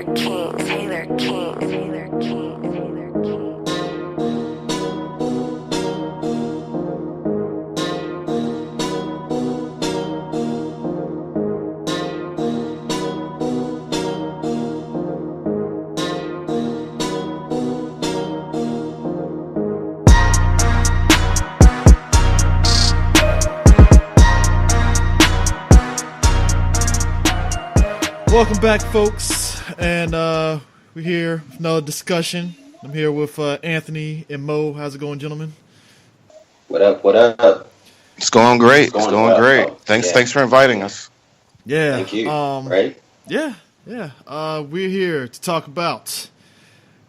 Taylor King, Taylor King, Taylor King, Taylor King. Welcome back, folks, and we're here with another discussion. I'm here with Anthony and Mo. How's it going, gentlemen? What up? What up? It's going great. It's going well. great. Oh, Thanks for inviting us. Yeah. Thank you. Right? Yeah. We're here to talk about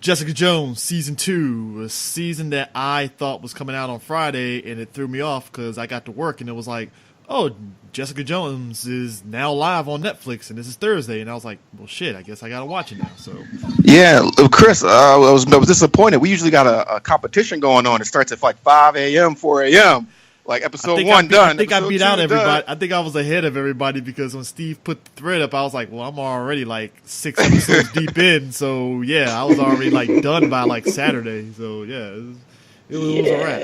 Jessica Jones Season 2, a season that I thought was coming out on Friday, and it threw me off because I got to work, and it was like, oh, Jessica Jones is now live on Netflix, and this is Thursday, and I was like, well, shit, I guess I gotta watch it now. So, yeah, Chris, I was disappointed. We usually got a competition going on. It starts at like 5 a.m., 4 a.m. Like episode one done. I think I beat out everybody. I think I was ahead of everybody because when Steve put the thread up, I was like, well, I'm already like 6 episodes deep in, so yeah, I was already like done by like Saturday. So yeah. It was a wrap.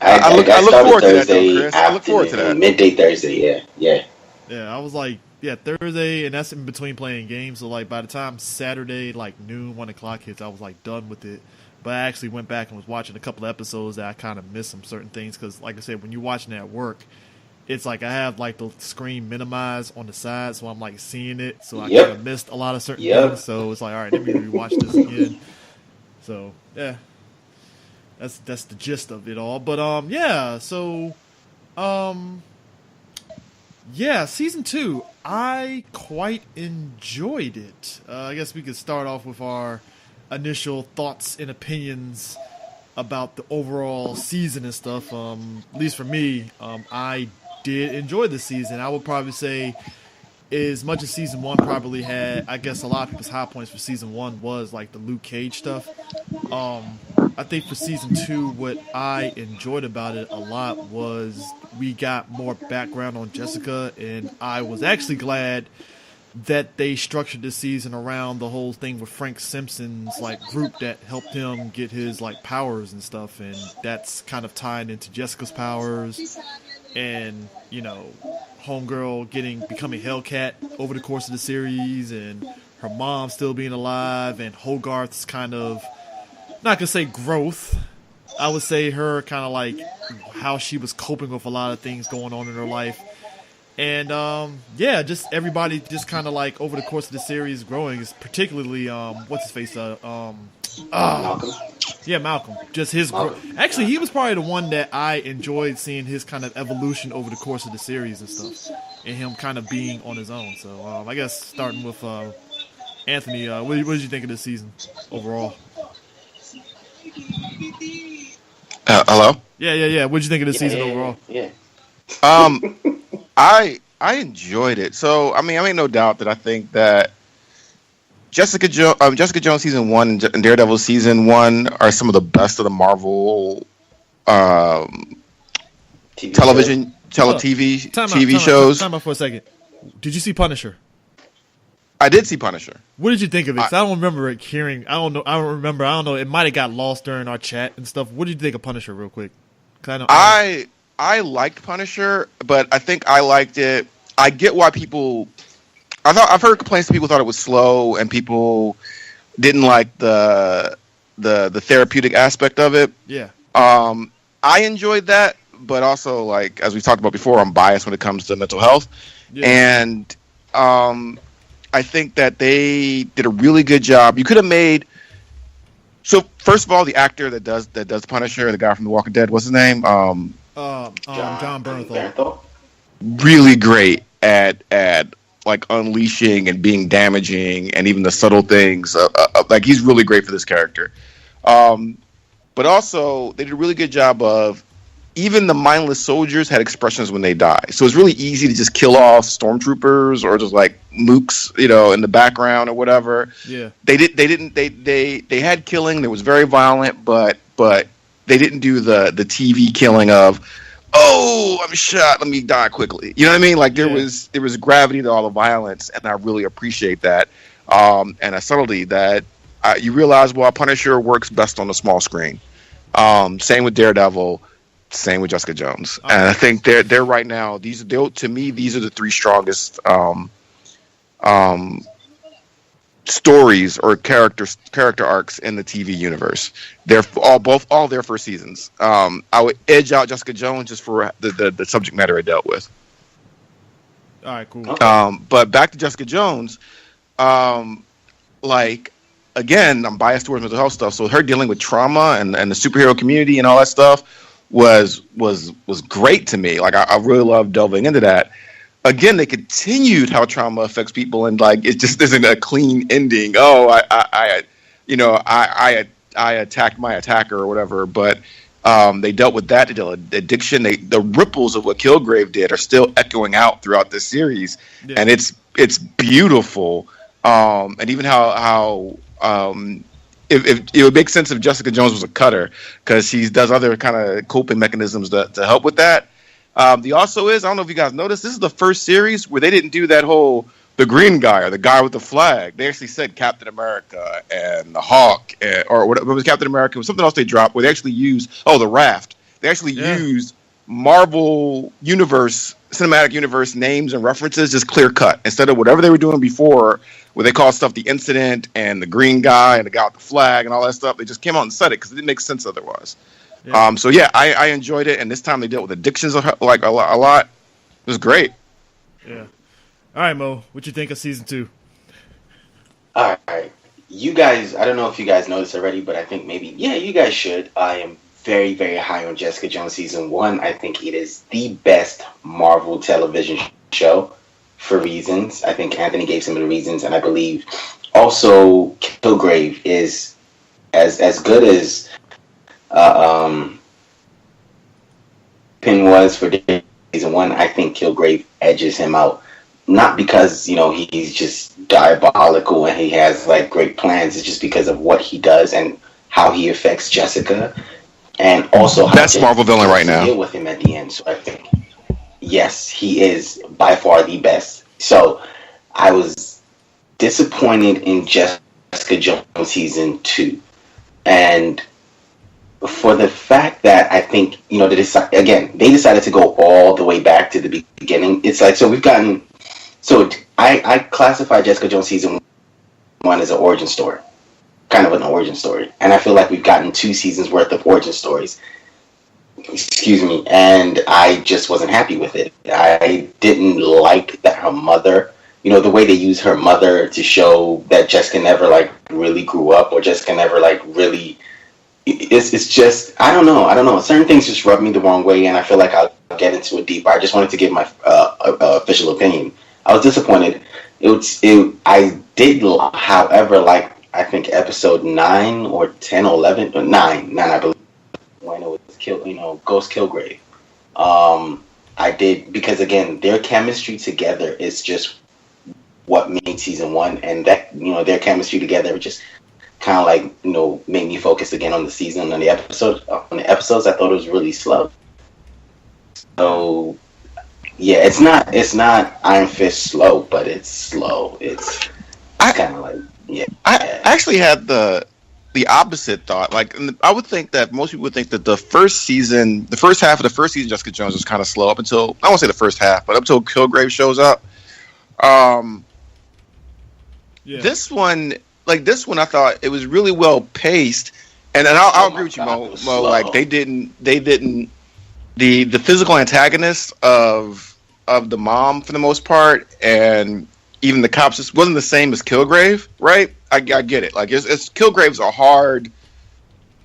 I look forward to that, though, Chris. I look forward to that. Midday Thursday, yeah. Yeah, I was like, Thursday, and that's in between playing games. So, like, by the time Saturday, like, noon, 1 o'clock hits, I was, like, done with it. But I actually went back and was watching a couple of episodes that I kind of missed some certain things. Because, like I said, when you're watching at work, it's like I have, like, the screen minimized on the side. So I'm, like, seeing it. So I kind of missed a lot of certain things. So it's like, all right, let me rewatch this again. So, yeah. That's the gist of it all. But season 2, I quite enjoyed it. I guess we could start off with our initial thoughts and opinions about the overall season and stuff. At least for me, I did enjoy the season. I would probably say, as much as season 1 probably had, I guess a lot of people's high points for season 1 was like the Luke Cage stuff. I think for season 2, what I enjoyed about it a lot was we got more background on Jessica, and I was actually glad that they structured this season around the whole thing with Frank Simpson's like group that helped him get his like powers and stuff, and that's kind of tied into Jessica's powers, and you know, homegirl becoming Hellcat over the course of the series, and her mom still being alive, and Hogarth's kind of, not gonna say growth, I would say her kind of like how she was coping with a lot of things going on in her life. And just everybody just kind of like over the course of the series growing, is particularly what's his face, Malcolm. Yeah, Malcolm. Just his growth. Actually, he was probably the one that I enjoyed seeing his kind of evolution over the course of the series and stuff, and him kind of being on his own. So I guess starting with Anthony, what did you think of this season overall? Hello? Yeah. What did you think of this season overall? Yeah. I enjoyed it. So I make no doubt that I think that Jessica Jones season 1 and Daredevil season 1 are some of the best of the Marvel TV shows. Time out for a second. Did you see Punisher? I did see Punisher. What did you think of it? 'Cause I don't remember it hearing. I don't know. It might have got lost during our chat and stuff. What did you think of Punisher, real quick? I liked Punisher, but I think I liked it. I get why people. I've heard complaints that people thought it was slow and people didn't like the therapeutic aspect of it. Yeah. I enjoyed that, but also, like, as we've talked about before, I'm biased when it comes to mental health. Yeah. And I think that they did a really good job. You could have made. So first of all, the actor that does Punisher, the guy from The Walking Dead, what's his name? John Bernthal. Really great at like unleashing and being damaging, and even the subtle things. Like, he's really great for this character. But also, they did a really good job of, even the mindless soldiers had expressions when they die. So it's really easy to just kill off stormtroopers or just like mooks, in the background or whatever. Yeah. They had killing. That was very violent, but they didn't do the TV killing of, oh, I'm shot, let me die quickly. You know what I mean? Like, there was gravity to all the violence, and I really appreciate that. and a subtlety that you realize, well, Punisher works best on the small screen. Same with Daredevil, same with Jessica Jones, and I think they're right now. To me, these are the three strongest stories or character arcs in the TV universe. They're all there for seasons. I would edge out Jessica Jones just for the subject matter it dealt with. All right, cool. But back to Jessica Jones, again, I'm biased towards mental health stuff, so her dealing with trauma and the superhero community and all that stuff was great to me. Like I really love delving into that. Again, they continued how trauma affects people, and like it just isn't a clean ending. Oh, I attacked my attacker or whatever. But they dealt with that. They dealt with addiction. The ripples of what Killgrave did are still echoing out throughout this series, and it's beautiful. And even how if it would make sense if Jessica Jones was a cutter, because she does other kind of coping mechanisms to help with that. The also is, I don't know if you guys noticed, this is the first series where they didn't do that whole the green guy or the guy with the flag. They actually said Captain America and the Hawk, or what was Captain America? It was something else they dropped where they actually used the Raft. They actually used Marvel cinematic universe names and references, just clear cut, instead of whatever they were doing before, where they called stuff the Incident and the green guy and the guy with the flag and all that stuff. They just came out and said it because it didn't make sense otherwise. Yeah. I enjoyed it, and this time they dealt with addictions like a lot. It was great. Yeah. All right, Mo, what you think of season 2? All right, you guys. I don't know if you guys know this already, but I think maybe you guys should. I am very, very high on Jessica Jones season 1. I think it is the best Marvel television show for reasons. I think Anthony gave some of the reasons, and I believe also Killgrave is as good as Pin was for season 1. I think Killgrave edges him out, not because he's just diabolical and he has like great plans. It's just because of what he does and how he affects Jessica, and also how best Marvel villain right now. Deal with him at the end. So I think yes, he is by far the best. So I was disappointed in Jessica Jones season 2, and for the fact that I think, they decided to go all the way back to the beginning. It's like, I classify Jessica Jones season 1 as an origin story, kind of an origin story. And I feel like we've gotten 2 seasons worth of origin stories. Excuse me. And I just wasn't happy with it. I didn't like that her mother, the way they use her mother to show that Jessica never like really grew up, or Jessica never like really. It's just I don't know. Certain things just rub me the wrong way, and I feel like I'll get into it deeper. I just wanted to give my official opinion. I was disappointed. I did, however, like I think episode 9 or 10 or 11 or 9, I believe, when it was Ghost Killgrave. I did, because again, their chemistry together is just what made season 1, and that their chemistry together just kind of like made me focus again on the season, on the episodes. I thought it was really slow. So yeah, it's not Iron Fist slow, but it's slow. It's kind of like I actually had the opposite thought. Like, I would think that most people would think that the first half of the first season, Jessica Jones was kind of slow up until, I won't say the first half, but up until Killgrave shows up. This one, I thought it was really well paced, and I'll agree with you, Mo. Like they didn't the physical antagonist of the mom for the most part, and even the cops just wasn't the same as Killgrave, right? I get it. Like it's Killgrave's a hard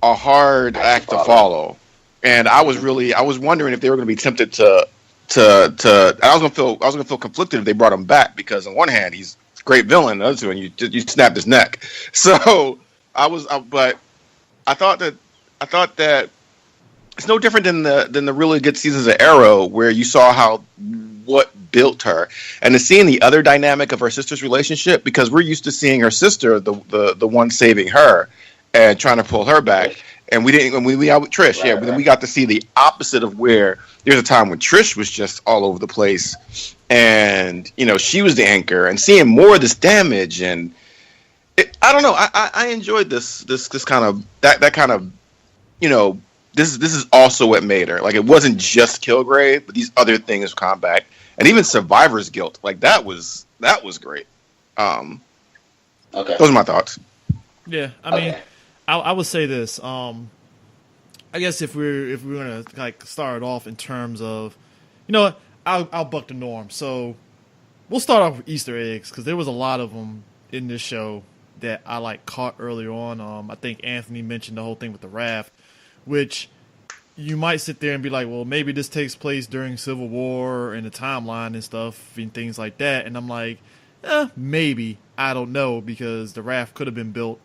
act to follow, and I was wondering if they were going to be tempted to. I was gonna feel conflicted if they brought him back, because on one hand he's a great villain, the other two, and you snapped his neck. So but I thought that it's no different than the really good seasons of Arrow, where you saw what built her, and to seeing the other dynamic of her sister's relationship, because we're used to seeing her sister the one saving her and trying to pull her back, and we didn't. When we out with Trish, but then we got to see the opposite of where there's a time when Trish was just all over the place, and she was the anchor, and seeing more of this damage, and I don't know. I enjoyed this kind of that kind of, you know, this is also what made her. Like, it wasn't just Killgrave, but these other things come back, and even Survivor's Guilt. Like, that was great. Okay. Those are my thoughts. Yeah, I mean, I would say this. I guess if we're gonna like start off in terms of, you know what, I'll buck the norm. So we'll start off with Easter eggs, because there was a lot of them in this show that I like caught earlier on. I think Anthony mentioned the whole thing with the raft, which you might sit there and be like, well, maybe this takes place during Civil War and the timeline and stuff and things like that. And I'm like, maybe. I don't know, because the raft could have been built,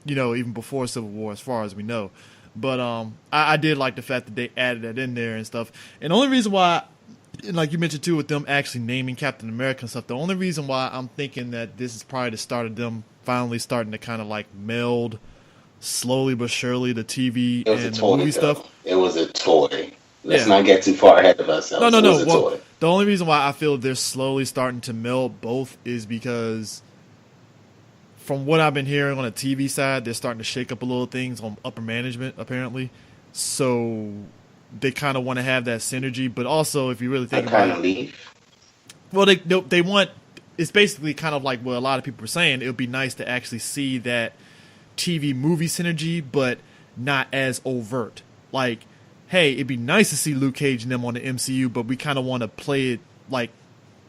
you know, even before Civil War, as far as we know. But I did like the fact that they added that in there and stuff. And the only reason why, like you mentioned too, with them actually naming Captain America and stuff, the only reason why I'm thinking that this is probably the start of them finally starting to kind of like meld slowly but surely the TV and the movie stuff. It was a toy. Let's not get too far ahead of ourselves. No. It was a toy. The only reason why I feel they're slowly starting to meld both is because, from what I've been hearing on the TV side, they're starting to shake up a little things on upper management, apparently. So they kind of want to have that synergy. But also, if you really think about it, well, they want, it's basically kind of like what a lot of people are saying. It would be nice to actually see that TV movie synergy, but not as overt. Like, hey, it'd be nice to see Luke Cage and them on the MCU, but we kind of want to play it like,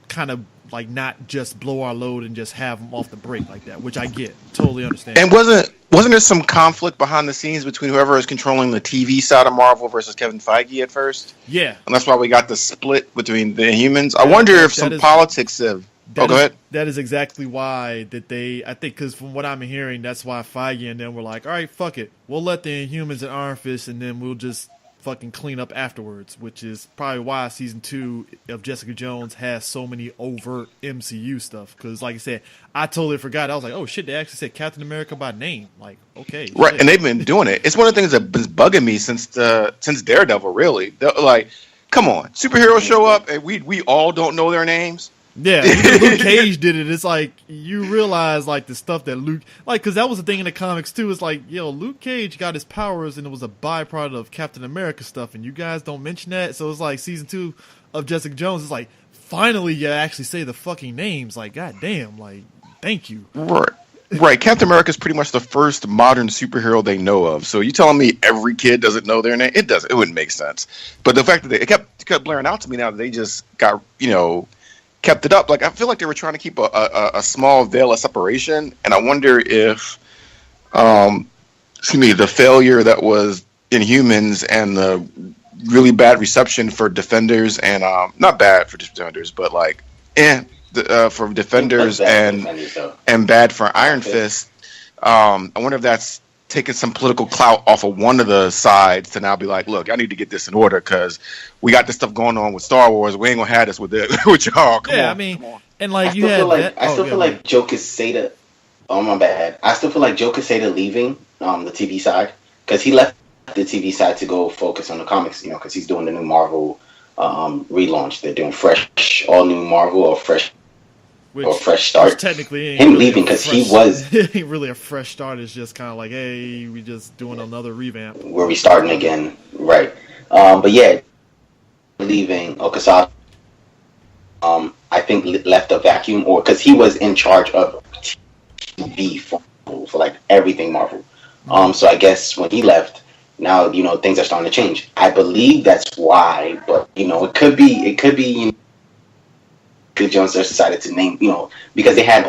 kind of like not just blow our load and just have them off the break like that, which I get, totally understand. And wasn't there some conflict behind the scenes between whoever is controlling the TV side of Marvel versus Kevin Feige at first? Yeah, and that's why we got the split between the Inhumans. I wonder if some politics have. Go ahead. That is exactly why that they, I think, because from what I'm hearing, that's why Feige and them were like, all right, fuck it, we'll let the Inhumans and Iron Fist, and then we'll just fucking clean up afterwards, which is probably why season 2 of Jessica Jones has so many overt MCU stuff. Because, like I said, I totally forgot. I was like, oh shit, they actually said Captain America by name. Like, okay, right, shit. And they've been doing it. It's one of the things that been bugging me since Daredevil. Really, like, come on, superheroes show up and we all don't know their names. Yeah, even Luke Cage did it. It's like, you realize, like, the stuff that Luke, like, because that was the thing in the comics too. It's like, yo, Luke Cage got his powers and it was a byproduct of Captain America stuff, and you guys don't mention that. So it's like season 2 of Jessica Jones is like, finally you actually say the fucking names. Like, goddamn, like, thank you. Right. Captain America is pretty much the first modern superhero they know of. So you telling me every kid doesn't know their name? It doesn't. It wouldn't make sense. But the fact that it kept blaring out to me now that they just got, you know, kept it up. Like, I feel like they were trying to keep a small veil of separation, and I wonder if, the failure that was Inhumans and the really bad reception for Defenders, and not bad for Defenders, but like, for Defenders and bad for Iron Fist. I wonder if that's taking some political clout off of one of the sides to now be like, look, I need to get this in order because we got this stuff going on with Star Wars. We ain't gonna have this with y'all. Come on, I mean, and like, I still feel like Joe Quesada. Oh, my bad. I still feel like Joe Quesada leaving the TV side, because he left the TV side to go focus on the comics. You know, because he's doing the new Marvel relaunch. They're doing all new Marvel or fresh start. Technically, him leaving because he was ain't really a fresh start. It's just kind of like, hey, we just doing another revamp. We're restarting again, right? But yeah, leaving Okasada, I think left a vacuum, or because he was in charge of TV for like everything Marvel. So I guess when he left, now things are starting to change. I believe that's why, but it could be. Jones just decided to name, because they had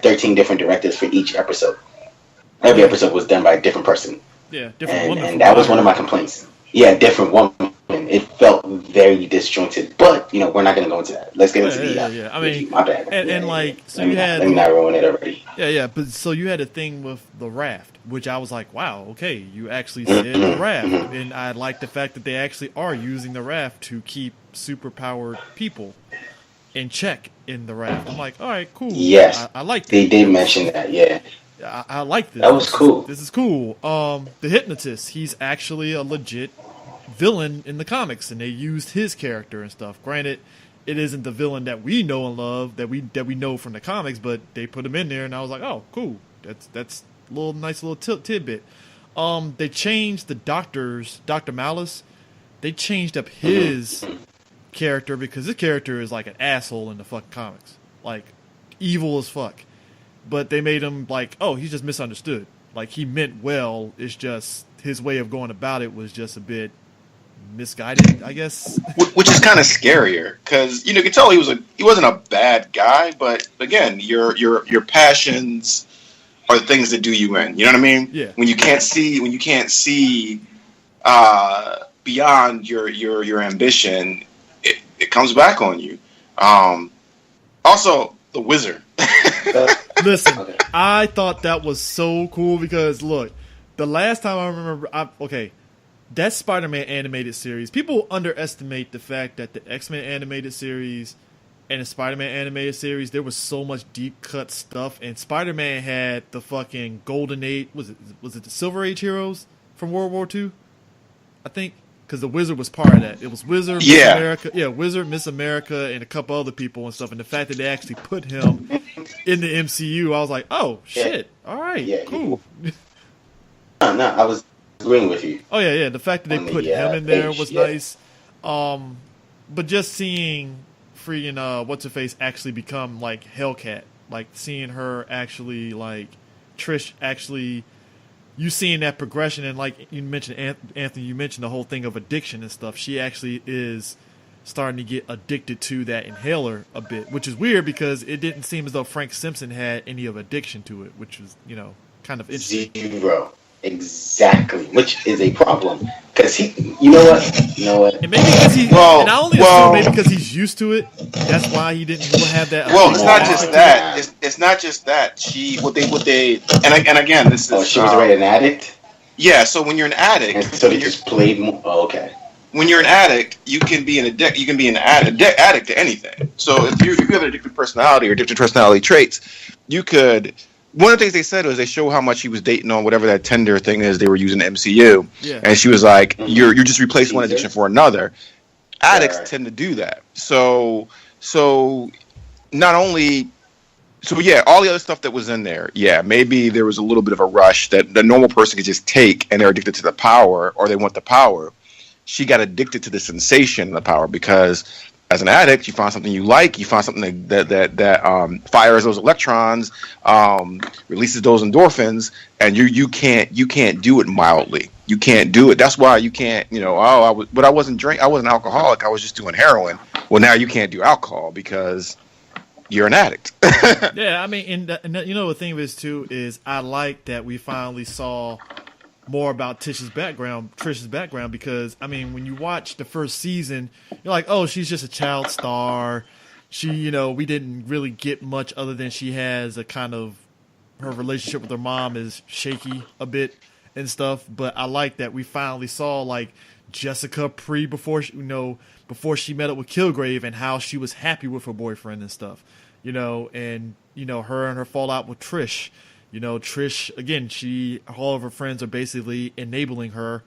13 different directors for each episode. Every episode was done by a different person. Yeah, different woman. And that was one of my complaints. Yeah, different woman. It felt very disjointed, but we're not going to go into that. Let's get into the. I mean, my bad. And like, so you had. Let me not ruin it already. Yeah, but so you had a thing with the raft, which I was like, wow, okay, you actually said the raft, and I like the fact that they actually are using the raft to keep superpowered people in check in the raft. I'm like, all right, cool. Yes, I like that. They did mention that. Yeah, I like this. That was cool. This is cool. The hypnotist, he's actually a legit villain in the comics, and they used his character and stuff. Granted, it isn't the villain that we know and love, that we know from the comics, but they put him in there, and I was like, oh, cool. That's a nice little tidbit. They changed the Dr. Malice. They changed up his character because his character is like an asshole in the fucking comics, like evil as fuck. But they made him like, oh, he's just misunderstood. Like he meant well. It's just his way of going about it was just a bit misguided, I guess. Which is kind of scarier because you can tell he wasn't a bad guy, but again, your passions are the things that do you in. You know what I mean? Yeah. When you can't see beyond your ambition, it comes back on you. Also, the wizard. Listen, okay. I thought that was so cool because look, the last time I remember, that Spider-Man animated series, people underestimate the fact that the X-Men animated series and the Spider-Man animated series, there was so much deep cut stuff, and Spider-Man had the fucking Golden Age, was it the Silver Age heroes from World War II? I think. Because the Wizard was part of that. It was Wizard, Miss America, Wizard, Miss America, and a couple other people and stuff. And the fact that they actually put him in the MCU, I was like, oh shit, all right, cool. No, I was agreeing with you. Oh yeah. The fact that they put him in there was nice. But just seeing freaking what's her face actually become like Hellcat, like seeing her actually like Trish actually. You seeing that progression, and like you mentioned, Anthony, you mentioned the whole thing of addiction and stuff. She actually is starting to get addicted to that inhaler a bit, which is weird because it didn't seem as though Frank Simpson had any of addiction to it, which was, kind of interesting. Zero. Exactly, which is a problem because you know what? And maybe because and I only assume maybe because he's used to it. That's why he didn't have that. Well, it's not just that. It's not just that. And again, this is. Oh, she was already an addict. Yeah. So when you're an addict, and so they just played more. Oh, okay. When you're an addict, you can be an addict. You can be an addict to anything. So if you have an addictive personality or addictive personality traits, you could. One of the things they said was they show how much he was dating on whatever that Tinder thing is they were using in the MCU. Yeah. And she was like, you're just replacing one addiction for another. Addicts tend to do that. So not only... So, yeah, all the other stuff that was in there, maybe there was a little bit of a rush that the normal person could just take and they're addicted to the power or they want the power. She got addicted to the sensation of the power because... As an addict, you find something you like. You find something that fires those electrons, releases those endorphins, and you can't do it mildly. You can't do it. That's why you can't. But I wasn't I wasn't an alcoholic. I was just doing heroin. Well, now you can't do alcohol because you're an addict. Yeah, I mean, and the thing is too is I like that we finally saw more about Trish's background, because I mean, when you watch the first season, you're like, oh, she's just a child star. She, we didn't really get much other than she has a kind of, her relationship with her mom is shaky a bit and stuff. But I like that we finally saw like Jessica before she met up with Killgrave and how she was happy with her boyfriend and stuff, and her and her fallout with Trish. Trish, again, all of her friends are basically enabling her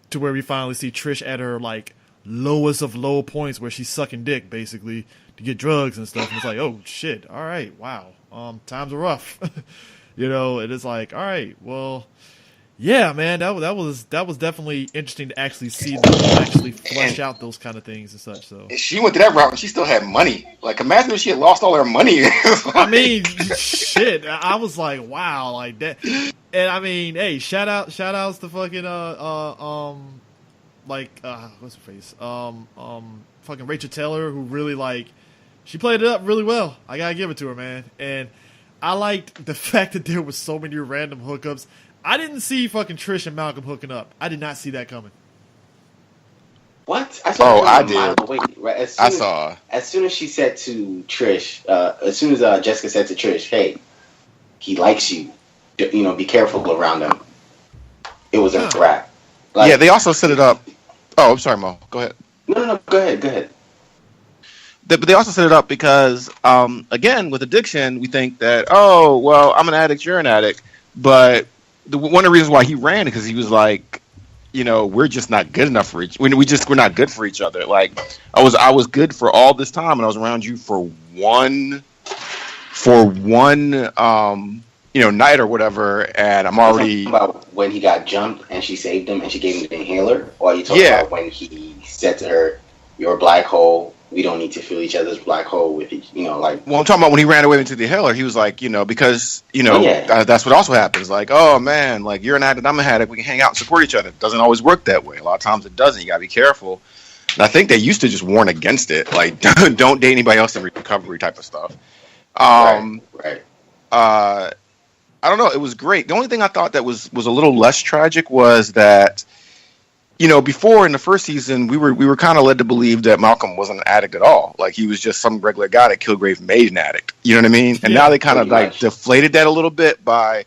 to where we finally see Trish at her, like, lowest of low points where she's sucking dick, basically, to get drugs and stuff. And it's like, oh, shit, all right, wow, times are rough. And it's like, all right, well, yeah, man, that was definitely interesting to actually see them actually flesh out those kind of things and such. So she went to that route and she still had money. Like, imagine if she had lost all her money. I mean, shit. I was like, wow, like that. And I mean, hey, shout outs to fucking what's her face? Fucking Rachel Taylor, who really she played it up really well. I gotta give it to her, man. And I liked the fact that there was so many random hookups. I didn't see fucking Trish and Malcolm hooking up. I did not see that coming. What? I did. Away, right? As soon as she said to Trish, as soon as Jessica said to Trish, "Hey, he likes you. Be careful around him." It was a wrap. They also set it up. Oh, I'm sorry, Mo. Go ahead. No. Go ahead. But they also set it up because, again, with addiction, we think that, oh, well, I'm an addict, you're an addict, but one of the reasons why he ran because he was like, we're just not good enough for we're not good for each other. Like I was good for all this time and I was around you for one night or whatever, and I'm Are you already talking about when he got jumped and she saved him and she gave him the inhaler? Or are you talking yeah. about when he said to her, "You're a black hole. We don't need to fill each other's black hole with each," like. Well, I'm talking about when he ran away into the inhaler. He was like, because Oh, yeah. that's what also happens. Like, oh man, like you're an addict, I'm an addict. We can hang out and support each other. It doesn't always work that way. A lot of times it doesn't. You gotta be careful. And I think they used to just warn against it, like don't date anybody else in recovery type of stuff. Right. I don't know. It was great. The only thing I thought that was a little less tragic was that, before in the first season, we were kind of led to believe that Malcolm wasn't an addict at all. Like he was just some regular guy that Killgrave made an addict. You know what I mean? And now they kind of like deflated that a little bit by,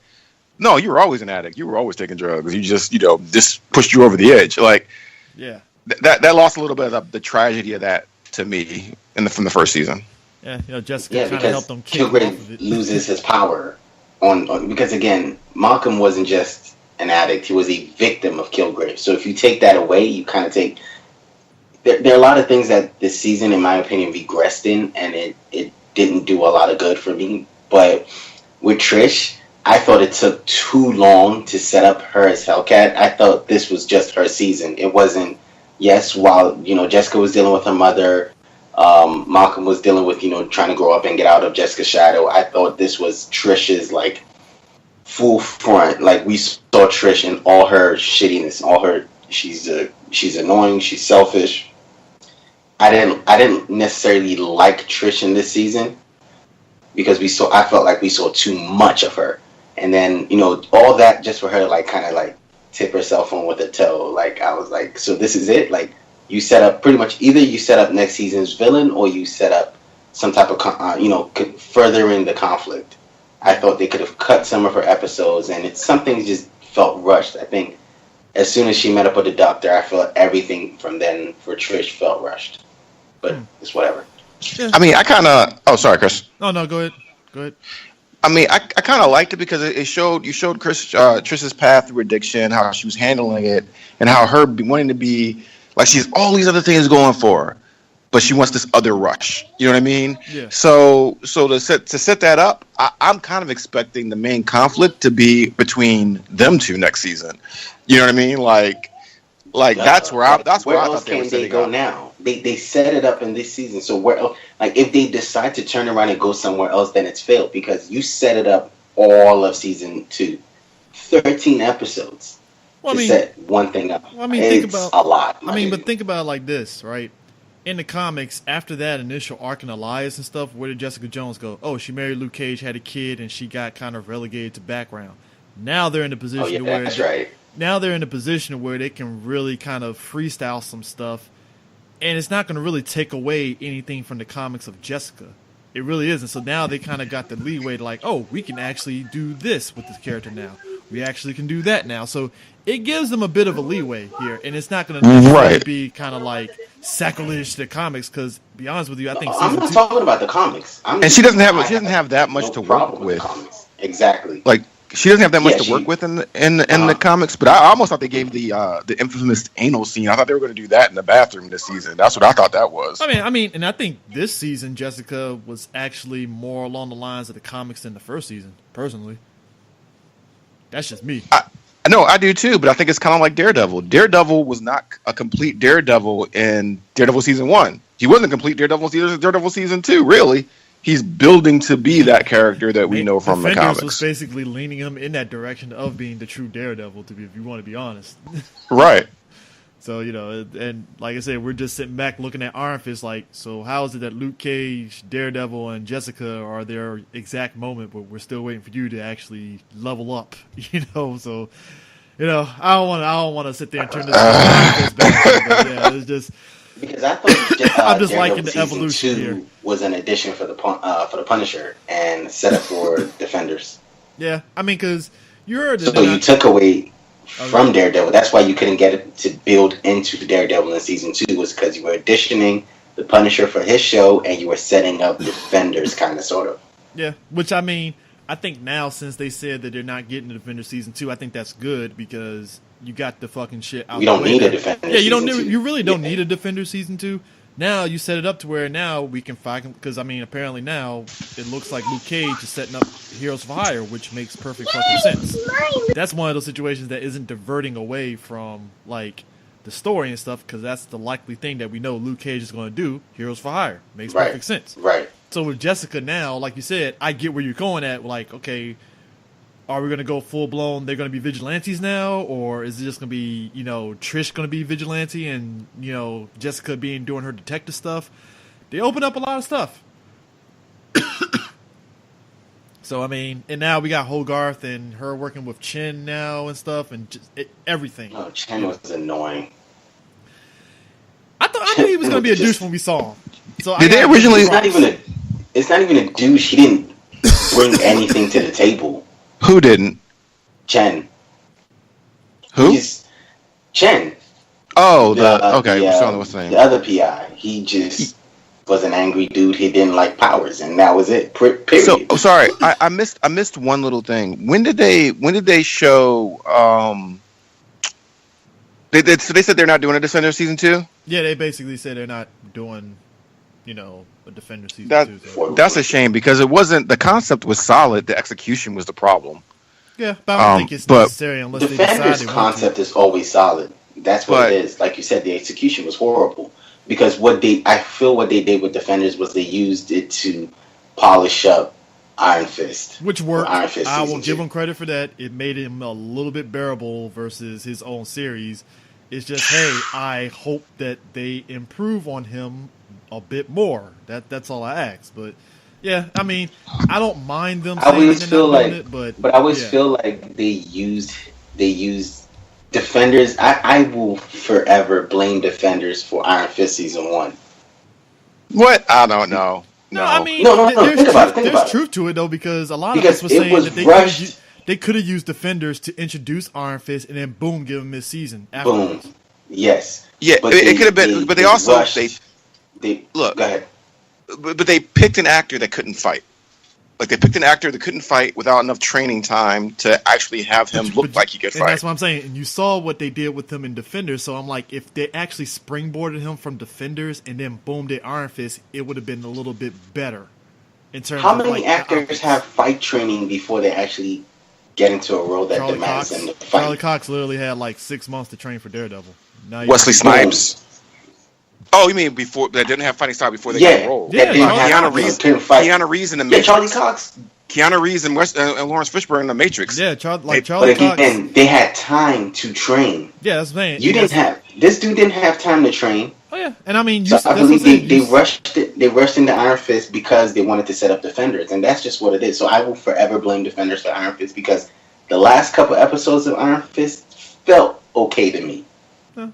no, you were always an addict. You were always taking drugs. You just, this pushed you over the edge. Like, yeah, that lost a little bit of the tragedy of that to me from the first season. Yeah, Jessica kind of helped them kick Killgrave off of it. loses his power on because again, Malcolm wasn't just an addict; he was a victim of Killgrave. So if you take that away, you kind of take. There are a lot of things that this season, in my opinion, regressed in, and it didn't do a lot of good for me. But with Trish, I thought it took too long to set up her as Hellcat. I thought this was just her season. It wasn't. Yes, while Jessica was dealing with her mother. Malcolm was dealing with, trying to grow up and get out of Jessica's shadow. I thought this was Trish's, like, full front. Like, we saw Trish in all her shittiness, she's annoying, she's selfish. I didn't necessarily like Trish in this season because I felt like we saw too much of her. And then, all that just for her to, like, kind of, like, tip herself on with a toe. Like, I was like, so this is it? Like, you set up pretty much either you set up next season's villain or you set up some type of furthering the conflict. I thought they could have cut some of her episodes, and something just felt rushed. I think as soon as she met up with the doctor, I felt everything from then for Trish felt rushed. But it's whatever. Yeah. I mean, I kind of. Oh, sorry, Chris. No, go ahead. I mean, I kind of liked it because you showed Trish's path through addiction, how she was handling it, and how her wanting to be. Like, she has all these other things going for her, but she wants this other rush. You know what I mean? Yeah. So to set that up, I'm kind of expecting the main conflict to be between them two next season. You know what I mean? Like that's where I thought they were setting go up. now? They set it up in this season. So where else? Like, if they decide to turn around and go somewhere else, then it's failed because you set it up all of season 2, 13 episodes. Set one thing up. Well, I mean, it's a lot. But think about it like this, right? In the comics, after that initial arc in Elias and stuff, where did Jessica Jones go? Oh, she married Luke Cage, had a kid, and she got kind of relegated to background. Now they're in the position Now they're in a position where they can really kind of freestyle some stuff, and it's not going to really take away anything from the comics of Jessica. It really isn't. So now they kind of got the leeway to like, oh, we can actually do this with this character now. We actually can do that now. So it gives them a bit of a leeway here, and it's not going to necessarily be kind of like sacrilege to the comics. Because, to be honest with you, I think I'm not talking about the comics. She doesn't have that much to work with. Exactly. Like, she doesn't have that much to work with in the comics. But I almost thought they gave the infamous anal scene. I thought they were going to do that in the bathroom this season. That's what I thought that was. I mean, and I think this season Jessica was actually more along the lines of the comics than the first season. Personally, that's just me. No, I do too, but I think it's kind of like Daredevil. Daredevil was not a complete Daredevil in Daredevil season 1. He wasn't a complete Daredevil in Daredevil season 2, really. He's building to be that character that we know from the comics. Was basically leaning him in that direction of being the true Daredevil, if you want to be honest. Right. So, and like I said, we're just sitting back looking at Iron Fist like, so how is it that Luke Cage, Daredevil, and Jessica are their exact moment, but we're still waiting for you to actually level up, So, I don't want to sit there and turn this Iron Fist back. But yeah, it's just because I thought I'm just liking the evolution here. Was an addition for the Punisher and set up for Defenders. Yeah, I mean, because you took away from Daredevil. That's why you couldn't get it to build into Daredevil in season 2, was because you were auditioning the Punisher for his show and you were setting up Defenders, kind of, sort of. Yeah, which I mean, I think now since they said that they're not getting the Defenders season 2, I think that's good because you got the fucking shit out. We don't need a Defender. Yeah, you really don't need a Defender season 2 Now you set it up to where now we can fight, because I mean apparently now it looks like Luke Cage is setting up Heroes for Hire, which makes perfect fucking sense. That's one of those situations that isn't diverting away from like the story and stuff, because that's the likely thing that we know Luke Cage is going to do. Heroes for Hire makes perfect sense. Right. So with Jessica now, like you said, I get where you're going at. Like, okay, are we going to go full blown? They're going to be vigilantes now, or is it just going to be, you know, Trish going to be vigilante and, you know, Jessica doing her detective stuff? They open up a lot of stuff. So I mean, and now we got Hogarth and her working with Chen now and stuff, and just everything. Oh, Chen was annoying. I knew he was going to be a douche when we saw him. So Did they originally? It's not even a douche. He didn't bring anything to the table. Who didn't? Chen. Who? Chen. Oh, okay. What's the name? The other PI. He just was an angry dude. He didn't like powers, and that was it. Period. So sorry, I missed one little thing. When did they show? So they said they're not doing a Defender season 2. Yeah, they basically said they're not doing, you know, a Defender season 2. So. That's a shame, because it wasn't. The concept was solid. The execution was the problem. Yeah, but I don't think it's necessary unless they decide Defender's they want concept is always solid. That's what it is. Like you said, the execution was horrible. Because I feel what they did with Defenders was they used it to polish up Iron Fist. Which worked. Iron Fist I will give him credit for that. It made him a little bit bearable versus his own series. It's just, hey, I hope that they improve on him a bit more. That's all I ask. But yeah, I mean, I don't mind them saying it, but I always feel like they used Defenders. I will forever blame Defenders for Iron Fist season 1. What? I don't know. No, I mean, no. Think about it. There's truth to it though, because a lot of us were saying that they could have used Defenders to introduce Iron Fist and then boom, give him his season afterwards. Boom. Yes. Yeah, it could have been, but they also rushed. look. Go ahead. But they picked an actor that couldn't fight. Like, they picked an actor that couldn't fight without enough training time to actually have him look like he could fight. And that's what I'm saying. And you saw what they did with him in Defenders, so I'm like, if they actually springboarded him from Defenders and then boom, did Iron Fist, it would have been a little bit better. In terms How of many like, actors have fight training before they actually get into a role that demands them to fight? Charlie Cox literally had like 6 months to train for Daredevil. Wesley Snipes. Oh, you mean before they didn't have fighting style before they got a role? Yeah, Keanu Reeves in the Matrix. Charlie Cox. Keanu Reeves and Lawrence Fishburne in the Matrix. Yeah, Charlie Cox. But again, they had time to train. Yeah, that's what I'm saying. This dude didn't have time to train. Oh yeah, and I mean, I believe they rushed it. They rushed into Iron Fist because they wanted to set up Defenders, and that's just what it is. So I will forever blame Defenders for Iron Fist, because the last couple episodes of Iron Fist felt okay to me.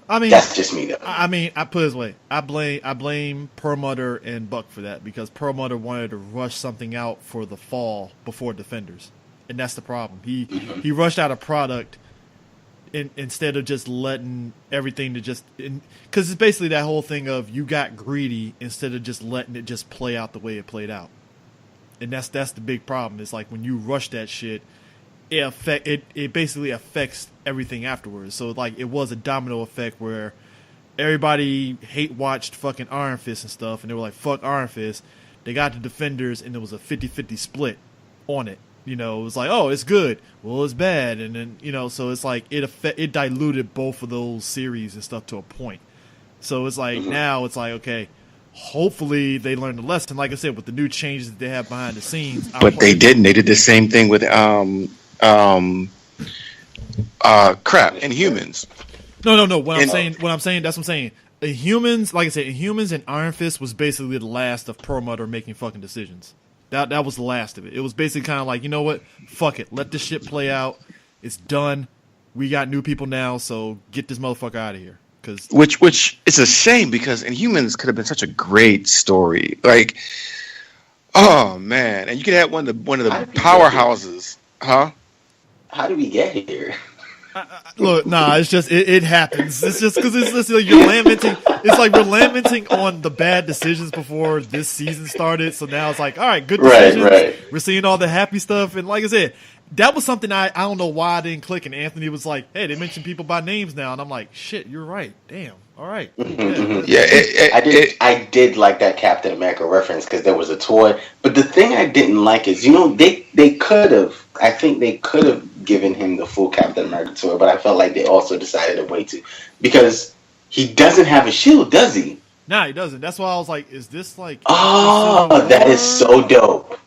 I mean, that's just me though. I mean, I put it this way: I blame Perlmutter and Buck for that, because Perlmutter wanted to rush something out for the fall before Defenders, and that's the problem. He rushed out a product instead of just letting everything to just, because it's basically that whole thing of you got greedy instead of just letting it just play out the way it played out, and that's the big problem. It's like when you rush that shit, it basically affects everything afterwards. So like it was a domino effect where everybody hate watched fucking Iron Fist and stuff, and they were like, fuck Iron Fist. They got the Defenders, and there was a 50-50 split on it. You know, it was like, oh, it's good, well, it's bad, and then, you know, so it's like it diluted both of those series and stuff to a point. So it's like now it's like, okay, hopefully they learned the lesson. Like I said, with the new changes that they have behind the scenes. But they didn't. They did the same thing with Inhumans. No. What I'm saying, that's what I'm saying. Inhumans, like I said, Inhumans and Iron Fist was basically the last of Perlmutter making fucking decisions. That was the last of it. It was basically kind of like, you know what? Fuck it. Let this shit play out. It's done. We got new people now, so get this motherfucker out of here. Which is a shame, because Inhumans could have been such a great story. Like, oh man, and you could have one of the powerhouses, huh? How do we get here? Look, nah, it's just it happens. It's just because it's like you're lamenting. It's like we're lamenting on the bad decisions before this season started. So now it's like, all right, good decisions. Right. We're seeing all the happy stuff, and like I said, that was something I don't know why I didn't click. And Anthony was like, hey, they mention people by names now, and I'm like, shit, you're right. Damn, All right. Yeah, I did like that Captain America reference because there was a toy. But the thing I didn't like is, they could have. I think they could have given him the full Captain America toy, but I felt like they also decided a way to, because he doesn't have a shield, does he? Nah, he doesn't. That's why I was like, is this like Oh, Civil that is War? so dope.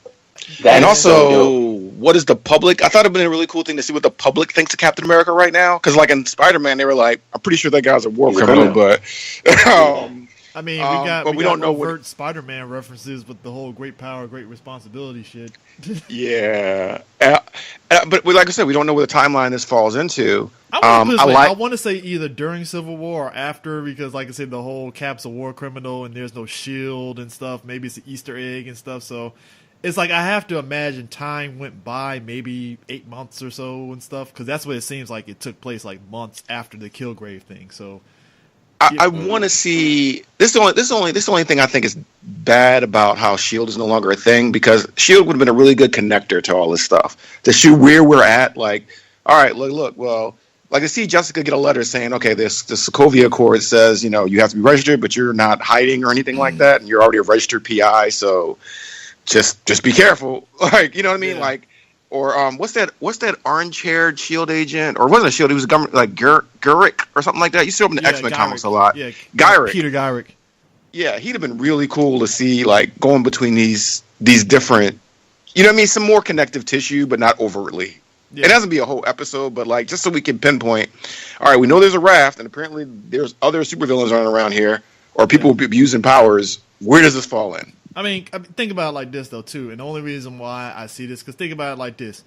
That and is so also, dope. what is the public? I thought it'd been a really cool thing to see what the public thinks of Captain America right now. Because, like in Spider-Man, they were like, "I'm pretty sure that guy's a war He's a criminal," criminal. but I mean, but we don't know overt what. Spider-Man references with the whole great power, great responsibility shit. Yeah, but like I said, we don't know where the timeline this falls into. I want to put it this way. I like. want to say either during Civil War or after, because, like I said, the whole Cap's a war criminal and there's no shield and stuff. Maybe it's an Easter egg and stuff. So it's like I have to imagine time went by, maybe 8 months or so and stuff, because that's what it seems like. It took place like months after the Killgrave thing. So I want to see this. Is the only thing I think is bad about how Shield is no longer a thing, because Shield would have been a really good connector to all this stuff to show where we're at. Like, all right, look, well, like to see Jessica get a letter saying, okay, the Sokovia Accord says, you have to be registered, but you're not hiding or anything like that, and you're already a registered PI, so just be careful. Like, you know what I mean? Yeah. Like, or what's that orange-haired Shield agent? Or wasn't a Shield? He was a government, like Gurrick or something like that. You see him in the X-Men comics a lot. Yeah, Gyrich. Peter Gyrich. Yeah, he'd have been really cool to see, like, going between these different, you know what I mean, some more connective tissue, but not overtly. Yeah. It doesn't be a whole episode, but like just so we can pinpoint. All right, we know there's a raft, and apparently there's other supervillains running around here, or people abusing powers. Where does this fall in? I mean, think about it like this though too, and the only reason why I see this, because think about it like this: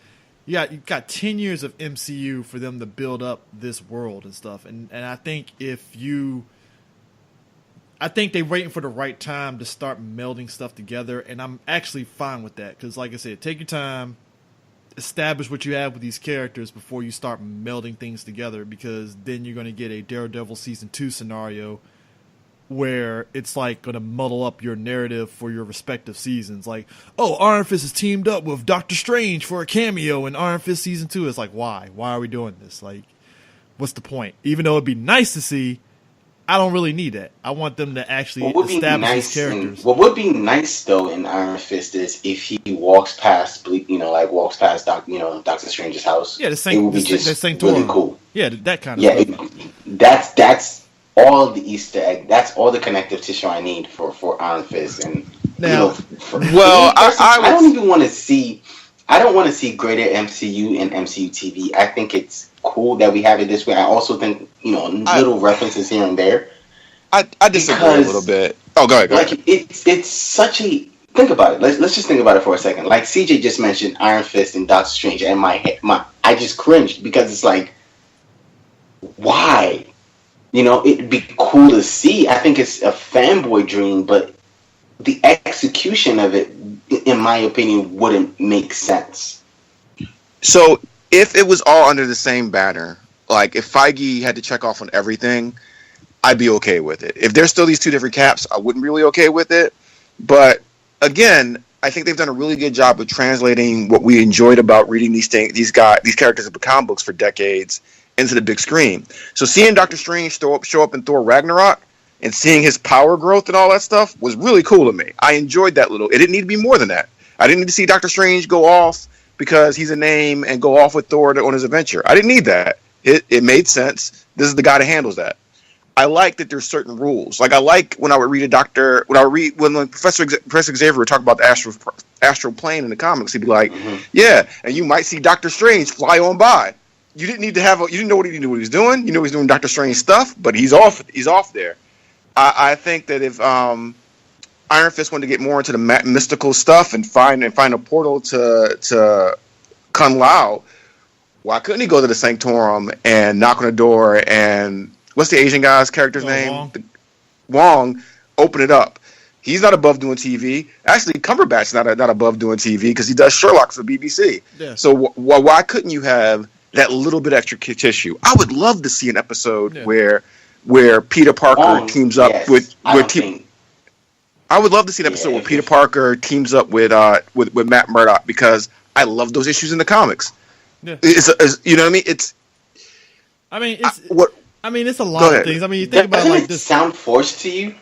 you got 10 years of MCU for them to build up this world and stuff, and I think I think they're waiting for the right time to start melding stuff together, and I'm actually fine with that, because like I said, take your time, establish what you have with these characters before you start melding things together, because then you're going to get a Daredevil season 2 scenario where it's like going to muddle up your narrative for your respective seasons. Like, oh, Iron Fist is teamed up with Doctor Strange for a cameo in Iron Fist season 2. It's like, why are we doing this? Like, what's the point? Even though it'd be nice to see, I don't really need that. I want them to actually establish these characters. What would be nice though in Iron Fist is if he walks past, Doctor Strange's house. Yeah, it would be just Sanctorum. really cool. Yeah, that kind of stuff. That's all the Easter egg. That's all the connective tissue I need for Iron Fist. And Now, I don't even want to see. I don't want to see greater MCU and MCU TV. I think it's cool that we have it this way. I also think little references here and there. I disagree a little bit. Oh, go ahead. Like it's such a think about it. Let's just think about it for a second. Like CJ just mentioned Iron Fist and Doctor Strange, and I just cringed because it's like, why? It'd be cool to see. I think it's a fanboy dream, but the execution of it, in my opinion, wouldn't make sense. So if it was all under the same banner, like if Feige had to check off on everything, I'd be okay with it. If there's still these two different caps, I wouldn't really okay with it. But again, I think they've done a really good job of translating what we enjoyed about reading these characters in the comic books for decades into the big screen. So seeing Doctor Strange show up in Thor Ragnarok and seeing his power growth and all that stuff was really cool to me. I enjoyed that little. It didn't need to be more than that. I didn't need to see Doctor Strange go off because he's a name and go off with Thor on his adventure. I didn't need that. It made sense. This is the guy that handles that. I like that there's certain rules. Like I like when I would read when Professor Xavier would talk about the astral plane in the comics, he'd be like, yeah, and you might see Doctor Strange fly on by. You didn't need to you didn't know what he was doing. You know he's doing Doctor Strange stuff, but he's off there. I think that if Iron Fist wanted to get more into the mystical stuff and find a portal to Kun Lao, why couldn't he go to the Sanctorum and knock on the door and what's the Asian guy's character's name? Wong. Open it up. He's not above doing TV. Actually, Cumberbatch's not above doing TV because he does Sherlock for BBC. Yeah. So why couldn't you have that little bit extra tissue? I would love to see an episode where Peter Parker teams up with I would love to see an episode where Peter Parker teams up with Matt Murdock, because I love those issues in the comics. Yeah. It's you know what I mean? I mean, it's a Go lot of ahead. things. I mean, you think about Doesn't like it this. sound forced to you?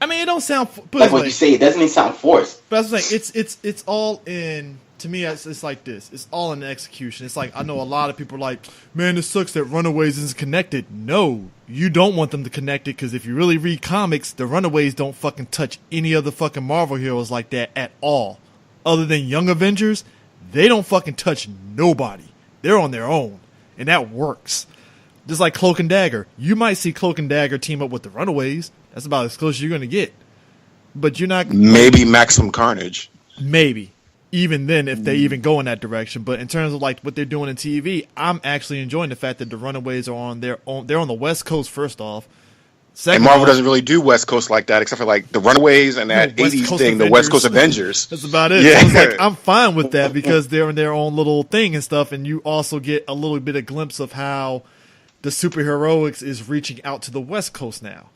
I mean, it don't sound. Put it Like this what way. you say, it doesn't sound forced. But that's what I'm saying. It's all in. To me, it's like this. It's all in the execution. It's like I know a lot of people are like, man, it sucks that Runaways isn't connected. No, you don't want them to connect it because if you really read comics, the Runaways don't fucking touch any other fucking Marvel heroes like that at all. Other than Young Avengers, they don't fucking touch nobody. They're on their own, and that works. Just like Cloak and Dagger, you might see Cloak and Dagger team up with the Runaways. That's about as close as you're gonna get. But you're not Maybe Maximum Carnage. maybe. Even then, if they even go in that direction. But in terms of like what they're doing in TV, I'm actually enjoying the fact that the Runaways are on their own. They're on the West Coast first off. Second And Marvel off, doesn't really do West Coast like that, except for like the Runaways and that West 80s Coast thing, the West Coast Avengers. That's about it. Yeah. So it's like I'm fine with that because they're in their own little thing and stuff, and you also get a little bit of glimpse of how the superheroics is reaching out to the West Coast now.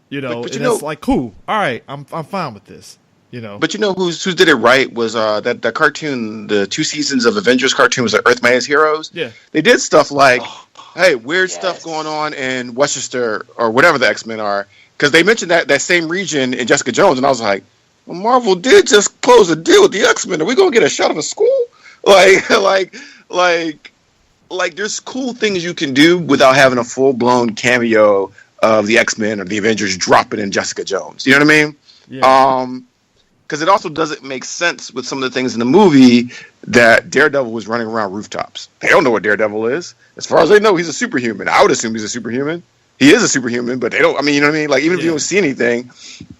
You know, But and you it's know- like cool. All right, I'm fine with this. You know, But you know who did it right was that cartoon, the 2 seasons of Avengers cartoon was the Earth Man's Heroes. Yeah. They did stuff like, hey, weird Yes. stuff going on in Westchester or whatever the X-Men are. Because they mentioned that same region in Jessica Jones, and I was like, well, Marvel did just close a deal with the X-Men. Are we going to get a shot of a school? Like, there's cool things you can do without having a full-blown cameo of the X-Men or the Avengers dropping in Jessica Jones. You know what I mean? yeah. Because it also doesn't make sense with some of the things in the movie that Daredevil was running around rooftops. They don't know what Daredevil is. As far as they know, he's a superhuman. I would assume he's a superhuman. He is a superhuman, but they don't. I mean, you know what I mean? Like, even if you don't see anything,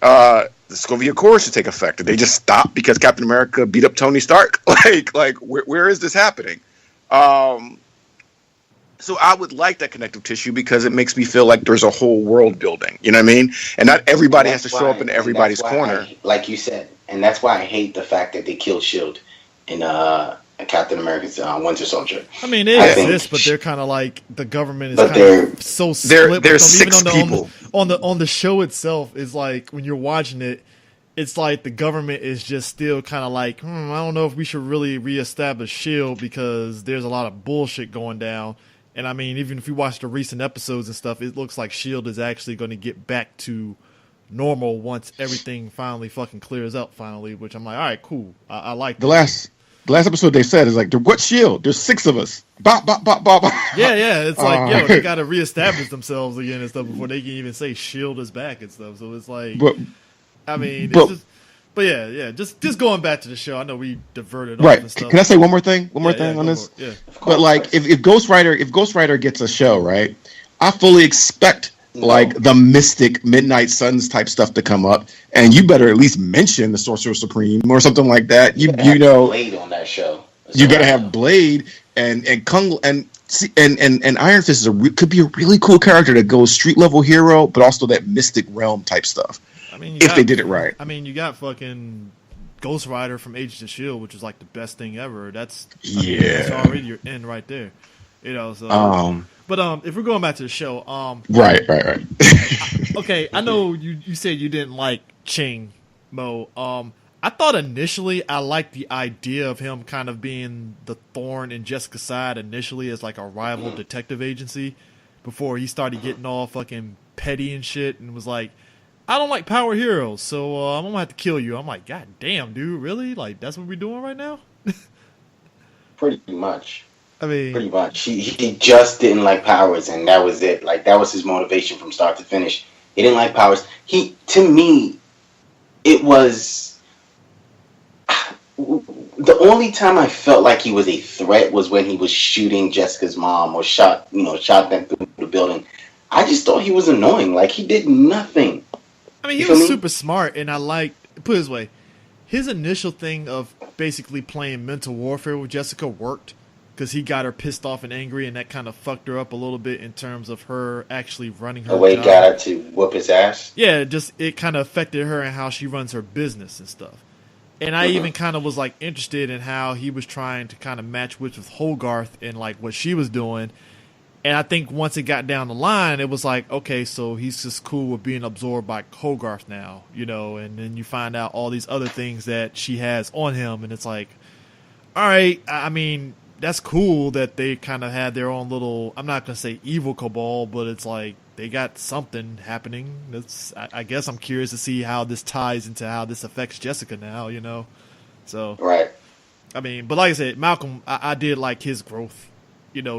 the Sokovia Accord should take effect. Did they just stop because Captain America beat up Tony Stark? Where is this happening? So I would like that connective tissue because it makes me feel like there's a whole world building. You know what I mean? And not everybody has to show up in everybody's corner. Like you said, and that's why I hate the fact that they killed Shield in Captain America's Winter Soldier. I mean, they I think- exist, but they're kind of like the government is But kind of so split. with they're them. 6 Even people. on the show itself is like when you're watching it, it's like the government is just still kind of like, I don't know if we should really reestablish Shield because there's a lot of bullshit going down. And I mean, even if you watch the recent episodes and stuff, it looks like Shield is actually going to get back to normal once everything finally fucking clears up. Finally, which I'm like, all right, cool. I like The last episode they said is like, what Shield? There's 6 of us. Bop, bop, bop, bop. Yeah, it's like, yo, they got to reestablish themselves again and stuff before they can even say Shield is back and stuff. So it's like, But I mean, but- it's just, but yeah, just going back to the show. I know we diverted right. off and stuff. Can I say one more thing? One more Yeah, thing go on this? for it. Yeah, Of course, But like, if Ghost Rider gets a show, right? I fully expect like the Mystic Midnight Suns type stuff to come up, and you better at least mention the Sorcerer Supreme or something like that. You know, Blade on that show. you got to have Blade and Kung and Iron Fist could be a really cool character that goes street level hero, but also that Mystic realm type stuff. I mean, If they did it right. I mean, you got fucking Ghost Rider from Agents of Shield, which is like the best thing ever. That's that's already your end right there. You know, so but if we're going back to the show, Right. okay, I know you said you didn't like Ching Mo. I thought initially I liked the idea of him kind of being the thorn in Jessica's side initially as like a rival detective agency before he started getting all fucking petty and shit and was like, I don't like power heroes, so I'm gonna have to kill you. I'm like, God damn, dude, really? Like that's what we're doing right now? Pretty much. I mean, Pretty much. He just didn't like powers, and that was it. Like, that was his motivation from start to finish. He didn't like powers. To me, it was... The only time I felt like he was a threat was when he was shooting Jessica's mom or shot them through the building. I just thought he was annoying. Like, he did nothing. I mean, he You feel was me? super smart, and I liked, put it this way, his initial thing of basically playing mental warfare with Jessica worked because he got her pissed off and angry, and that kind of fucked her up a little bit in terms of her actually running her The way he job. got her to whoop his ass. Yeah, it kind of affected her and how she runs her business and stuff. And I even kind of was like interested in how he was trying to kind of match wits with Hogarth and like what she was doing. And I think once it got down the line, it was like, okay, so he's just cool with being absorbed by Hogarth now, you know, and then you find out all these other things that she has on him. And it's like, all right, I mean, that's cool that they kind of had their own little. I'm not gonna say evil cabal, but it's like they got something happening. I guess I'm curious to see how this ties into how this affects Jessica now. So Right. I mean, but like I said, Malcolm, I did like his growth.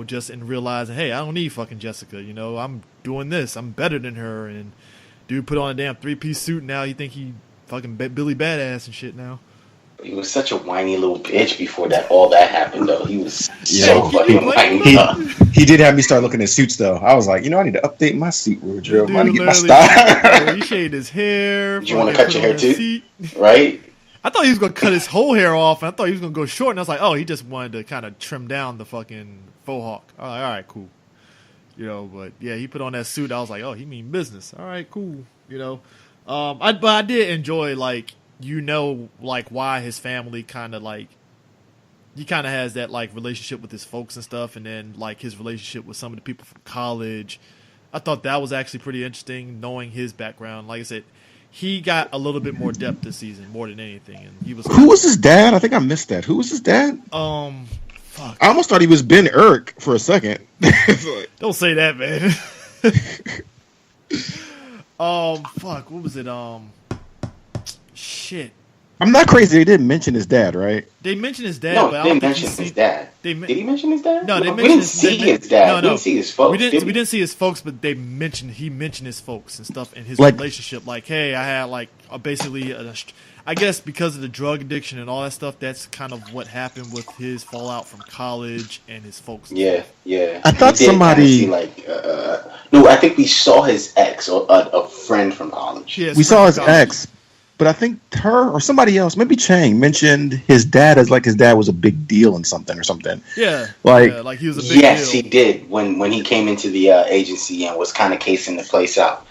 Just in realizing, hey, I don't need fucking Jessica. I'm doing this. I'm better than her. And dude put on a damn 3-piece suit. Now you think he fucking Billy Badass and shit now. He was such a whiny little bitch before all that happened, though. He was Yeah, so fucking whiny. He did have me start looking at suits, though. I was like, I need to update my suit wardrobe. Dude I need to get my literally- style. He shaved his hair. Did you want to fucking cut your put hair on a too? seat. Right? I thought he was going to cut his whole hair off. And I thought he was going to go short. And I was like, oh, he just wanted to kind of trim down the fucking faux hawk. I was like, all right, cool. But yeah, he put on that suit. I was like, oh, he mean business. All right, cool. But I did enjoy, like why his family kind of like, he kind of has that like relationship with his folks and stuff. And then like his relationship with some of the people from college. I thought that was actually pretty interesting, knowing his background. Like I said, he got a little bit more depth this season, more than anything. And he was. Who was his dad? I think I missed that. Who was his dad? Fuck. I almost thought he was Ben Urk for a second. Don't say that, man. Fuck. What was it? Shit. I'm not crazy. They didn't mention his dad, right? They mentioned his dad. No, but I they don't didn't think mention his dad. Did he mention his dad? No, they we mentioned didn't see his dad. No, We didn't see his folks. We didn't see his folks, but he mentioned his folks and stuff in his Like- relationship. Like, hey, I had like basically, I guess because of the drug addiction and all that stuff, that's kind of what happened with his fallout from college and his folks. Yeah. I thought We did somebody- kinda see, no, I think we saw his ex or a friend from college. Yeah, We saw his ex, but I think her or somebody else, maybe Chang, mentioned his dad as like his dad was a big deal in something or something. Yeah, Like- yeah, like he was a big Yes, deal. he did. When he came into the agency and was kind of casing the place out,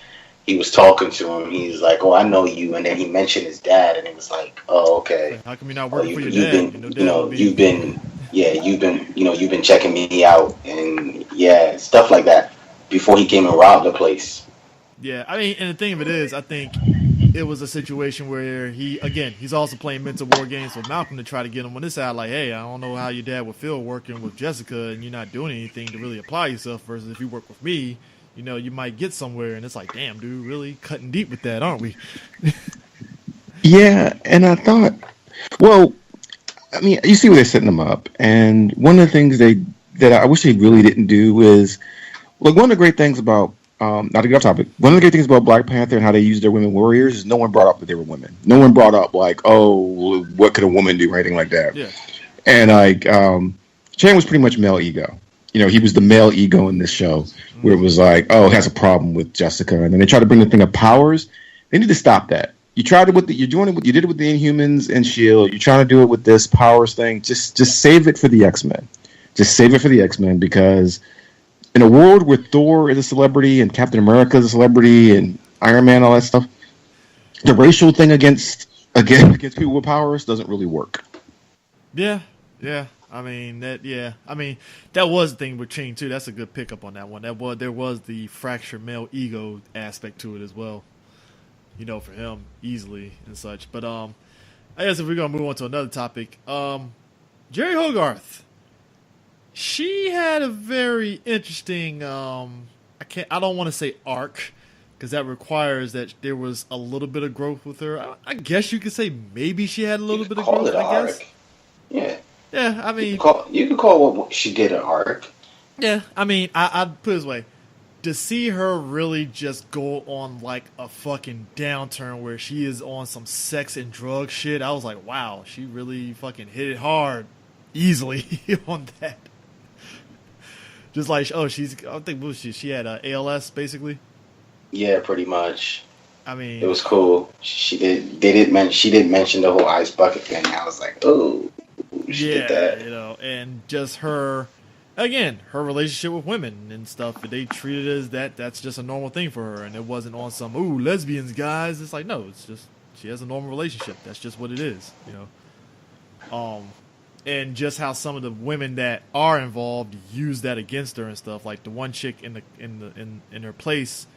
he was talking to him. He was like, "Oh, I know you," and then he mentioned his dad, and he was like, "Oh, okay. How come you're not Oh, working for your you've dad? been, Your dad would be- you've been checking me out, and stuff like that." Before he came and robbed the place. Yeah, I mean, and the thing of it is, I think it was a situation where he's also playing mental war games with Malcolm to try to get him on this side. Like, hey, I don't know how your dad would feel working with Jessica and you're not doing anything to really apply yourself. Versus if you work with me, you might get somewhere. And it's like, damn, dude, really cutting deep with that, aren't we? Yeah, and I thought, well, I mean, you see where they're setting them up, and one of the things that I wish they really didn't do is, like, one of the great things about, not to get off topic, one of the great things about Black Panther and how they use their women warriors is no one brought up that they were women. No one brought up, like, oh, what could a woman do or anything like that. Yeah. And, like, Chan was pretty much male ego. He was the male ego in this show, where it was like, oh, has a problem with Jessica. And then they try to bring the thing of powers. They need to stop that. You tried it with you did it with the Inhumans and Shield. You're trying to do it with this powers thing. Just save it for the X-Men. Just save it for the X-Men, because in a world where Thor is a celebrity and Captain America is a celebrity and Iron Man, all that stuff, the racial thing against people with powers doesn't really work. Yeah. I mean that was the thing with Chain too. That's a good pickup on that one. There was the fractured male ego aspect to it as well. For him easily and such. But I guess if we're gonna move on to another topic, Jerry Hogarth. She had a very interesting. I don't want to say arc, because that requires that there was a little bit of growth with her. I guess you could say maybe she had a little bit of Call growth. it an I guess. arc. Yeah. Yeah, I mean, You could call what she did an arc. yeah, I mean, I'd put it this way. To see her really just go on like a fucking downturn where she is on some sex and drug shit, I was like, wow, she really fucking hit it hard, easily on that. Just like, I think what was she had ALS basically. Yeah, pretty much. I mean, It was cool. She didn't mention the whole ice bucket thing. I was like, oh, she did that. And just her. Again, her relationship with women and stuff, they treated it as that's just a normal thing for her, and it wasn't on some, ooh, lesbians, guys. It's like, no, it's just, she has a normal relationship. That's just what it is, And just how some of the women that are involved use that against her and stuff. Like the one chick in her place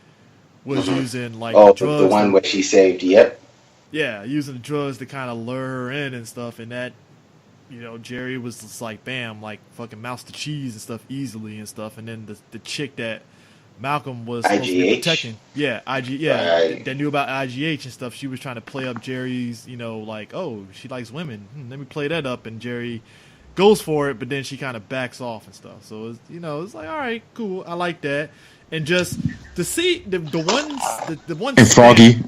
was using like drugs. The one where she saved, yep. Yeah, using the drugs to kind of lure her in and stuff, and that Jerry was just like, bam, like fucking mouse to cheese and stuff easily and stuff. And then the chick that Malcolm was supposed to be protecting, that knew about IGH and stuff. She was trying to play up Jerry's, like, oh, she likes women. Let me play that up. And Jerry goes for it, but then she kind of backs off and stuff. So it's, it's like, all right, cool, I like that. And just to see the ones and Froggy,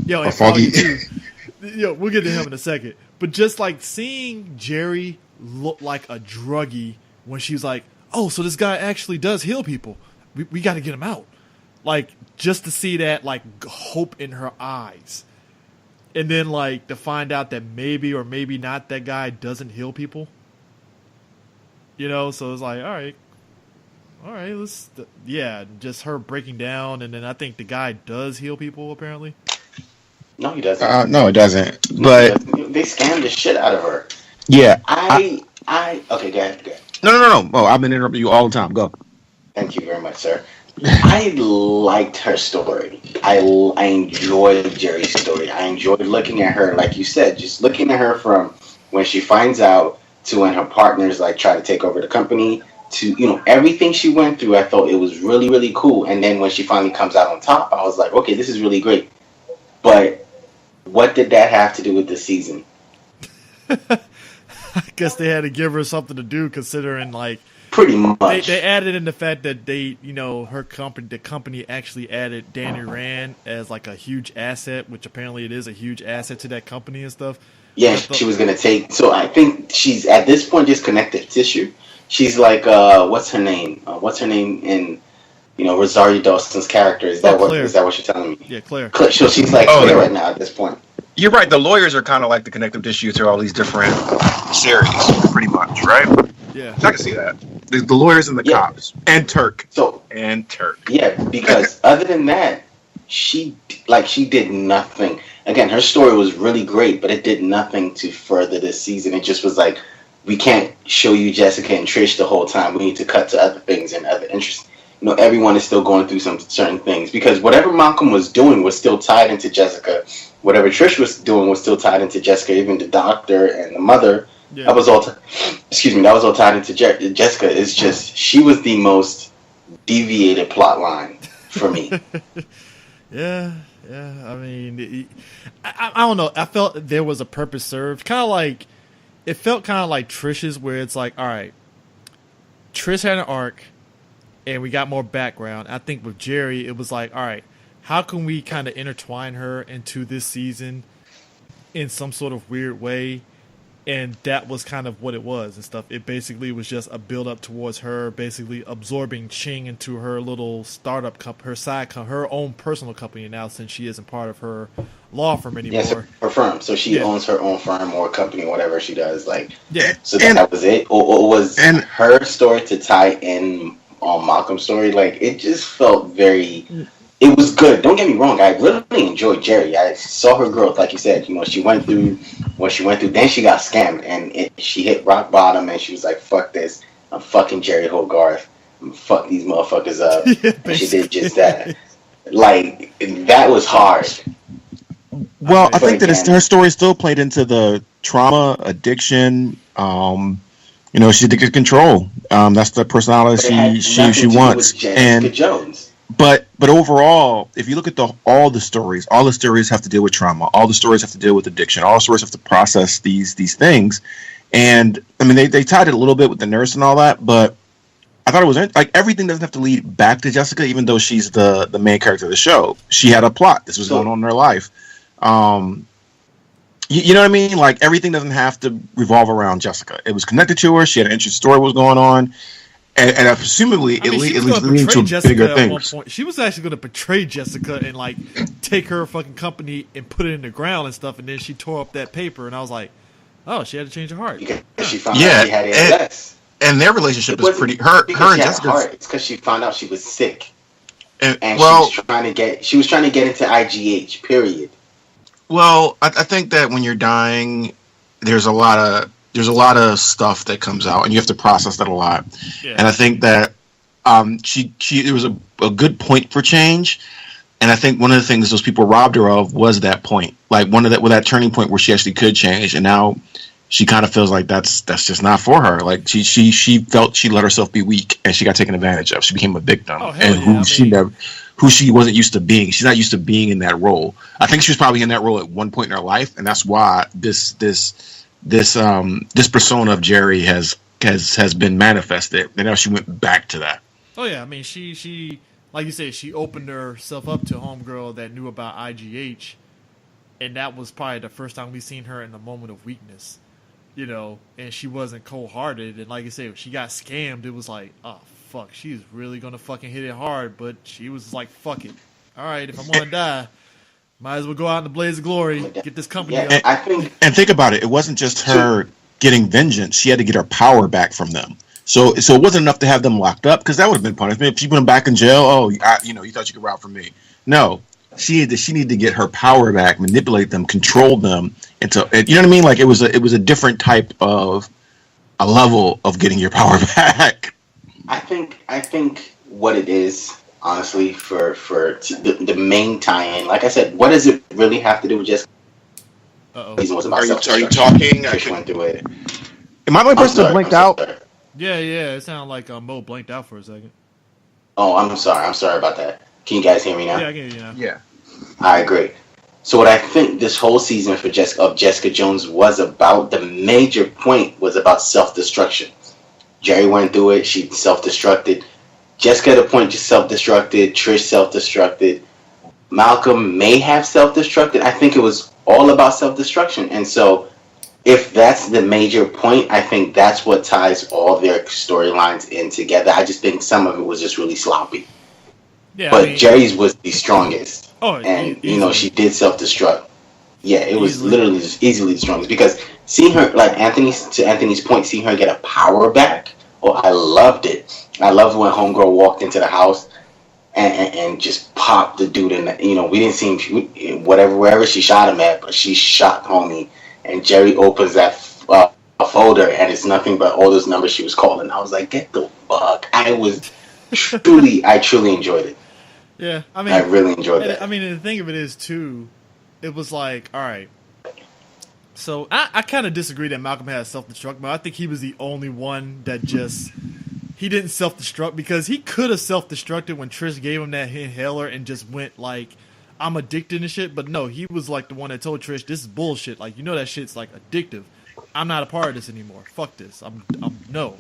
and Froggy too. We'll get to him in a second. But just like seeing Jerry look like a druggie when she's like, oh, so this guy actually does heal people. We got to get him out. Like, just to see that, like, hope in her eyes. And then, like, to find out that maybe or maybe not that guy doesn't heal people. So it's like, all right, just her breaking down. And then I think the guy does heal people, apparently. No, he doesn't. No, it doesn't. But they scammed the shit out of her. Yeah. Okay, go ahead. No. Oh, I've been interrupting you all the time. Go. Thank you very much, sir. I liked her story. I enjoyed Jerry's story. I enjoyed looking at her, like you said, just looking at her from when she finds out to when her partners like try to take over the company to everything she went through. I thought it was really, really cool. And then when she finally comes out on top, I was like, okay, this is really great. But what did that have to do with this season? I guess they had to give her something to do, considering like pretty much they added in the fact that the company actually added Danny Rand as like a huge asset, which apparently it is a huge asset to that company and stuff. Yeah, she was gonna take. So I think she's at this point just connective tissue. She's like, what's her name? What's her name in Rosario Dawson's character? Is that what you're telling me? Yeah, Claire. So she's like Claire right now at this point. You're right. The lawyers are kind of like the connective tissue through all these different series, pretty much, right? Yeah, I can see that. The lawyers and the cops and Turk. Yeah, because other than that, she did nothing. Again, her story was really great, but it did nothing to further this season. It just was like, we can't show you Jessica and Trish the whole time. We need to cut to other things and other interests. Everyone is still going through some certain things because whatever Malcolm was doing was still tied into Jessica. Whatever Trish was doing was still tied into Jessica. Even the doctor and the mother, that was all tied into Jessica. It's just she was the most deviated plot line for me. Yeah. I mean, I don't know. I felt there was a purpose served. It felt kind of like Trish's, where it's like, all right, Trish had an arc, and we got more background. I think with Jerry, it was like, all right, how can we kind of intertwine her into this season in some sort of weird way? And that was kind of what it was and stuff. It basically was just a build up towards her basically absorbing Ching into her little startup her own personal company now, since she isn't part of her law firm anymore. Yes, her firm. So she owns her own firm or company, whatever she does. So and that was it. Or was her story to tie in on Malcolm's story? Like, it just felt very. It was good. Don't get me wrong. I really enjoyed Jerry. I saw her growth, like you said. She went through what she went through. Then she got scammed, and she hit rock bottom, and she was like, "Fuck this! I'm fucking Jerry Hogarth. I'm fuck these motherfuckers up." And she did just that. Like, that was hard. Well, I think that her story still played into the trauma, addiction. She's addicted to control. That's the personality she wants. And Jones. But overall, if you look at all the stories have to deal with trauma. All the stories have to deal with addiction. All the stories have to process these things. And I mean, they tied it a little bit with the nurse and all that, but I thought it was like everything doesn't have to lead back to Jessica, even though she's the main character of the show. She had a plot. This was going on in her life. You know what I mean? Like, everything doesn't have to revolve around Jessica. It was connected to her. She had an interesting story what was going on. And presumably, it leads to bigger things. She was actually going to betray Jessica and like take her fucking company and put it in the ground and stuff. And then she tore up that paper, and I was like, "Oh, she had to change her heart." She found out she had ALS. And their relationship is pretty. Her and Jessica. It's because she found out she was sick, and she was trying to get into IGH. Period. Well, I think that when you're dying, there's a lot of stuff that comes out, and you have to process that a lot. Yeah. And I think that it was a good point for change. And I think one of the things those people robbed her of was that point, like that turning point where she actually could change. And now she kind of feels like that's just not for her. Like she felt she let herself be weak and she got taken advantage of. She became a victim, who she wasn't used to being. She's not used to being in that role. I think she was probably in that role at one point in her life, and that's why this persona of Jerry has been manifested. And now she went back to that. Oh yeah, I mean she like you said, she opened herself up to a homegirl that knew about IGH, and that was probably the first time we seen her in a moment of weakness, you know. And she wasn't cold-hearted, and like you said, she got scammed. It was like, oh fuck, she's really gonna fucking hit it hard, but she was like, fuck it. All right, if I'm gonna die, might as well go out in the blaze of glory, get this company up. And think about it. It wasn't just her getting vengeance. She had to get her power back from them. So it wasn't enough to have them locked up, because that would have been punishment. If she put them back in jail, you thought you could rob from me. No, she needed to get her power back, manipulate them, control them, you know what I mean? Like it was a different type of a level of getting your power back. I think what it is, honestly, for the main tie-in, like I said, what does it really have to do with just? Are you talking? I went through it. Am I the only person that blinked out? Yeah, it sounded like Mo blanked out for a second. Oh, I'm sorry about that. Can you guys hear me now? Yeah, I can hear you now. Yeah. I agree. So what I think this whole season of Jessica Jones was about, the major point was about self-destruction. Jerry went through it. She self-destructed. Jessica at a point just self-destructed. Trish self-destructed. Malcolm may have self-destructed. I think it was all about self-destruction. And so if that's the major point, I think that's what ties all their storylines in together. I just think some of it was just really sloppy. Yeah, but Jerry's was the strongest. Oh, and she did self-destruct. Yeah, it was literally just easily the strongest, because seeing her, like Anthony's point, seeing her get a power back. Oh, I loved it. I loved when Homegirl walked into the house and just popped the dude in. We didn't see him wherever she shot him at, but she shot homie. And Jerry opens that folder, and it's nothing but all those numbers she was calling. I was like, get the fuck! I truly enjoyed it. Yeah, I mean, I really enjoyed it. I mean, the thing of it is too, it was like, all right. So I kind of disagree that Malcolm had self-destruct, but I think he was the only one that he didn't self-destruct, because he could have self-destructed when Trish gave him that inhaler and just went like, I'm addicted and shit. But no, he was like the one that told Trish, this is bullshit. Like, that shit's like addictive. I'm not a part of this anymore. Fuck this. No.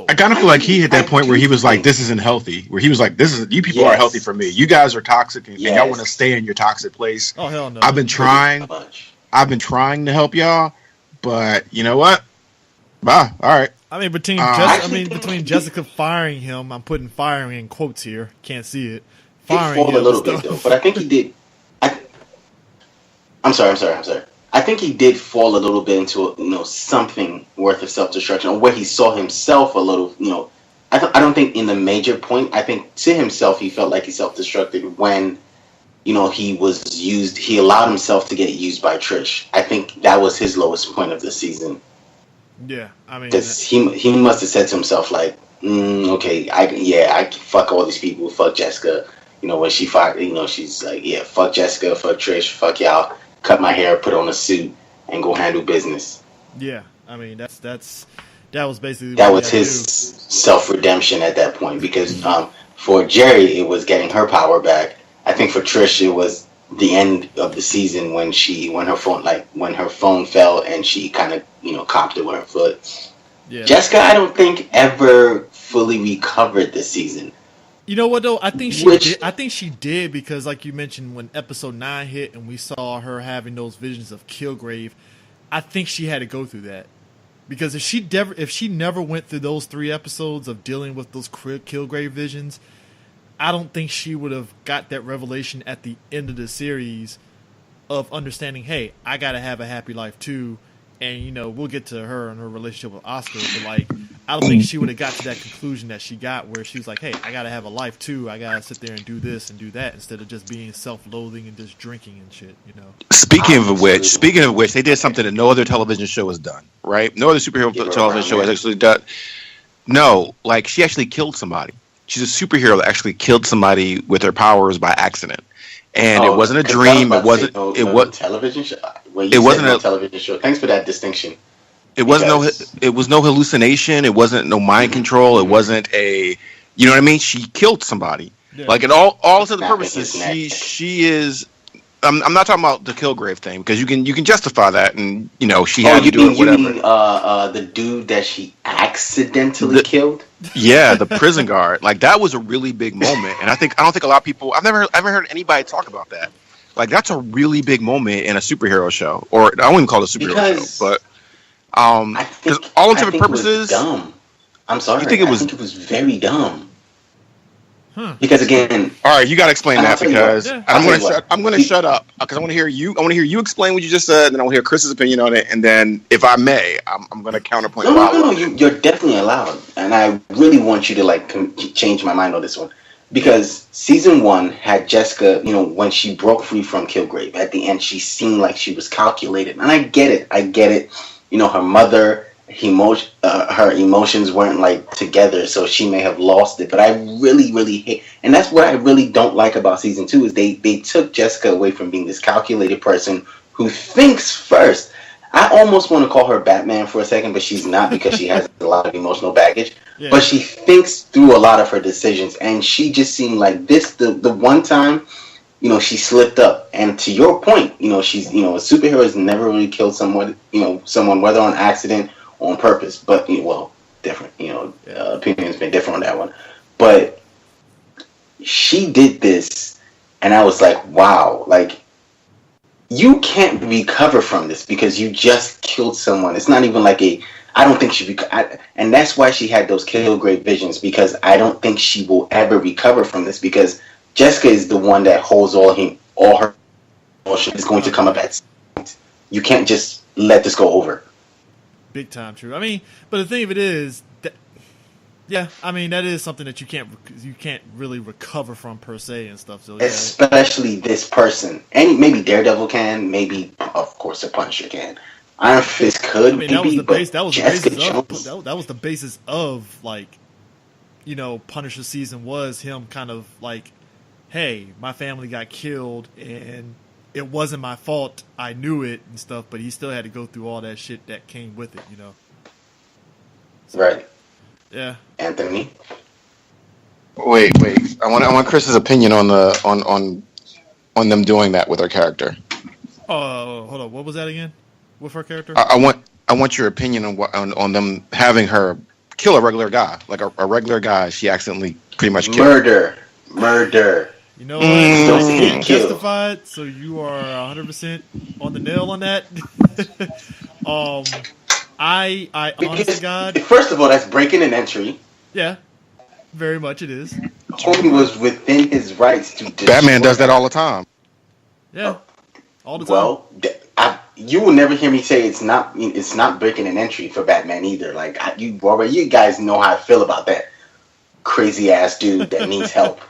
I kind of feel like he hit that point where he was like, this isn't healthy. Where he was like, you people are healthy for me. You guys are toxic, and y'all want to stay in your toxic place. Oh, hell no. I've been trying to help y'all, but you know what? Bye. All right. I mean, between Jessica firing him, I'm putting firing in quotes here. Can't see it. Firing him a little bit though, but I think he did. I'm sorry. I think he did fall a little bit into something worth of self-destruction, or where he saw himself a little. I don't think in the major point. I think to himself he felt like he self-destructed when he was used. He allowed himself to get used by Trish. I think that was his lowest point of the season. Yeah, I mean, because he must have said to himself like, okay, I fuck all these people, fuck Jessica. When she fired, she's like, yeah, fuck Jessica, fuck Trish, fuck y'all. Cut my hair, put on a suit, and go handle business. Yeah, I mean that was basically that was his self-redemption at that point, because for Jerry it was getting her power back. I think for Trish it was the end of the season when her phone fell and she kind of copped it with her foot. Yeah. Jessica, I don't think ever fully recovered this season. You know what though? I think she did because, like you mentioned, when episode 9 hit and we saw her having those visions of Killgrave, I think she had to go through that. Because if she never went through those 3 episodes of dealing with those Killgrave visions, I don't think she would have got that revelation at the end of the series of understanding, hey, I gotta have a happy life too. And we'll get to her and her relationship with Oscar, but I don't think she would have got to that conclusion that she got, where she was like, hey, I gotta have a life too. I gotta sit there and do this and do that, instead of just being self-loathing and just drinking and shit. Speaking of which, they did something that no other television show has done. Right? No other superhero television show has actually done. No, she actually killed somebody. She's a superhero that actually killed somebody with her powers by accident. And it wasn't a dream. It wasn't. It was television show. It wasn't a television show. Thanks for that distinction. It wasn't Because it was no hallucination. It wasn't no mind control. It wasn't a, you know what I mean? She killed somebody. Yeah. Like in all intents and Snapping purposes, his neck. she is. I'm not talking about the Killgrave thing because you can justify that, and you know she oh, had to do it, you whatever. mean the dude that she accidentally The- killed? Yeah, the prison guard. Like that was a really big moment, and I don't think a lot of people. I haven't heard anybody talk about that. Like that's a really big moment in a superhero show, or I wouldn't call it a superhero Because show, but I because think all I intents and think it was purposes, dumb. I'm sorry. You think it was- I think it was very dumb. Huh. Because again, all right, you got to explain And I'll that tell you what. because Yeah. I'll tell you what. I'm going to shut up because I want to hear you. I want to hear you explain what you just said, and then I want to hear Chris's opinion on it, and then if I may, I'm going to counterpoint. no, you're definitely allowed, and I really want you to like change my mind on this one, because season 1 had Jessica. You know, when she broke free from Killgrave at the end, she seemed like she was calculated, and I get it. You know, her mother. Her emotions weren't like together, so she may have lost it. But I really hate, and that's what I really don't like about season 2 is they took Jessica away from being this calculated person who thinks first. I almost want to call her Batman for a second, but she's not because she has a lot of emotional baggage. Yeah. But she thinks through a lot of her decisions, and she just seemed like this the one time. You know, she slipped up, and to your point, you know, she's, you know, a superhero has never really killed someone, whether on accident or on purpose. But different, opinions been different on that one. But she did this, and I was like, wow, like you can't recover from this because you just killed someone. It's not even like I don't think and that's why she had those Killgrave visions, because I don't think she will ever recover from this, because Jessica is the one that holds all her emotion is going to come up at some point. You can't just let this go over. Big time true. I mean, but the thing of it is that, yeah, I mean that is something that you can't really recover from per se and stuff. So yeah. Especially this person, and maybe Daredevil can, maybe of course the Punisher can. Iron Fist could. I mean, maybe, that was the basis of like, you know, Punisher season was him kind of like, hey, my family got killed and it wasn't my fault. I knew it and stuff, but he still had to go through all that shit that came with it, you know. So, right. Yeah. Anthony. Wait. I want Chris's opinion on on them doing that with her character. Oh, hold on. What was that again? With her character? I want your opinion on them having her kill a regular guy, like a regular guy. She accidentally pretty much killed. Murder. You know what? Don't You see can't kill. justify it, so you are 100% on the nail on that. I honest to God, First of all, that's breaking an entry. yeah, very much it is. Homie was within his rights to destroy. Batman does that all the time. Yeah, all the time. Well, you will never hear me say it's not breaking an entry for Batman either. Like you guys know how I feel about that crazy ass dude that needs help.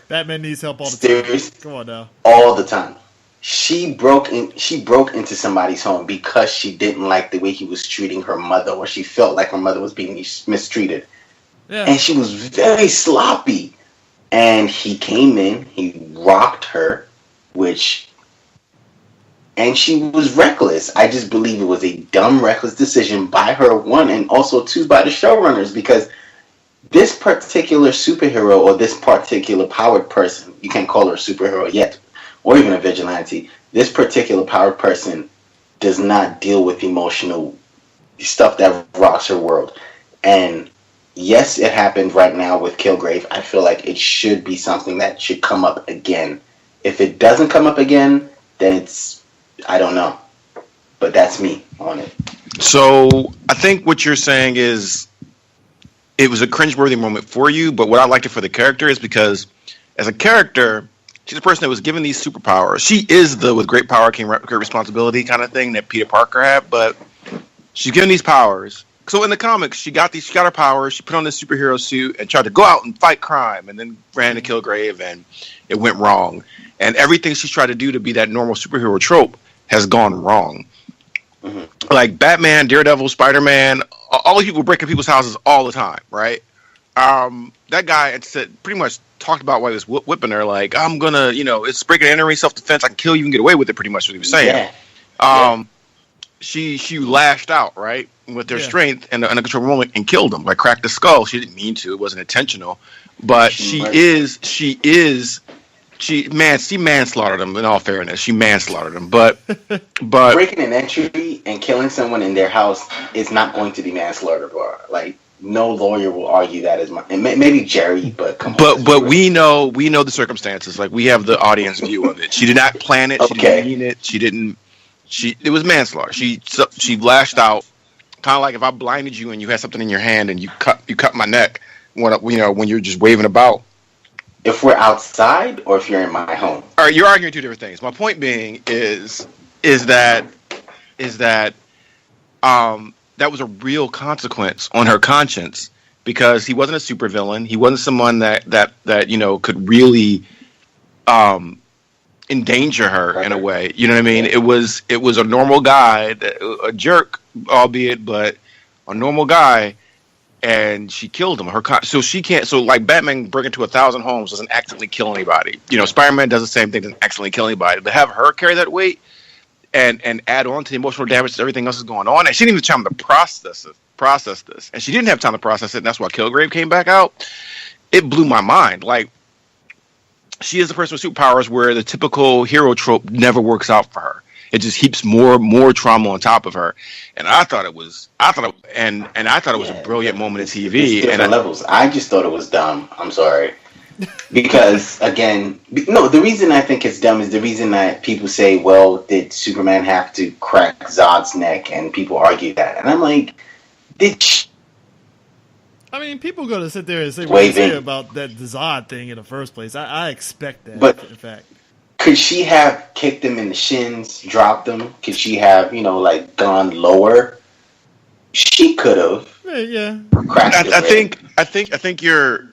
Batman needs help all the Serious? time. Come on now. All the time. She broke into somebody's home because she didn't like the way he was treating her mother, or she felt like her mother was being mistreated. Yeah. And she was very sloppy. And he came in, he rocked her, and she was reckless. I just believe it was a dumb, reckless decision by her, one, and also two, by the showrunners, because this particular superhero or this particular powered person, you can't call her a superhero yet, or even a vigilante, this particular powered person does not deal with emotional stuff that rocks her world. And yes, it happened right now with Killgrave. I feel like it should be something that should come up again. If it doesn't come up again, then I don't know. But that's me on it. So I think what you're saying is it was a cringeworthy moment for you, but what I liked it for the character is because as a character, she's a person that was given these superpowers. She is the with great power came great responsibility kind of thing that Peter Parker had, but she's given these powers. So in the comics, she got her powers, she put on this superhero suit and tried to go out and fight crime, and then ran to Killgrave and it went wrong. And everything she's tried to do to be that normal superhero trope has gone wrong. Mm-hmm. Like Batman, Daredevil, Spider-Man, all these people breaking people's houses all the time, right? That guy pretty much talked about why he was whipping her, like, I'm gonna, it's breaking and entering, self-defense, I can kill you and get away with it, pretty much what he was saying. Yeah. she lashed out, right, with her Yeah. strength and the uncontrollable moment and killed him, like cracked the skull. She didn't mean to; it wasn't intentional. But she manslaughtered him. In all fairness, she manslaughtered him. But Breaking an entry and killing someone in their house is not going to be manslaughter, bro. Like, no lawyer will argue that as much. And maybe Jerry, but come on. but we know the circumstances. Like, we have the audience view of it. She did not plan it. She didn't mean it. It was manslaughter. She lashed out, kind of like if I blinded you and you had something in your hand and you cut my neck when you're just waving about. If we're outside or if you're in my home. All right, you're arguing two different things. My point being is that that was a real consequence on her conscience, because he wasn't a supervillain. He wasn't someone that could really endanger her in a way. You know what I mean? It was a normal guy, a jerk, albeit, but a normal guy. And she killed him. So she can't. So like Batman breaking into 1,000 homes doesn't accidentally kill anybody. Spider-Man does the same thing, doesn't accidentally kill anybody. But have her carry that weight and add on to the emotional damage that everything else is going on, and she didn't even have time to process this, and she didn't have time to process it. And that's why Killgrave came back out. It blew my mind. Like, she is the person with superpowers where the typical hero trope never works out for her. It just heaps more trauma on top of her, and I thought it was a brilliant moment of TV. Different levels. I just thought it was dumb. I'm sorry, because again, the reason I think it's dumb is the reason that people say, "Well, did Superman have to crack Zod's neck?" And people argue that, and I'm like, I mean, people going to sit there and say what they say about that Zod thing in the first place. I expect that, but in fact. Could she have kicked him in the shins, dropped him? Could she have, gone lower? She could have. Yeah. I think you're.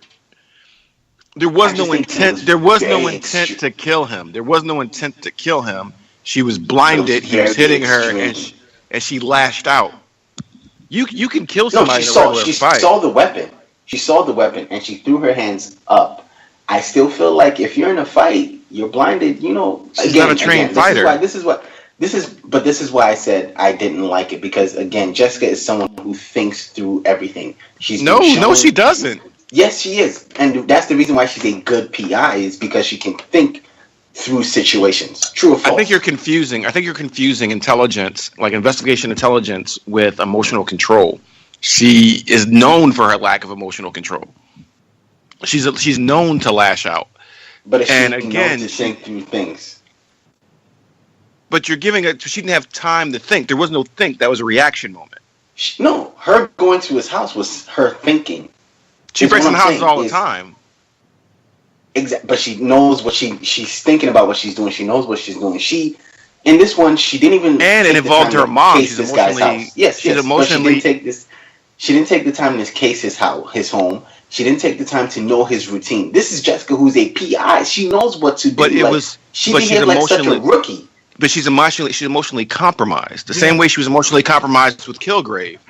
There was no intent. There was no intent to kill him. There was no intent to kill him. She was blinded. He was hitting her, and she lashed out. You can kill somebody in a regular fight. She saw the weapon. She saw the weapon, and she threw her hands up. I still feel like if you're in a fight, you're blinded. She's not a trained fighter. This is why I said I didn't like it, because again, Jessica is someone who thinks through everything. No, she doesn't. Yes, she is, and that's the reason why she's a good PI, is because she can think through situations. True or false? I think you're confusing intelligence, like investigation intelligence, with emotional control. She is known for her lack of emotional control. She's known to lash out. But if she knows to think through things. But you're giving it. She didn't have time to think. There was no think. That was a reaction moment. No, her going to his house was her thinking. She breaks in houses all the time. Exactly, but she knows what she's thinking about what she's doing. She knows what she's doing. In this one, she didn't even. And it involved her mom. She's emotionally. Yes, emotionally. But she didn't take the time to case his home. She didn't take the time to know his routine. This is Jessica, who's a PI. She knows what to do. But she's like such a rookie. But she's emotionally compromised. The same way she was emotionally compromised with Killgrave.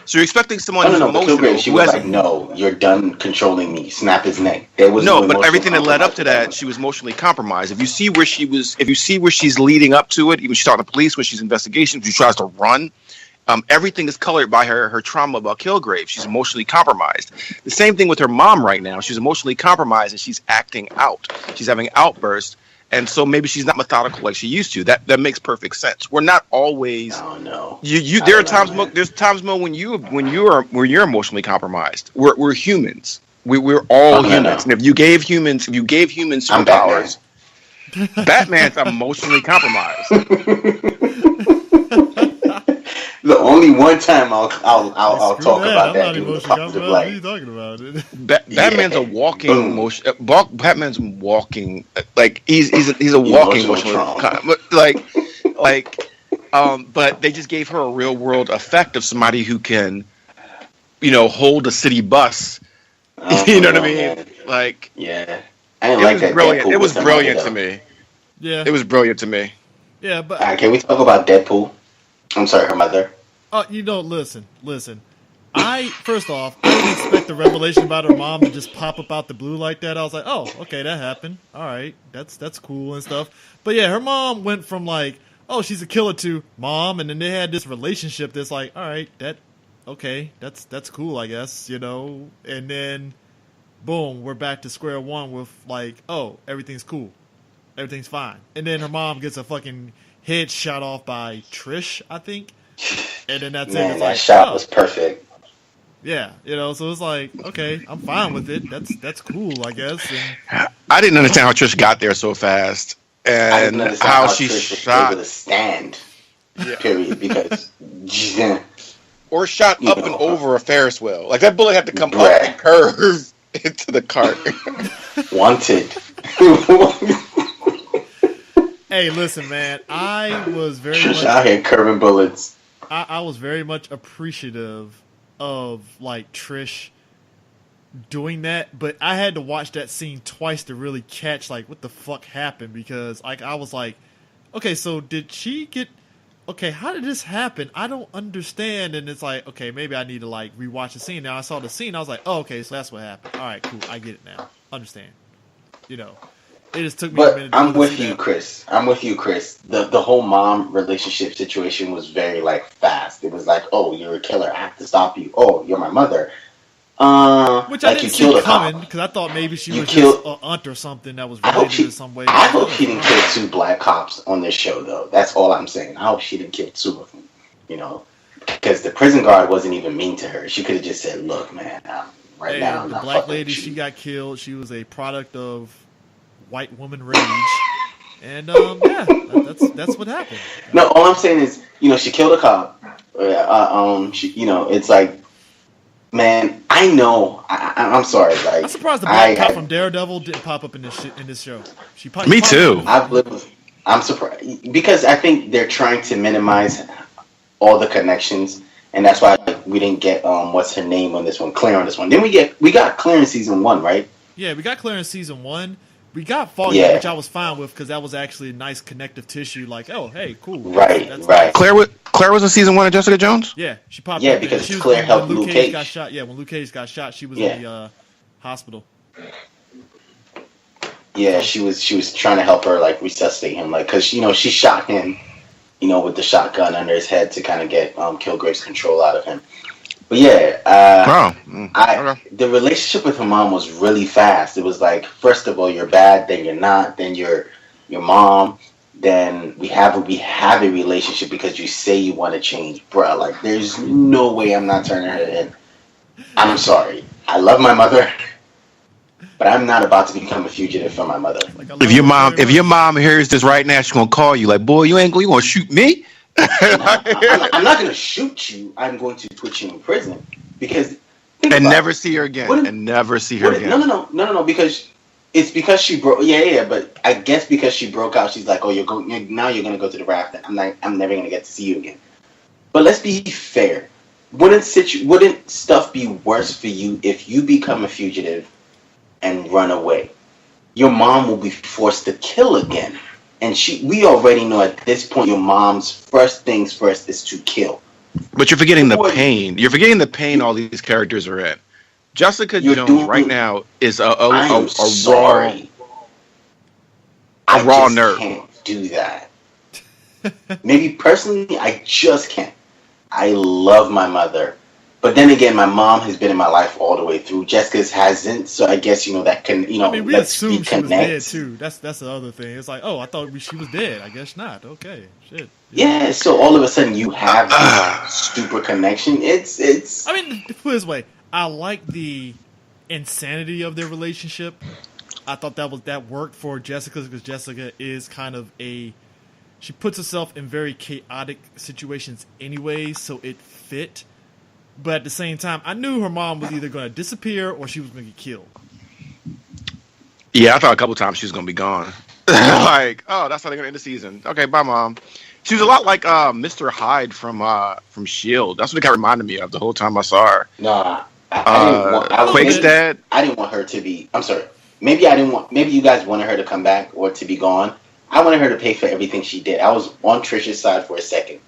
So you're expecting someone who's emotional. Killgrave, she was like, "No, you're done controlling me. Snap his neck." There was no but everything that led up to that, she was emotionally compromised. If you see where she's leading up to it, even she's talking to police, when she's investigating, she tries to run. Everything is colored by her trauma about Killgrave. She's emotionally compromised. The same thing with her mom right now. She's emotionally compromised and she's acting out. She's having outbursts, and so maybe she's not methodical like she used to. That makes perfect sense. We're not always. Oh no. There are times. There's times when you're emotionally compromised. We're humans. We're all humans. And if you gave humans superpowers, Batman's emotionally compromised. The only one time I'll talk about that. What are you talking about? Batman's a walking emotion. Batman's walking, like he's a walking emotional but they just gave her a real world effect of somebody who can, hold a city bus. You know what I mean? Man. Like, yeah, I didn't like that. Brilliant. It was brilliant to me. Yeah, it was brilliant to me. Yeah, but can we talk about Deadpool? I'm sorry, her mother. Listen. First off, I didn't expect the revelation about her mom to just pop up out the blue like that. I was like, oh, okay, that happened. All right, that's cool and stuff. But yeah, her mom went from like, oh, she's a killer to mom, and then they had this relationship that's like, all right, that's cool, I guess, you know. And then, boom, we're back to square one with like, oh, everything's cool, everything's fine. And then her mom gets a fucking head shot off by Trish, I think. And then that's it. Man, It's that like, shot oh. was perfect. Yeah, you know, so it's like, okay, I'm fine with it. That's cool, I guess. And I didn't understand how Trish got there so fast, I and didn't understand how how she Trish was shot able to stand. Period. Because or shot You up know. and over a Ferris wheel. Like that bullet had to come up Right. and curve into the cart. wanted. hey, listen, man, I was very Trish much out here curving bullets. I was very much appreciative of like Trish doing that, but I had to watch that scene twice to really catch like what the fuck happened, because like I was like, okay, so did she get okay, how did this happen? I don't understand. And it's like, okay, maybe I need to like rewatch the scene. Now I saw the scene, I was like, oh, okay, so that's what happened. All right, cool, I get it now. Understand. You know. It just took me a But minute to I'm really with see you, that. Chris. I'm with you, Chris. The whole mom relationship situation was very like fast. It was like, oh, you're a killer. I have to stop you. Oh, you're my mother. Which I Like didn't you killed see a cop. coming, because I thought maybe she You was killed- just an aunt or something that was I hope related she. in some way. I hope she didn't kill 2 black cops on this show, though. That's all I'm saying. I hope she didn't kill 2 of them. You know, because the prison guard wasn't even mean to her. She could have just said, "Look, man, right Hey, now I'm the not black fucking lady, with she you." got killed. She was a product of white woman rage, and yeah, that's what happened. No, all I'm saying is, you know, she killed a cop. She, you know, it's like, man, I know. I'm sorry. Like, I'm surprised the black cop from Daredevil didn't pop up in this show. She probably, Me too. I'm surprised because I think they're trying to minimize all the connections, and that's why we didn't get what's her name on this one, Claire on this one. Then we got Claire in season 1, right? Yeah, we got Claire in season 1. We got Foggy, Yeah. which I was fine with because that was actually a nice connective tissue. Like, oh, hey, cool. Right. Nice. Claire was in season 1 of Jessica Jones. Yeah, she popped Yeah, up. because she was, Claire when helped Luke Luke Cage Cage. got shot. Yeah, when Luke Cage got shot, she was Yeah. in the hospital. Yeah, she was trying to help her like resuscitate him, like because you know she shot him, you know, with the shotgun under his head to kind of get Killgrave's control out of him. But yeah, Okay. the relationship with her mom was really fast. It was like, first of all, you're bad, then you're not, then you're your mom, then we have a relationship because you say you want to change, bruh. Like, there's no way I'm not turning her in. I'm sorry, I love my mother, but I'm not about to become a fugitive from my mother. Like, I love If your her mom very much. hears this right now, she's gonna call you like, boy, you gonna shoot me? I'm not going to shoot you. I'm going to put you in prison because think And about never it. see her again. Wouldn't- And never see her again. No. Because it's because she broke. Yeah. But I guess because she broke out, she's like, "Oh, now you're gonna go to the raft. I'm never gonna get to see you again." But let's be fair. Wouldn't stuff be worse for you if you become a fugitive and run away? Your mom will be forced to kill again, and we already know at this point your mom's first things first is to kill. But you're forgetting the What- pain. You're forgetting the pain all these characters are in. Jessica You're Jones doing- right now is a I'm sorry. I raw just nerve. can't do that. Maybe personally, I just can't. I love my mother, but then again, my mom has been in my life all the way through. Jessica's hasn't, so I guess that can I mean, we let's assumed she was reconnect. dead too. That's the other thing. It's like, oh, I thought she was dead. I guess not. Okay, shit. Yeah, so all of a sudden you have this super connection. It's. I mean, put it this way, I like the insanity of their relationship. I thought that worked for Jessica because Jessica is kind of she puts herself in very chaotic situations anyway, so it fit. But at the same time, I knew her mom was either going to disappear or she was going to get killed. Yeah, I thought a couple times she was gonna be gone. Like, oh, that's how they're gonna end the season. Okay, bye, mom. She was a lot like Mr. Hyde from Shield. That's what it kind of reminded me of the whole time I saw her. No, I didn't want. Quake's dad. I didn't want her to be. I'm sorry. Maybe I didn't want. Maybe you guys wanted her to come back or to be gone. I wanted her to pay for everything she did. I was on Trisha's side for a second.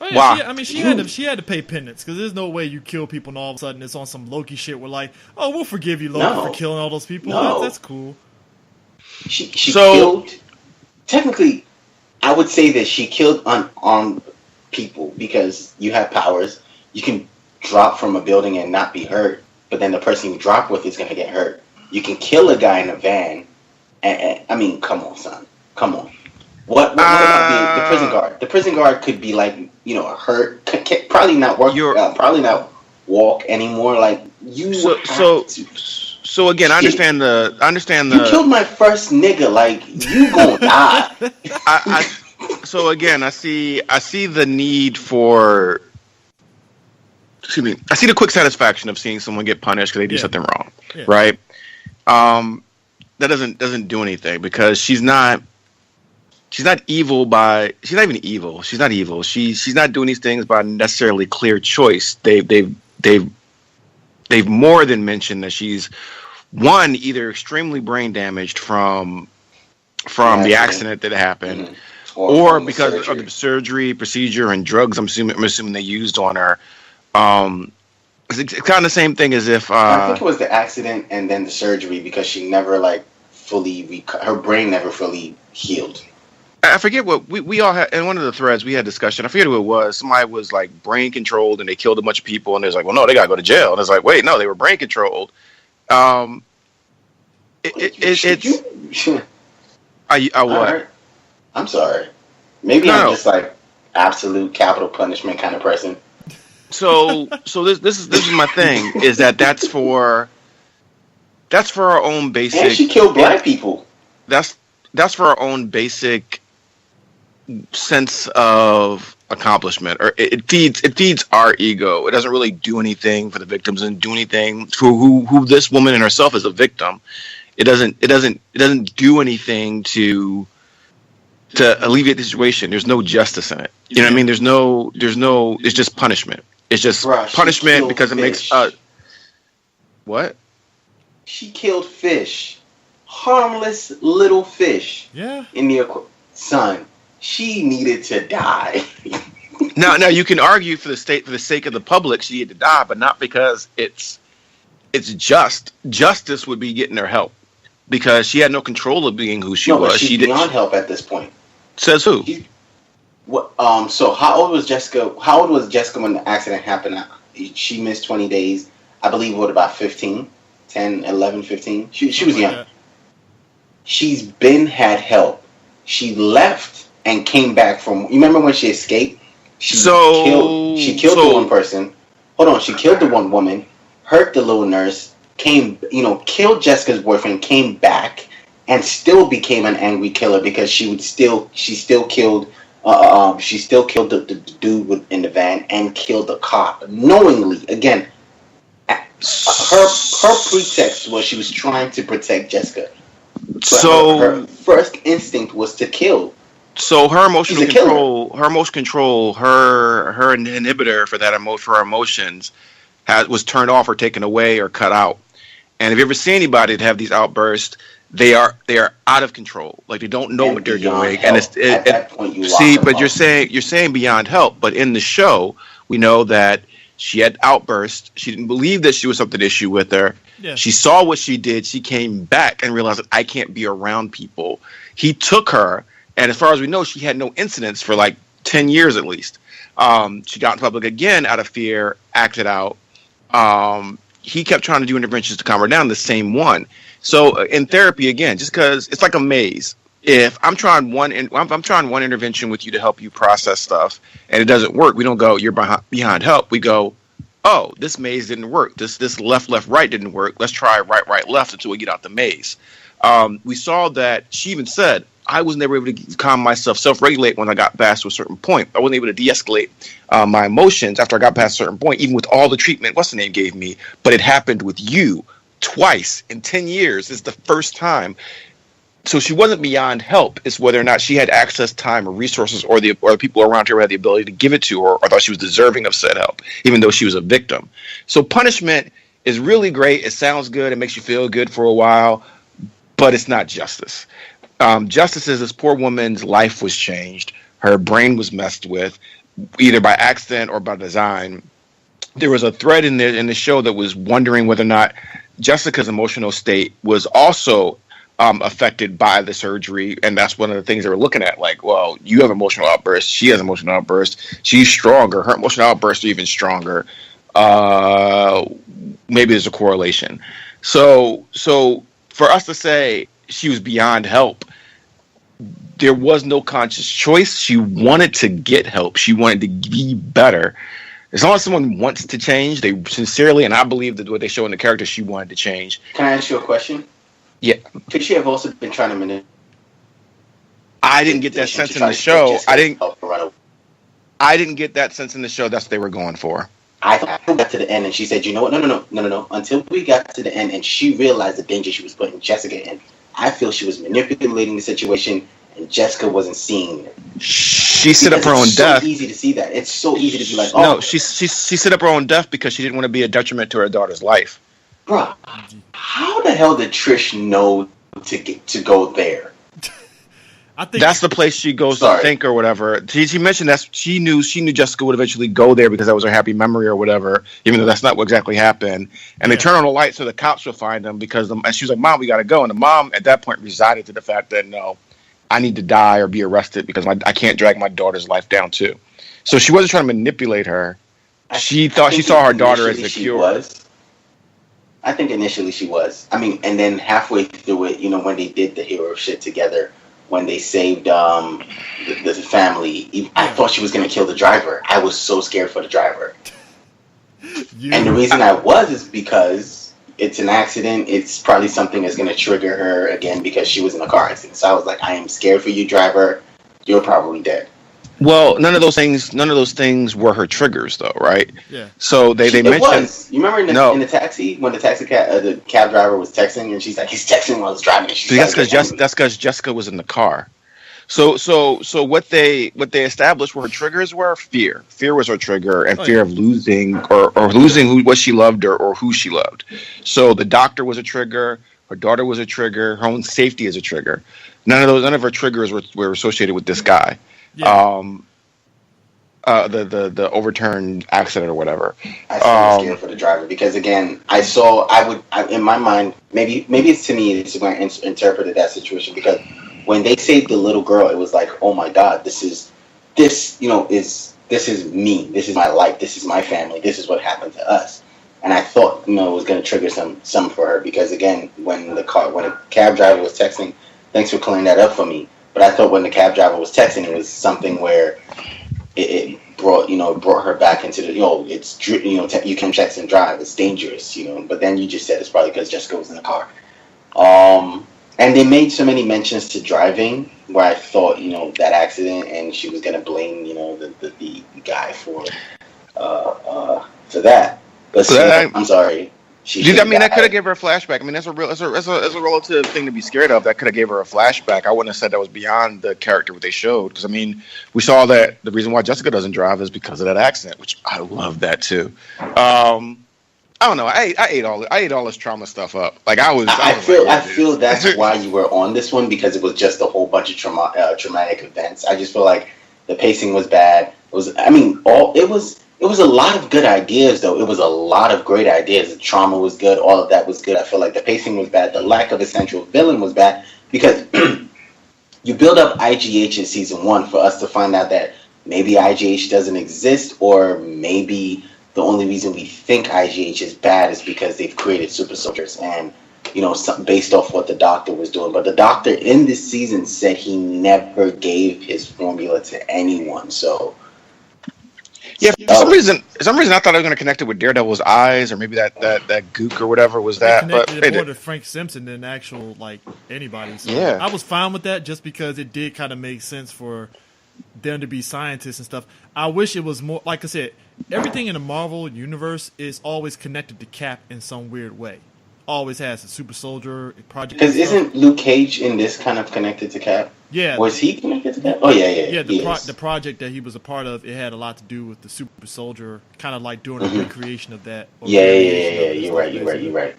Oh, yeah, Wow. she had to pay penance because there's no way you kill people and all of a sudden it's on some Loki shit. We're like, oh, we'll forgive you, Loki, No. for killing all those people. No. That's cool. She So- killed. Technically, I would say that she killed unarmed people because you have powers. You can drop from a building and not be hurt, but then the person you drop with is going to get hurt. You can kill a guy in a van. And I mean, come on, son. Come on. What about the prison guard? The prison guard could be like, hurt. Probably not work. Probably not walk anymore. Like you. So again, I understand the. You killed my first nigga. Like you gonna die. So again, I see the need for. Excuse me. I see the quick satisfaction of seeing someone get punished because they do something wrong, right? That doesn't do anything because she's not evil she's not even evil. She's not evil. She's not doing these things by necessarily clear choice. They've more than mentioned that she's one, either extremely brain damaged from the accident that happened, or because of the surgery procedure and drugs. I'm assuming they used on her. It's kind of the same thing as if I think it was the accident and then the surgery because she never her brain never fully healed. I forget what we all had in one of the threads we had discussion. I forget who it was. Somebody was like brain controlled and they killed a bunch of people and it was like, well, no, they gotta go to jail. And it's like, wait, no, they were brain controlled. What? I'm sorry. Maybe I'm just like absolute capital punishment kind of person. So this is my thing is that's for our own basic. And she killed black people. That's for our own basic sense of accomplishment, or it feeds our ego. It doesn't really do anything for the victims and do anything for who this woman in herself is a victim. It doesn't do anything to alleviate the situation. There's no justice in it. You know what I mean? There's no. It's just punishment. It's just punishment because it makes what? She killed fish, harmless little fish. Yeah. In the son, she needed to die. Now you can argue for the sake of the public, she needed to die, but not because it's just. Justice would be getting her help because she had no control of being who she was. But she's beyond help at this point. Says who? So how old was Jessica? How old was Jessica when the accident happened? She missed 20 days. I believe about 15, 10, 11, 15. She was young. That. She's had help. She left and came back from. You remember when she escaped? She killed the one person. Hold on. She killed the one woman, hurt the little nurse, killed Jessica's boyfriend, came back, and still became an angry killer because she still killed the dude in the van and killed the cop knowingly. Again, her pretext was she was trying to protect Jessica. But her first instinct was to kill. So her emotional control, her inhibitor for her emotions was turned off or taken away or cut out. And if you ever see anybody that have these outbursts, they are out of control. Like they don't know what they're doing. And at that point, you're saying beyond help. But in the show, we know that she had outbursts. She didn't believe that she was something issue with her. Yeah. She saw what she did. She came back and realized that I can't be around people. He took her, and as far as we know, she had no incidents for like 10 years at least. She got in public again out of fear, acted out. He kept trying to do interventions to calm her down, the same one. So in therapy, again, just because it's like a maze. If I'm trying one intervention with you to help you process stuff and it doesn't work, we don't go, you're behind help. We go, oh, this maze didn't work. This left, right didn't work. Let's try right, left until we get out the maze. We saw that she even said, I was never able to calm myself, self-regulate when I got past to a certain point. I wasn't able to de-escalate my emotions after I got past a certain point, even with all the treatment what's the name gave me. But it happened with you twice in 10 years. It's the first time. So she wasn't beyond help. It's whether or not she had access, time, or resources, or the people around her had the ability to give it to her, or thought she was deserving of said help, even though she was a victim. So punishment is really great. It sounds good. It makes you feel good for a while, but it's not justice. Justice is this poor woman's life was changed. Her brain was messed with, either by accident or by design. There was a thread in the show that was wondering whether or not Jessica's emotional state was also affected by the surgery, and that's one of the things they were looking at. Like, well, you have emotional outbursts, she has emotional outbursts, she's stronger, her emotional outbursts are even stronger. Maybe there's a correlation. So for us to say she was beyond help, there was no conscious choice. She wanted to get help. She wanted to be better. As long as someone wants to change, they sincerely, and I believe that what they show in the character, she wanted to change. Can I ask you a question? Yeah. Could she have also been trying to manipulate? I didn't get that sense in the show. I didn't get that sense in the show. That's what they were going for. I got to the end and she said, you know what? No. Until we got to the end and she realized the danger she was putting Jessica in. I feel she was manipulating the situation and Jessica wasn't seeing it. She set up her own death. It's so easy to see that. It's so easy to be like, no, she set up her own death because she didn't want to be a detriment to her daughter's life. Bruh, how the hell did Trish know to go there? I think that's the place she goes to think or whatever. She mentioned that she knew Jessica would eventually go there because that was her happy memory or whatever, even though that's not what exactly happened. And they turn on the light so the cops will find them because and she was like, Mom, we got to go. And the mom at that point resided to the fact that, no, I need to die or be arrested because I can't drag my daughter's life down too. So she wasn't trying to manipulate her. She thought she saw her daughter as a cure. I think initially she was. I mean, and then halfway through it, when they did the hero shit together, when they saved the family, I thought she was going to kill the driver. I was so scared for the driver. And the reason I was is because it's an accident. It's probably something that's going to trigger her again because she was in a car accident. So I was like, I am scared for you, driver. You're probably dead. Well, none of those things were her triggers, though, right? Yeah. So they mentioned. Was. You remember in the taxi when the the cab driver was texting and she's like, he's texting while he's driving. That's because Jessica was in the car. So what they established were her triggers were fear. Fear was her trigger, and fear of losing or losing what she loved or who she loved. So the doctor was a trigger. Her daughter was a trigger. Her own safety is a trigger. None of her triggers were associated with this guy. Yeah. The overturned accident or whatever. I was scared for the driver because again, in my mind, maybe it's to me, it's when I interpreted that situation because when they saved the little girl, it was like, oh my God, this is me, this is my life, this is my family, this is what happened to us. And I thought, it was going to trigger some for her because again, when a cab driver was texting, thanks for clearing that up for me. But I thought when the cab driver was texting, it was something where it brought her back into the, you can text and drive. It's dangerous, But then you just said it's probably because Jessica was in the car. And they made so many mentions to driving where I thought, that accident and she was going to blame, the guy for that. But I'm sorry. That could have given her a flashback. I mean, as a relative thing to be scared of, that could have gave her a flashback. I wouldn't have said that was beyond the character what they showed. Because, we saw that the reason why Jessica doesn't drive is because of that accident, which I love that too. I don't know. I ate all this trauma stuff up. Like I feel that's why you were on this one because it was just a whole bunch of traumatic events. I just feel like the pacing was bad. It was a lot of good ideas, though. It was a lot of great ideas. The trauma was good. All of that was good. I feel like the pacing was bad. The lack of a central villain was bad because you build up IGH in season 1 for us to find out that maybe IGH doesn't exist or maybe the only reason we think IGH is bad is because they've created super soldiers and, based off what the doctor was doing. But the doctor in this season said he never gave his formula to anyone. So... Yeah, for some reason I thought I was going to connect it with Daredevil's eyes, or maybe that gook or whatever was that. But it more to Frank Simpson than actual anybody. So yeah, I was fine with that just because it did kind of make sense for them to be scientists and stuff. I wish it was more, like I said, everything in the Marvel universe is always connected to Cap in some weird way. Always has a super soldier project. Because isn't Luke Cage in this kind of connected to Cap? Yeah. Was he connected to Cap? Oh yeah. Yeah, the project that he was a part of, it had a lot to do with the super soldier, kind of like doing a recreation of that. Yeah. You're right.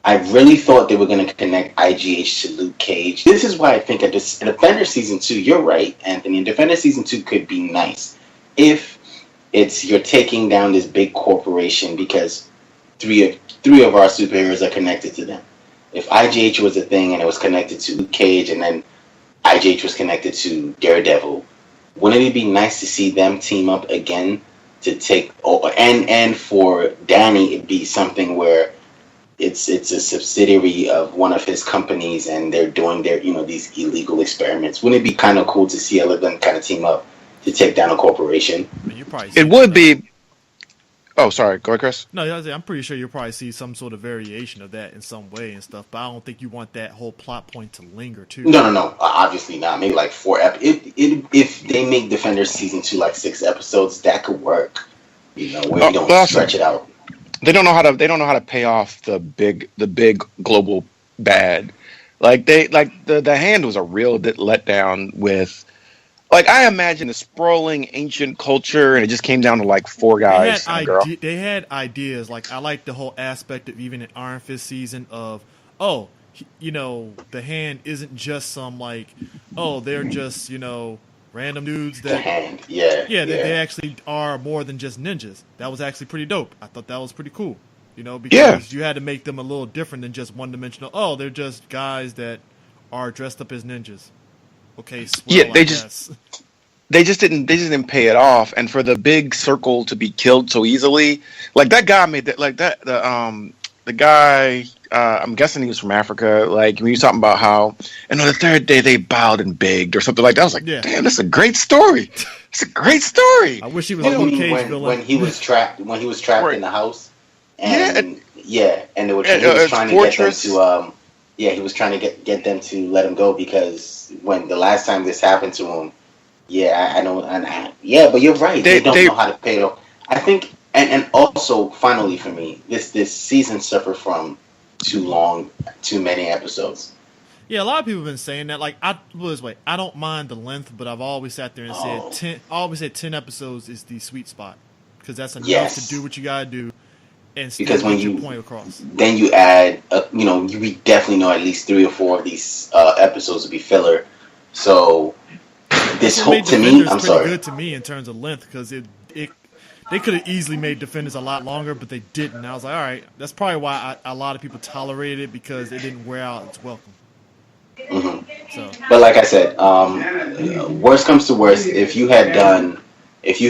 I really thought they were going to connect IGH to Luke Cage. This is why I think in Defender Season 2, you're right, Anthony. In Defender Season 2 could be nice if you're taking down this big corporation because three of our superheroes are connected to them. if IGH was a thing and it was connected to Luke Cage, and then IGH was connected to Daredevil, wouldn't it be nice to see them team up again to take and for Danny it'd be something where it's a subsidiary of one of his companies and they're doing their these illegal experiments. Wouldn't it be kind of cool to see all of them kind of team up to take down a corporation? It would be. Oh, sorry. Go ahead, Chris. No, I'm pretty sure you'll probably see some sort of variation of that in some way and stuff, but I don't think you want that whole plot point to linger too. No. Obviously not. Maybe like 4 if they make Defenders season 2 like 6 episodes, that could work. Where you don't stretch it out. They don't know how to pay off the big global bad. Like the Hand was a real letdown with. Like, I imagine a sprawling ancient culture, and it just came down to, like, 4 guys and a girl. They had ideas. Like, I like the whole aspect of even in Iron Fist season of, the Hand isn't just some, like, they're just, random dudes that... The Hand, yeah. They actually are more than just ninjas. That was actually pretty dope. I thought that was pretty cool. Because you had to make them a little different than just one-dimensional, they're just guys that are dressed up as ninjas. Okay, they just didn't pay it off, and for the big circle to be killed so easily, like that guy made that, like that the guy, I'm guessing he was from Africa. Like when you talking about how, and on the 3rd day they bowed and begged or something like that. I was like, damn, this is a great story. It's a great story. I wish he was a Luke Cage villain. When he was trapped right. In the house, and and they were he was trying to get them to he was trying to get them to let him go because when the last time this happened to him, I know, but you're right. They don't know how to pay it off. I think, and also finally for me, this season suffered from too many episodes. Yeah, a lot of people have been saying that. Like, I don't mind the length, but I've always sat there and said 10 episodes is the sweet spot because that's enough to do what you gotta do. And because when you point across, then you add, we definitely know at least 3 or 4 of these episodes will be filler. So this whole to me, I'm sorry, good to me in terms of length because they could have easily made Defenders a lot longer, but they didn't. And I was like, all right, that's probably why a lot of people tolerated it because it didn't wear out its welcome. Mm-hmm. So, but like I said, worst comes to worst, if you had done. If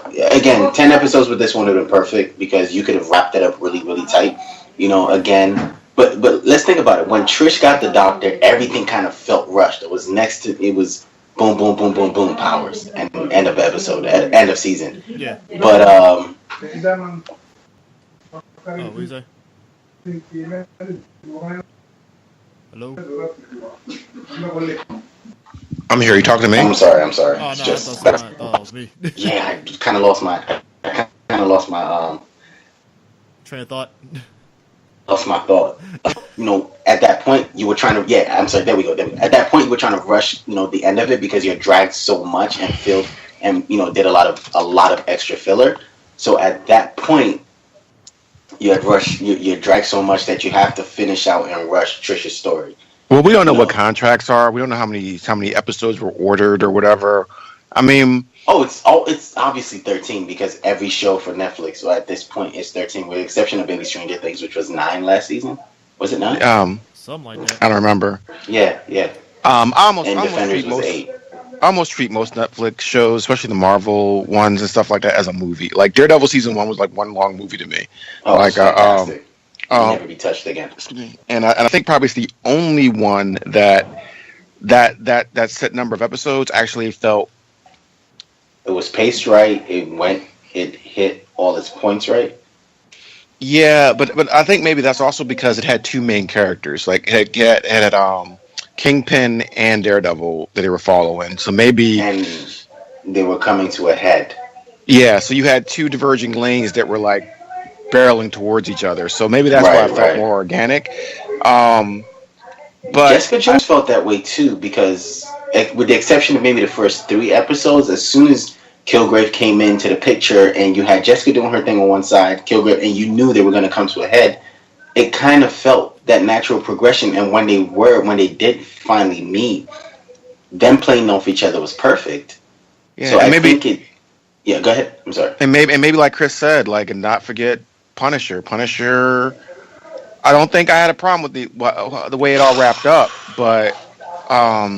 again 10 episodes with this one would have been perfect because you could have wrapped that up really, really tight. Again, but let's think about it. When Trish got the doctor, everything kind of felt rushed. It was boom, boom, boom, boom, boom, powers, and end of episode, end of season. Yeah. But what is that? Hello. I'm here. You talking to me? I'm sorry. Oh, no, it was me. Yeah, I kind of lost my train of thought. Lost my thought. At that point you were trying to. Yeah, I'm sorry. There we go. At that point you were trying to rush, the end of it because you're dragged so much and filled, and did a lot of extra filler. So at that point, you had rushed. You're dragged so much that you have to finish out and rush Trisha's story. Well, we don't know what contracts are. We don't know how many episodes were ordered or whatever. I mean, it's obviously 13 because every show for Netflix, so at this point, is 13 with the exception of maybe Stranger Things, which was 9 last season. Was it 9? Something like that. I don't remember. Yeah. I almost treat most Netflix shows, especially the Marvel ones and stuff like that, as a movie. Like Daredevil season 1 was like one long movie to me. Oh, like fantastic. Never be touched again. And I think probably it's the only one that set number of episodes actually felt. It was paced right. It hit all its points right. Yeah, but I think maybe that's also because it had 2 main characters. Like it had Kingpin and Daredevil that they were following. So maybe and they were coming to a head. Yeah, so you had 2 diverging lanes that were like barreling towards each other. So maybe that's why it felt more organic. But Jessica Jones felt that way too because, with the exception of maybe the first 3 episodes, as soon as Killgrave came into the picture and you had Jessica doing her thing on one side, Killgrave, and you knew they were going to come to a head, it kind of felt that natural progression. And when they did finally meet, them playing off each other was perfect. Yeah, so I think it. Yeah, go ahead. I'm sorry. And maybe like Chris said, like, and not forget Punisher. Punisher I don't think I had a problem with the way it all wrapped up, but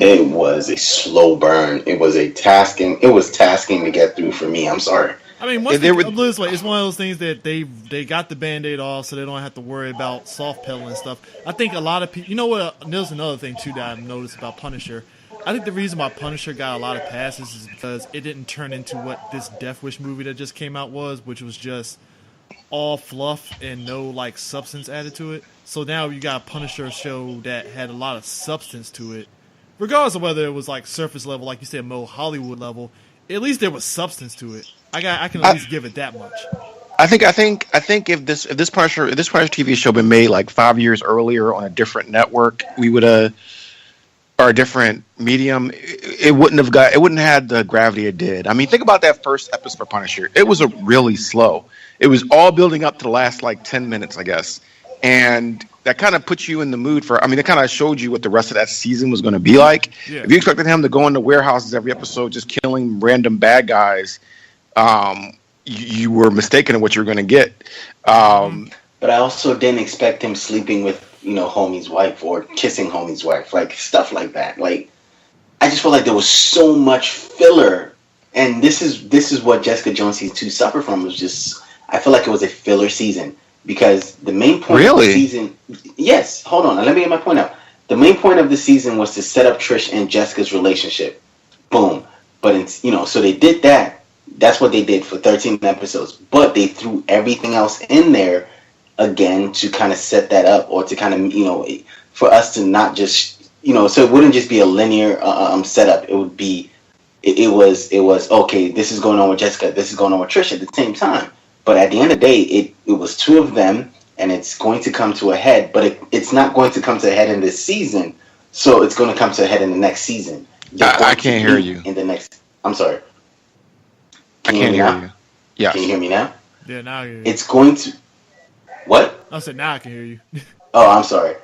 it was a slow burn. It was tasking to get through for me. I'm sorry. I mean, it's one of those things that they got the Band-Aid off, so they don't have to worry about soft pedaling and stuff. I think a lot of people, you know what? There's another thing too that I've noticed about Punisher. I think the reason why Punisher got a lot of passes is because it didn't turn into what this Death Wish movie that just came out was, which was just all fluff and no like substance added to it. So now you got a Punisher show that had a lot of substance to it, regardless of whether it was like surface level, like you said, Mo Hollywood level. At least there was substance to it. I can at least give it that much. I think if this Punisher TV show been made like 5 years earlier on a different network, we would or a different medium, it wouldn't have had the gravity it did. I mean, think about that first episode for Punisher. It was really slow. It was all building up to the last like 10 minutes, I guess. And that kind of put you in the mood for, I mean, it kind of showed you what the rest of that season was going to be like. Yeah. If you expected him to go into warehouses every episode, just killing random bad guys, you were mistaken in what you were going to get. But I also didn't expect him sleeping with, homie's wife or kissing homie's wife, like stuff like that. Like, I just felt like there was so much filler, and this is what Jessica Jones season 2 suffered from. Was just, I feel like it was a filler season because the main point of the season. Yes, hold on, let me get my point out. The main point of the season was to set up Trish and Jessica's relationship. Boom. But it's, so they did that. That's what they did for 13 episodes. But they threw everything else in there again to kind of set that up, or to kind of, for us to not just, so it wouldn't just be a linear setup. It would be, it was okay, this is going on with Jessica, this is going on with Trish at the same time. But at the end of the day, it was two of them, and it's going to come to a head, but it's not going to come to a head in this season, so it's going to come to a head in the next season. I can't hear you. In the next, I'm sorry. I can't hear you. Yeah. Can you hear me now? Yeah, now I hear you. It's going to... What? I said now I can hear you. Oh, I'm sorry.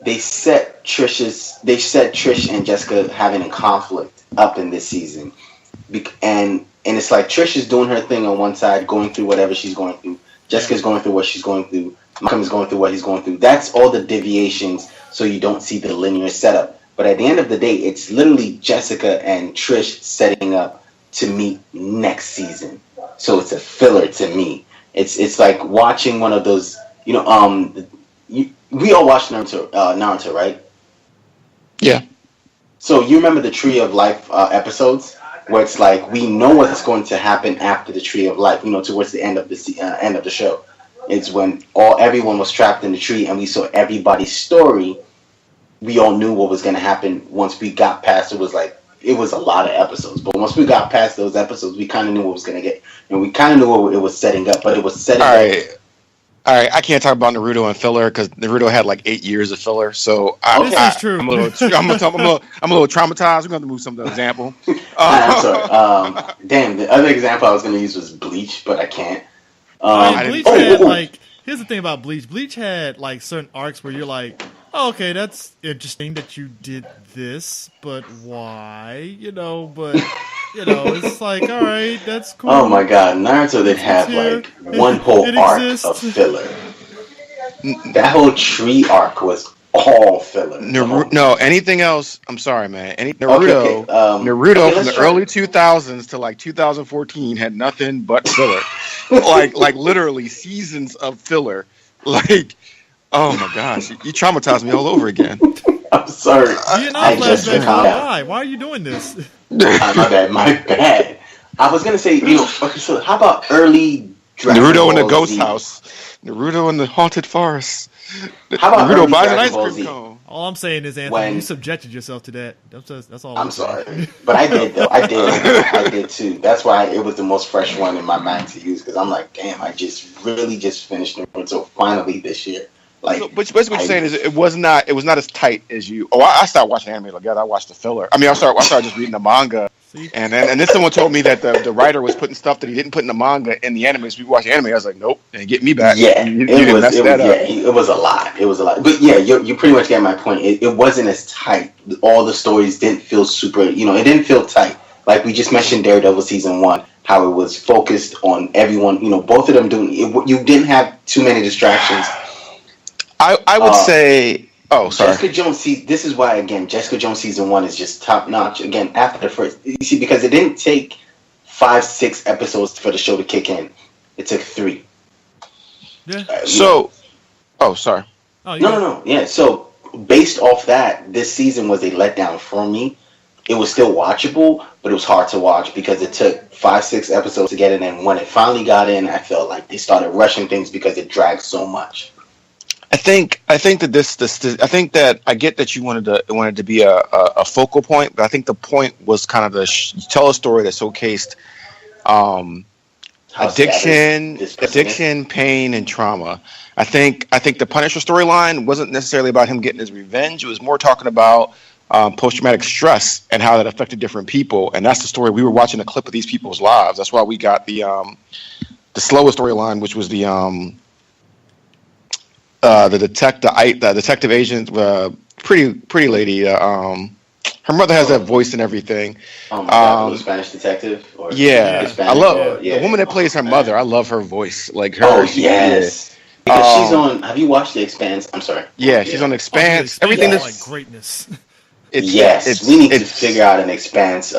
They set Trish and Jessica having a conflict up in this season. And it's like Trish is doing her thing on one side, going through whatever she's going through. Jessica's going through what she's going through. Malcolm is going through what he's going through. That's all the deviations, so you don't see the linear setup. But at the end of the day, it's literally Jessica and Trish setting up to meet next season. So it's a filler to me. It's like watching one of those, we all watched Naruto, right? Yeah. So you remember the Tree of Life episodes, where it's like we know what's going to happen after the Tree of Life, towards the end of the show. It's when everyone was trapped in the tree and we saw everybody's story. We all knew what was going to happen once we got past. It was a lot of episodes, but once we got past those episodes, we kind of knew what was going to get. And we kind of knew what it was setting up, but it was setting up. All right, I can't talk about Naruto and filler because Naruto had like 8 years of filler. So this is true. I'm a little traumatized. We're going to move some of the example. I'm sorry. Damn, the other example I was going to use was Bleach, but I can't. Bleach had here's the thing about Bleach. Bleach had like certain arcs where you're like, oh, okay, that's interesting that you did this, but why? It's like, all right, that's cool. Oh my god, Naruto did have like one whole arc of filler. That whole tree arc was all filler. No, anything else? I'm sorry, man. Naruto from the early 2000s to like 2014 had nothing but filler. like literally seasons of filler. Like, oh my gosh, you traumatized me all over again. I'm sorry. Why are you doing this? My bad. I was gonna say, so how about early Naruto in the ghost house, Naruto in the haunted forest. How about Naruto buys an ice cream cone? All I'm saying is, Anthony, you subjected yourself to that. That's all. I'm sorry, but I did though. I did too. That's why it was the most fresh one in my mind to use, because I'm like, damn, I just finished Naruto finally this year. Like, so, basically what you're saying is it was not as tight as you. Oh, I started watching anime together. I watched the filler. I mean, I started just reading the manga, and then someone told me that the writer was putting stuff that he didn't put in the manga in the anime. So we watched the anime. I was like, nope, and get me back. Yeah, it was a lot. It was a lot. But yeah, you pretty much get my point. It wasn't as tight. All the stories didn't feel super. It didn't feel tight. Like we just mentioned, Daredevil season 1, how it was focused on everyone. Both of them doing. You didn't have too many distractions. I would Uh, say. Oh, sorry. Jessica Jones. See, this is why again, Jessica Jones season one is just top notch. Again, after the first, you see, because it didn't take 5, 6 episodes for the show to kick in. It took 3. Yeah. So, oh, sorry. Oh, you No. Yeah. So based off that, this season was a letdown for me. It was still watchable, but it was hard to watch because it took 5, 6 episodes to get in. And when it finally got in, I felt like they started rushing things because it dragged so much. I think that this I think that I get that you wanted to be a focal point, but I think the point was kind of tell a story that showcased How sad this person is. addiction, pain, and trauma. I think the Punisher storyline wasn't necessarily about him getting his revenge. It was more talking about post-traumatic stress and how that affected different people. And that's the story. We were watching a clip of these people's lives. That's why we got the slowest storyline, which was the detective agent, pretty lady. Her mother has that voice and everything. The Spanish detective. Or Yeah, Hispanic, I love yeah. the woman that plays her mother. I love her voice, like her. Oh yes, because she's on. Have you watched The Expanse? I'm sorry. Yeah, she's on Expanse. Everything is that's like greatness. We need to figure out an Expanse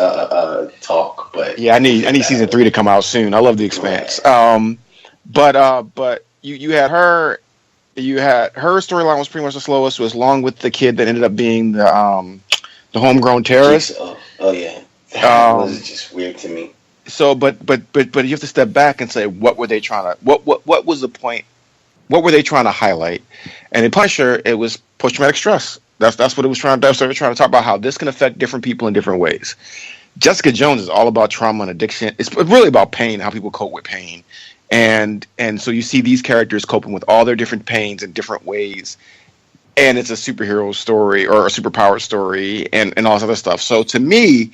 talk. But yeah, I need season 3 to come out soon. I love The Expanse. But you had her. You had her storyline was pretty much the slowest. Was along with the kid that ended up being the homegrown terrorist. Oh yeah, that was just weird to me. So, but you have to step back and say, what were they trying to? What was the point? What were they trying to highlight? And in Punisher, it was post-traumatic stress. That's what it was trying to. That's what they were trying to talk about, how this can affect different people in different ways. Jessica Jones is all about trauma and addiction. It's really about pain, how people cope with pain, and so you see these characters coping with all their different pains in different ways. And it's a superhero story or a superpower story and all this other stuff. So to me,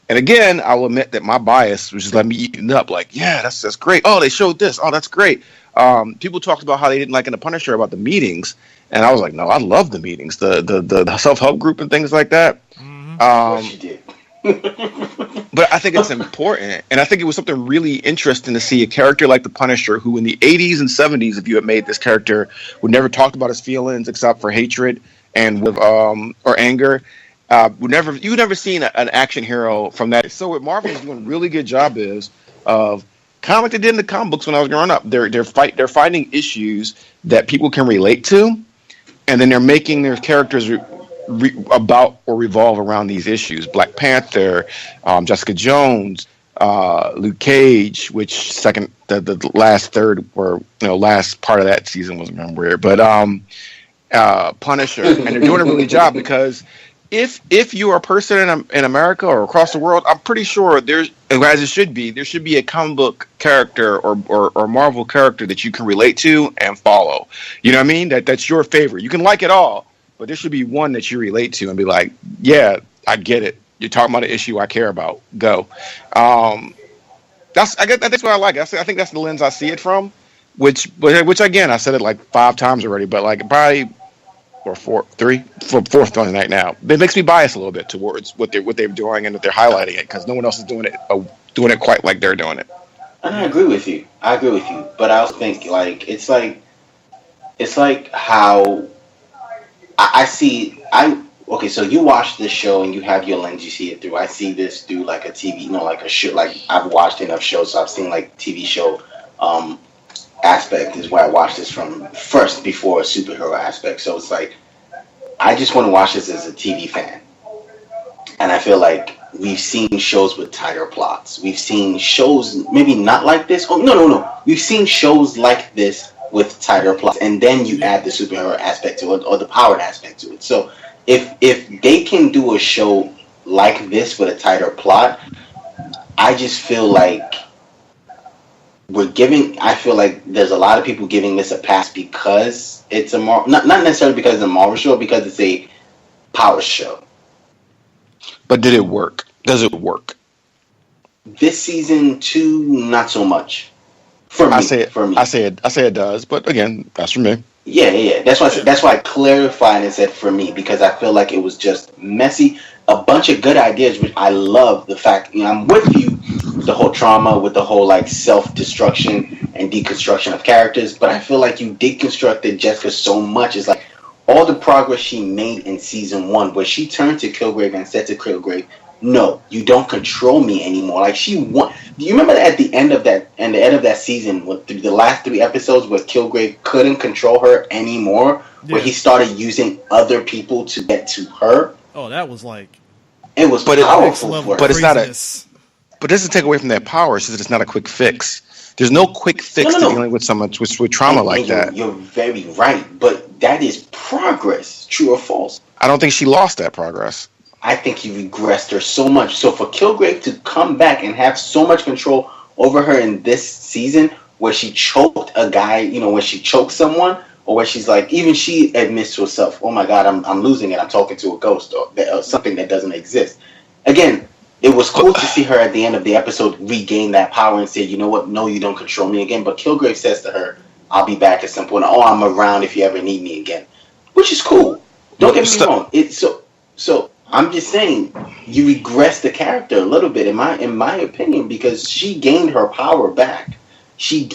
and again, I will admit that my bias was just letting me eat it up. Like, yeah, that's great. Oh, they showed this. Oh, that's great. People talked about how they didn't like in The Punisher about the meetings. And I was like, no, I love the meetings, the self-help group and things like that. Of course you did. But I think it's important, and I think it was something really interesting to see a character like the Punisher, who in the 80s and 70s, if you had made this character, would never talk about his feelings except for hatred and with or anger. You've never seen an action hero from that. So what Marvel is doing a really good job of kind of like they did in the comic books when I was growing up. They're fighting issues that people can relate to, and then they're making their characters about or revolve around these issues. Black Panther, Jessica Jones, Luke Cage, which the last third or last part of that season wasn't very weird, but Punisher, and they're doing a really good job because if you are a person in America or across the world, I'm pretty sure there should be a comic book character or Marvel character that you can relate to and follow. You know what I mean? That's your favorite. You can like it all, but there should be one that you relate to and be like, yeah, I get it. You're talking about an issue I care about. Go. That's what I like. I think that's the lens I see it from. Which again, I said it like 5 times already, but like probably fourth on the night now. It makes me biased a little bit towards what they're doing and that they're highlighting it because no one else is doing it quite like they're doing it. And I agree with you. But I also think it's like how I see. Okay, so you watch this show and you have your lens you see it through. I see this through like a TV, like a show. Like I've watched enough shows, so I've seen like TV show aspect is where I watch this from first before a superhero aspect. So it's like I just want to watch this as a TV fan, and I feel like we've seen shows with tighter plots. We've seen shows maybe not like this. Oh no. We've seen shows like this with tighter plots, and then you add the superhero aspect to it or the powered aspect to it. So if they can do a show like this with a tighter plot, I just feel like I feel like there's a lot of people giving this a pass because it's a not necessarily because it's a Marvel show, because it's a power show. But did it work? Does it work? This season 2, not so much. For me. I say it does, but again, that's for me. Yeah. That's why I clarified and said for me, because I feel like it was just messy. A bunch of good ideas, which I love the fact, I'm with you, the whole trauma, with the whole like self-destruction and deconstruction of characters, but I feel like you deconstructed Jessica so much. It's like all the progress she made in season 1, where she turned to Killgrave and said to Killgrave, "No, you don't control me anymore." Like she won. Do you remember at the end of that season, with the last 3 episodes, where Killgrave couldn't control her anymore, where he started using other people to get to her? Oh, that was like it was powerful for her. But it's not But it doesn't take away from that power. It's just it's not a quick fix. There's no quick fix to dealing with someone with trauma like that. You're very right, but that is progress, true or false. I don't think she lost that progress. I think he regressed her so much. So for Killgrave to come back and have so much control over her in this season, where she choked a guy, when she choked someone, or where she's like, even she admits to herself, "Oh my God, I'm losing it. I'm talking to a ghost or something that doesn't exist." Again, it was cool to see her at the end of the episode regain that power and say, "You know what? No, you don't control me again." But Killgrave says to her, "I'll be back at some point. Oh, I'm around if you ever need me again," which is cool. Don't get me wrong. So I'm just saying, you regress the character a little bit, in my opinion, because she gained her power back. She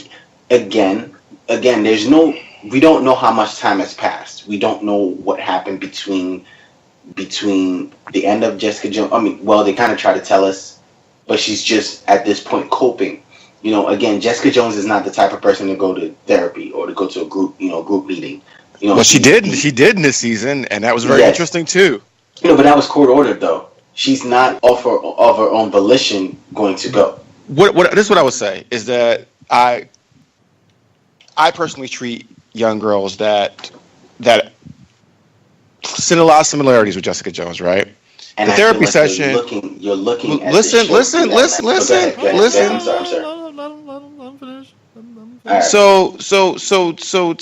again, we don't know how much time has passed. We don't know what happened between the end of Jessica Jones. I mean, well, they kind of try to tell us, but she's just at this point coping. Again, Jessica Jones is not the type of person to go to therapy or to go to a group meeting. Well, she did in this season, and that was very interesting too. But that was court ordered, though. She's not of her own volition going to go. This is what I would say is that I personally treat young girls that see a lot of similarities with Jessica Jones, right? And the therapy session. You're looking at listen. I'm sorry. Right. So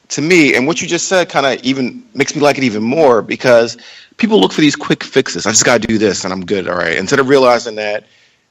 to me, and what you just said kind of even makes me like it even more, because people look for these quick fixes. I just got to do this and I'm good. All right. Instead of realizing that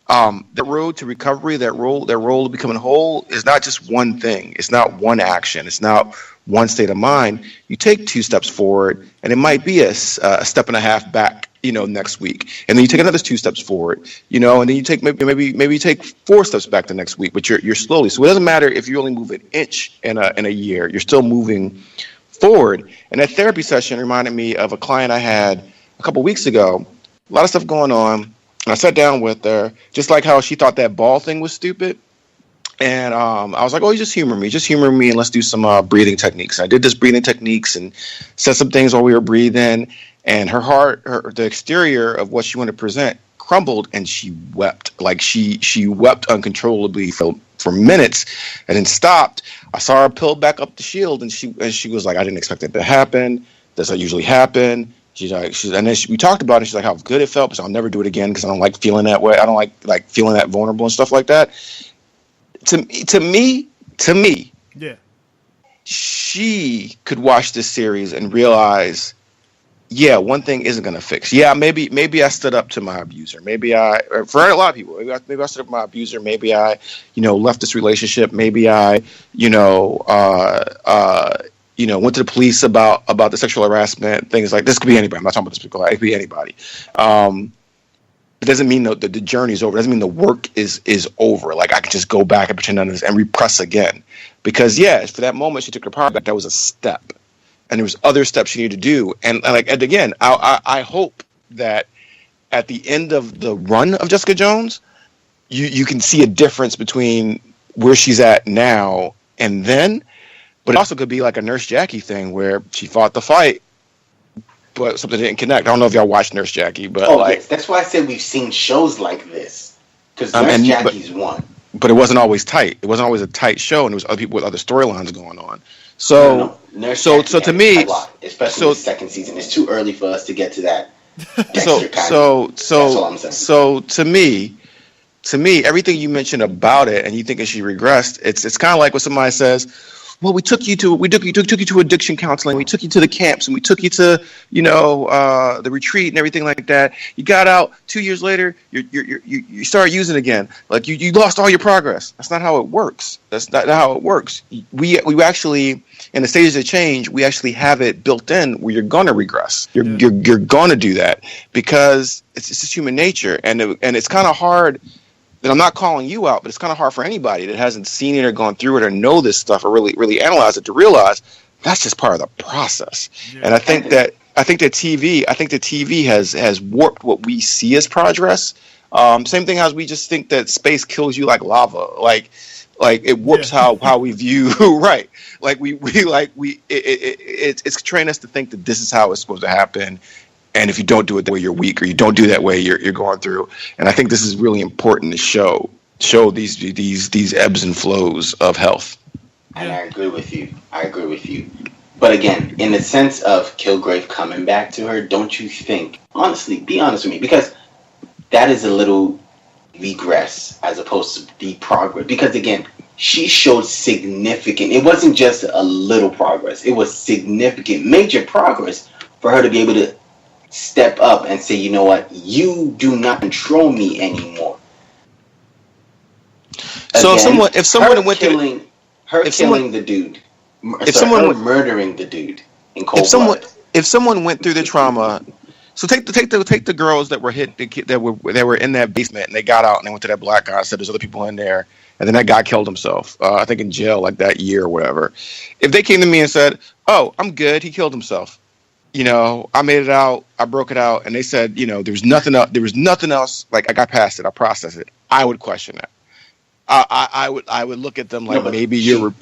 the road to recovery, that road to becoming whole is not just one thing. It's not one action. It's not one state of mind. You take 2 steps forward, and it might be a step and a half back, next week, and then you take another 2 steps forward, and then you take maybe you take 4 steps back the next week, but you're slowly. So it doesn't matter if you only move an inch in a year. You're still moving forward. And that therapy session reminded me of a client I had a couple weeks ago. A lot of stuff going on. And I sat down with her, just like how she thought that ball thing was stupid. And I was like, "Oh, you just humor me, and let's do some breathing techniques." I did this breathing techniques and said some things while we were breathing. And her heart, the exterior of what she wanted to present, crumbled, and she wept. Like she wept uncontrollably for minutes, and then stopped. I saw her pull back up the shield, and she was like, "I didn't expect that to happen. Does that usually happen?" And then we talked about it. She's like, "How good it felt, but I'll never do it again because I don't like feeling that way. I don't like feeling that vulnerable and stuff like that." To me, yeah, she could watch this series and realize, yeah, one thing isn't going to fix. Yeah, maybe I stood up to my abuser. For a lot of people, maybe I stood up to my abuser. Maybe I, left this relationship. Maybe I, went to the police about the sexual harassment, things like this. Could be anybody. I'm not talking about this people. It could be anybody. It doesn't mean the journey's over. It doesn't mean the work is over. Like I could just go back and pretend and repress again. Because for that moment she took her power back. That was a step, and there was other steps she needed to do. And again, I hope that at the end of the run of Jessica Jones, you can see a difference between where she's at now and then. But it also could be like a Nurse Jackie thing where she fought the fight, but something didn't connect. I don't know if y'all watched Nurse Jackie, but yes. That's why I said we've seen shows like this, because Nurse Jackie's one. But it wasn't always tight. It wasn't always a tight show, and there was other people with other storylines going on. So, so to me, especially the second season, it's too early for us to get to that. That's all I'm saying. So to me, everything you mentioned about it, and you think she regressed, it's kind of like when somebody says, "Well, we took you to addiction counseling. We took you to the camps, and we took you to the retreat and everything like that. You got out 2 years later. You started using again. Like you lost all your progress. That's not how it works. That's not how it works. We actually, in the stages of change, we actually have it built in where you're gonna regress. You're gonna do that because it's just human nature, and it's kind of hard. And I'm not calling you out, but it's kind of hard for anybody that hasn't seen it or gone through it or know this stuff or really analyze it to realize That's just part of the process. Yeah. And I think that TV has warped what we see as progress. Same thing as we just think that space kills you like lava. Like it warps how we view right. Like it's trained us to think that this is how it's supposed to happen. And if you don't do it that way, you're weak, or you don't do that way, you're going through. And I think this is really important to show these ebbs and flows of health. And I agree with you. But again, in the sense of Killgrave coming back to her, don't you think, honestly, be honest with me, because that is a little regress as opposed to the progress. Because again, she showed significant, it wasn't just a little progress, it was significant, major progress for her to be able to step up and say, you know what, you do not control me anymore. So again, if someone went killing the dude, her murdering the dude in cold blood. If someone went through the trauma, so take the girls that were hit, that were in that basement, and they got out and they went to that black guy and said there's other people in there, and then that guy killed himself. I think in jail like that year or whatever. If they came to me and said, "Oh, I'm good. He killed himself. I made it out. I broke it out," and they said, there was nothing else. Like I got past it. I processed it. I would question that. I would look at them like maybe you're.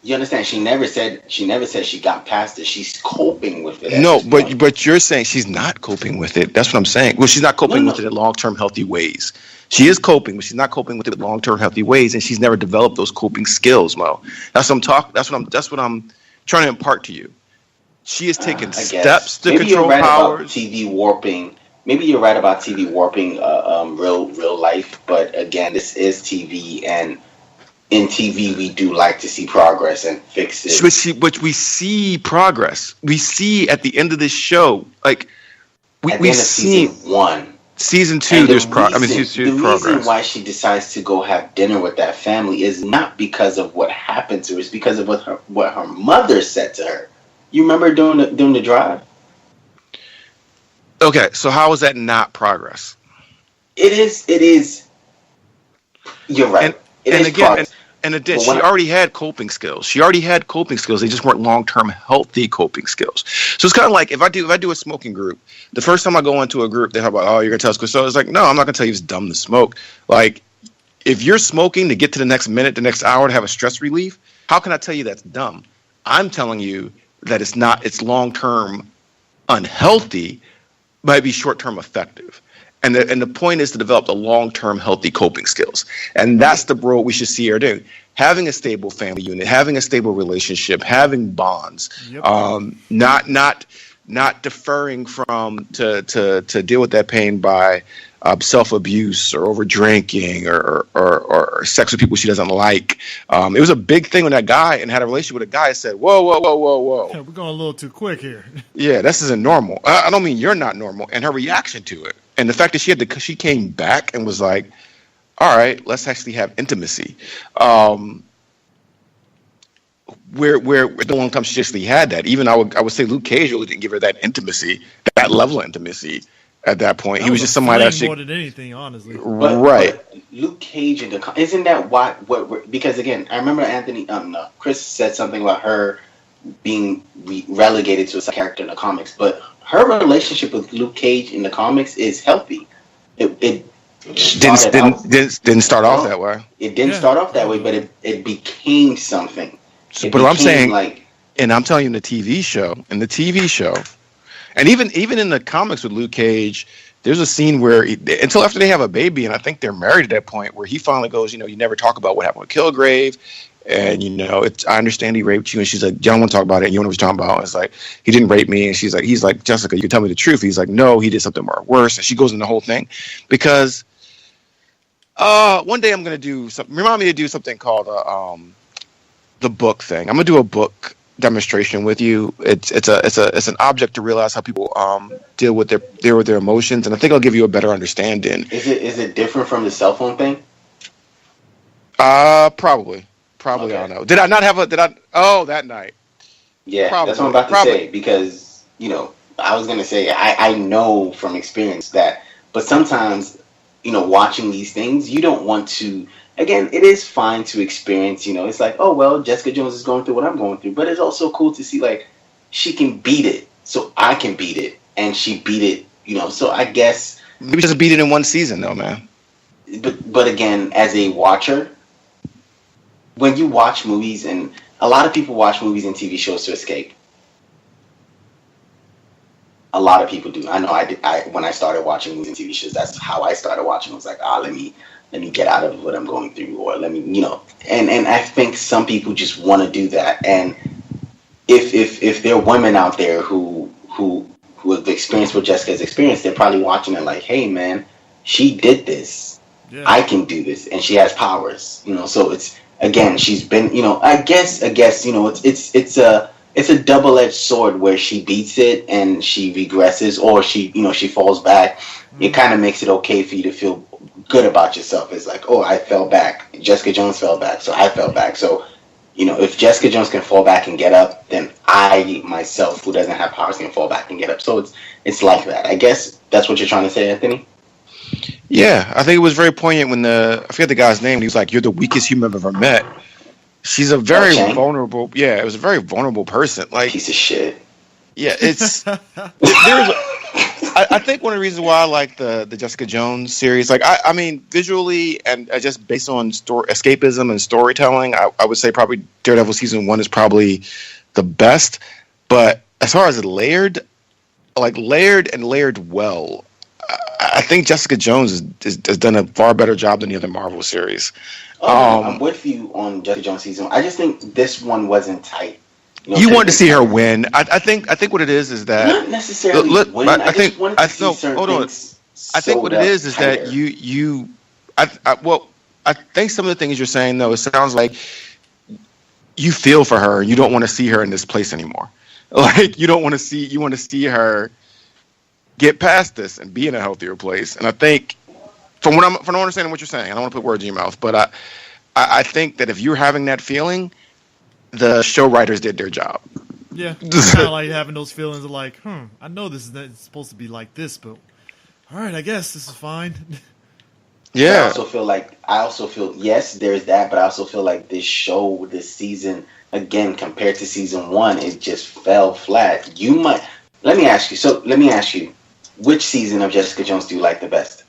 You understand? She never said she got past it. She's coping with it. No, but you're saying she's not coping with it. That's what I'm saying. Well, she's not coping with it in long-term healthy ways. She is coping, but she's not coping with it in long-term healthy ways, and she's never developed those coping skills, Mo. That's what I'm trying to impart to you. She has taken steps to control powers. TV warping. Maybe you're right about TV warping real life, but again, this is TV, and in TV we do like to see progress and fixes. But we see progress. We see at the end of this show, like we see season 1. Season 2, there's progress. The reason why she decides to go have dinner with that family is not because of what happened to her. It's because of what her mother said to her. You remember during the drive? Okay, so how is that not progress? It is. You're right. She already had coping skills. They just weren't long-term healthy coping skills. So it's kind of like if I do a smoking group, the first time I go into a group, they talk about, you're gonna tell us. So it's like, no, I'm not gonna tell you it's dumb to smoke. Like, if you're smoking to get to the next minute, the next hour to have a stress relief, how can I tell you that's dumb? I'm telling you that it's not. It's long-term unhealthy, might be short-term effective. And the point is to develop the long-term healthy coping skills. And that's the role we should see her doing. Having a stable family unit, having a stable relationship, having bonds, not deferring from to deal with that pain by self-abuse or over drinking or sex with people she doesn't like. It was a big thing when that guy and had a relationship with a guy said, whoa. Yeah, we're going a little too quick here. Yeah, this isn't normal. I don't mean you're not normal. And her reaction to it. And the fact that she came back and was like, all right, let's actually have intimacy. Where the long time she actually had that. Even I would say Luke Cage really didn't give her that intimacy, that level of intimacy at that point. He was just somebody that more than anything, honestly. Right. But Luke Cage isn't that what? Because again, I remember Chris said something about her being relegated to a character in the comics, but her relationship with Luke Cage in the comics is healthy. It didn't start off that way. It didn't start off that way, but it became something. But what I'm saying, and I'm telling you, in the TV show, and even in the comics with Luke Cage, there's a scene where until after they have a baby, and I think they're married at that point, where he finally goes, you never talk about what happened with Killgrave. And, I understand he raped you. And she's like, you don't want to talk about it. And you know what he's talking about. And it's like, he didn't rape me. And he's like, Jessica, you can tell me the truth. He's like, no, he did something more worse. And she goes in the whole thing because one day I'm going to do something. Remind me to do something called the book thing. I'm going to do a book demonstration with you. It's an object to realize how people deal with their emotions. And I think I'll give you a better understanding. Is it different from the cell phone thing? Probably, okay. I don't know. Did I not have that night? Yeah, probably. That's what I'm about to say because, I was going to say, I know from experience that, but sometimes, watching these things, you don't want to again, it is fine to experience. It's like, oh well, Jessica Jones is going through what I'm going through, but it's also cool to see like she can beat it, so I can beat it, and she beat it. So I guess Maybe just beat it in one season, though, man. but again, as a watcher, when you watch movies, and a lot of people watch movies and TV shows to escape. A lot of people do. I know I did. When I started watching movies and TV shows, that's how I started watching. It was like, let me get out of what I'm going through, or let me, and I think some people just want to do that. And if there are women out there who have experienced what Jessica's experienced, they're probably watching it like, hey man, she did this. Yeah. I can do this, and she has powers. So it's, again, she's been, I guess, it's a double-edged sword where she beats it and she regresses, or she falls back. It kind of makes it okay for you to feel good about yourself. It's like, oh, I fell back. Jessica Jones fell back, so I fell back. So, if Jessica Jones can fall back and get up, then I myself, who doesn't have powers, can fall back and get up. So it's like that. I guess that's what you're trying to say, Anthony? Yeah, I think it was very poignant when I forget the guy's name. He was like, "You're the weakest human I've ever met." She's a very vulnerable. Yeah, it was a very vulnerable person. Like, piece of shit. Yeah, it's I think one of the reasons why I like the Jessica Jones series, like I mean, visually and just based on escapism and storytelling, I would say probably Daredevil season 1 is probably the best. But as far as layered well, I think Jessica Jones has done a far better job than the other Marvel series. I'm with you on Jessica Jones season 1. I just think this one wasn't tight. You wanted to see her win. I think what it is that not necessarily win. I just wanted to see certain things. I think what it is that I think some of the things you're saying, though, it sounds like you feel for her. You don't want to see her in this place anymore. Like, you want to see her get past this and be in a healthier place. And I think from understanding what you're saying, I don't want to put words in your mouth, but I think that if you're having that feeling, the show writers did their job. Yeah, kind of like having those feelings of like, I know this is not supposed to be like this, but all right, I guess this is fine. Yeah. I also feel yes, there's that, but I also feel like this season, again, compared to season 1, it just fell flat. Let me ask you, which season of Jessica Jones do you like the best?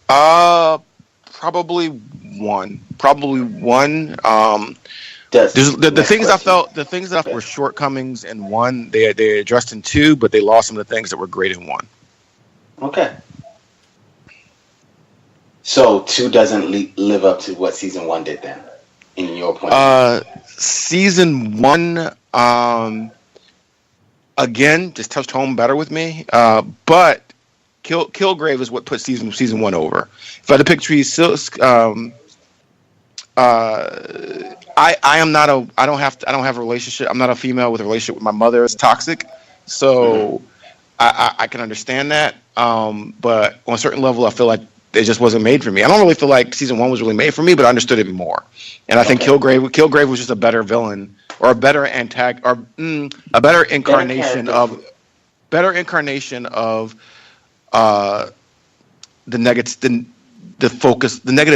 Probably one. The things I felt were shortcomings in 1, they addressed in 2, but they lost some of the things that were great in 1. Okay. So 2 doesn't live up to what season 1 did then, in your point of view? Season 1, again, just touched home better with me. But Killgrave is what put season 1 over. If I had to pick trees, I don't have a relationship. I'm not a female with a relationship with my mother. It's toxic. So I can understand that. But on a certain level, I feel like it just wasn't made for me. I don't really feel like season 1 was really made for me, but I understood it more. And I think Killgrave was just a better villain, or a better a better incarnation of the negative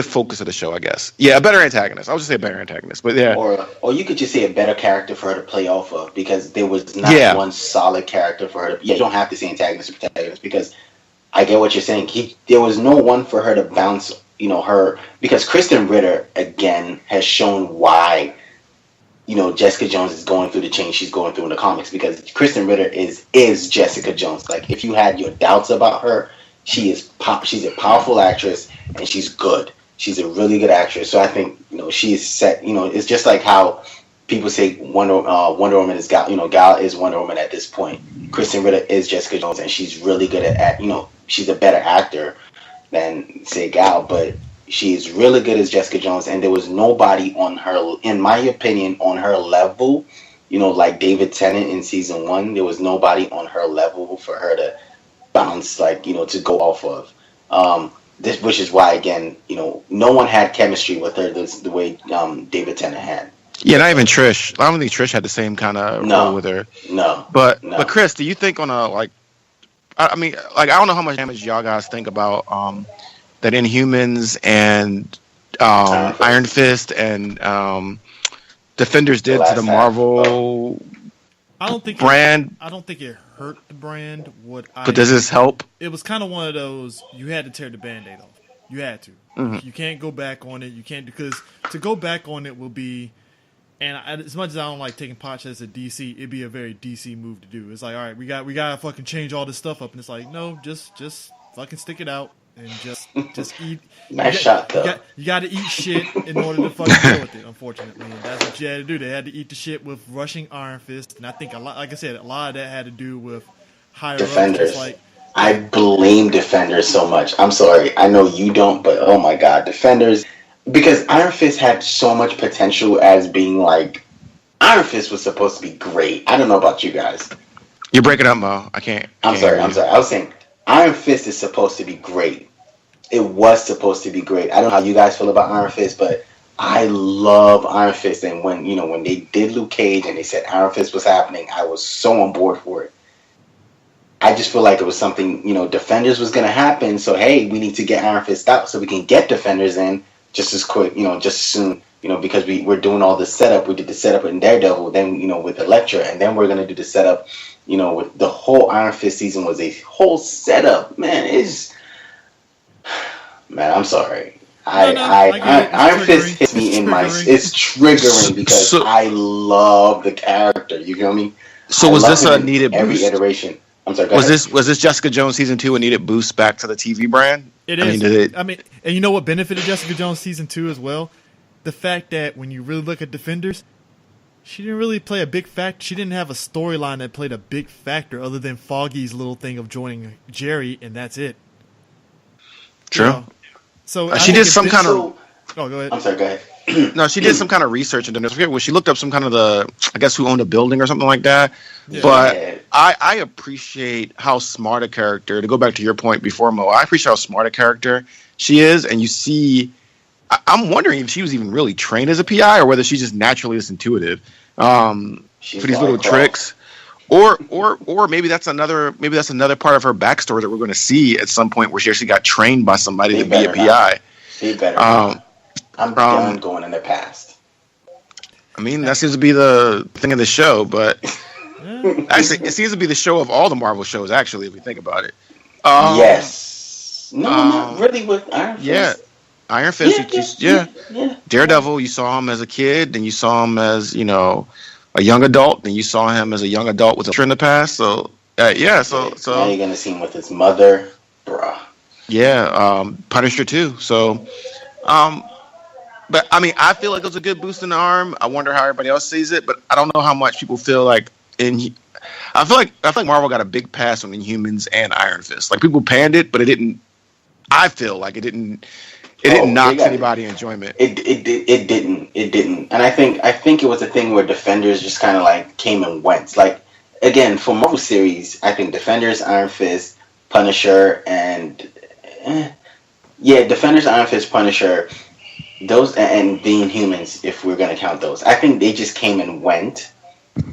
focus of the show, I guess. Yeah, a better antagonist. I would just say a better antagonist, but yeah. Or you could just say a better character for her to play off of, because there was not one solid character for her to. Yeah, you don't have to say antagonist or protagonist, because I get what you're saying. There was no one for her to bounce, her, because Kristen Ritter again has shown why, Jessica Jones is going through the change she's going through in the comics, because Kristen Ritter is Jessica Jones. Like, if you had your doubts about her, she's a powerful actress, and she's good. She's a really good actress. So I think, she is set. It's just like how people say Wonder Woman is Gal. Gal is Wonder Woman at this point. Kristen Ritter is Jessica Jones, and she's really good at she's a better actor than, say, Gal, but she is really good as Jessica Jones, and there was nobody on her, in my opinion, on her level, like David Tennant in season 1. There was nobody on her level for her to bounce, to go off of. Which is why, again, no one had chemistry with her the way David Tennant had. Yeah, not even Trish. I don't think Trish had the same kind of role with her. No. But Chris, do you think on a I don't know how much damage y'all guys think about that Inhumans and Iron Fist and Defenders did to the Marvel brand. I don't think it hurt the brand. But does this help? It was kind of one of those, you had to tear the Band-Aid off. You had to. You can't go back on it. You can't, because to go back on it will be, and as much as I don't like taking pot shots at DC, it'd be a very DC move to do. It's like, all right, we gotta fucking change all this stuff up, and it's like, no, just fucking stick it out and just eat. Nice shot though. You got to eat shit in order to fucking deal with it. Unfortunately, and that's what you had to do. They had to eat the shit with rushing Iron Fist, and I think a lot, like I said, a lot of that had to do with higher Defenders. Ups, I blame Defenders so much. I'm sorry. I know you don't, but oh my god, Defenders. Because Iron Fist had so much potential as being like, Iron Fist was supposed to be great. I don't know about you guys. You're breaking up, Mo. I can't. I'm sorry. I was saying, Iron Fist is supposed to be great. It was supposed to be great. I don't know how you guys feel about Iron Fist, but I love Iron Fist. And when they did Luke Cage and they said Iron Fist was happening, I was so on board for it. I just feel like it was something, Defenders was going to happen. So, hey, we need to get Iron Fist out so we can get Defenders in just as quick, just as soon, because we're doing all this setup. We did the setup in Daredevil, then, with Elektra, and then we're going to do the setup, with the whole Iron Fist season was a whole setup. Man, I'm sorry. Iron Fist hits me in my, it's triggering because I love the character. You feel me? So was this a needed boost? Every iteration. I'm sorry. Was this Jessica Jones season 2 a needed boost back to the TV brand? It is. And you know what benefited Jessica Jones season 2 as well? The fact that when you really look at Defenders, she didn't really play a big factor. She didn't have a storyline that played a big factor other than Foggy's little thing of joining Jerry, and that's it. True. So she did some kind of. Oh, go ahead. I'm sorry. Go ahead. No, she did some kind of research into this. Well, she looked up some kind of I guess who owned a building or something like that. Yeah. But I appreciate how smart a character, to go back to your point before, Mo, I appreciate how smart a character she is. And you see, I'm wondering if she was even really trained as a PI or whether she's just naturally this intuitive for these little tricks. Or maybe that's another part of her backstory that we're going to see at some point where she actually got trained by somebody to be a PI. She better I'm done going in the past. I mean, that seems to be the thing of the show, but actually, it seems to be the show of all the Marvel shows, actually, if we think about it. Yes. No, not really with Iron Fist. Yeah. Iron Fist, yeah. Daredevil, you saw him as a kid, then you saw him as, a young adult, then you saw him as a young adult with a in the past. So, so now you're going to see him with his mother, bruh. Yeah, Punisher, too. So, but I mean, I feel like it was a good boost in the arm. I wonder how everybody else sees it, but I don't know how much people feel like I feel like Marvel got a big pass on Inhumans and Iron Fist. Like people panned it, but it didn't. I feel like it didn't knock anybody enjoyment. It didn't. And I think it was a thing where Defenders just kind of like came and went. Like again, for Marvel series, I think Defenders, Iron Fist, Punisher, and Defenders, Iron Fist, Punisher. Those and the Inhumans, if we're going to count those, I think they just came and went.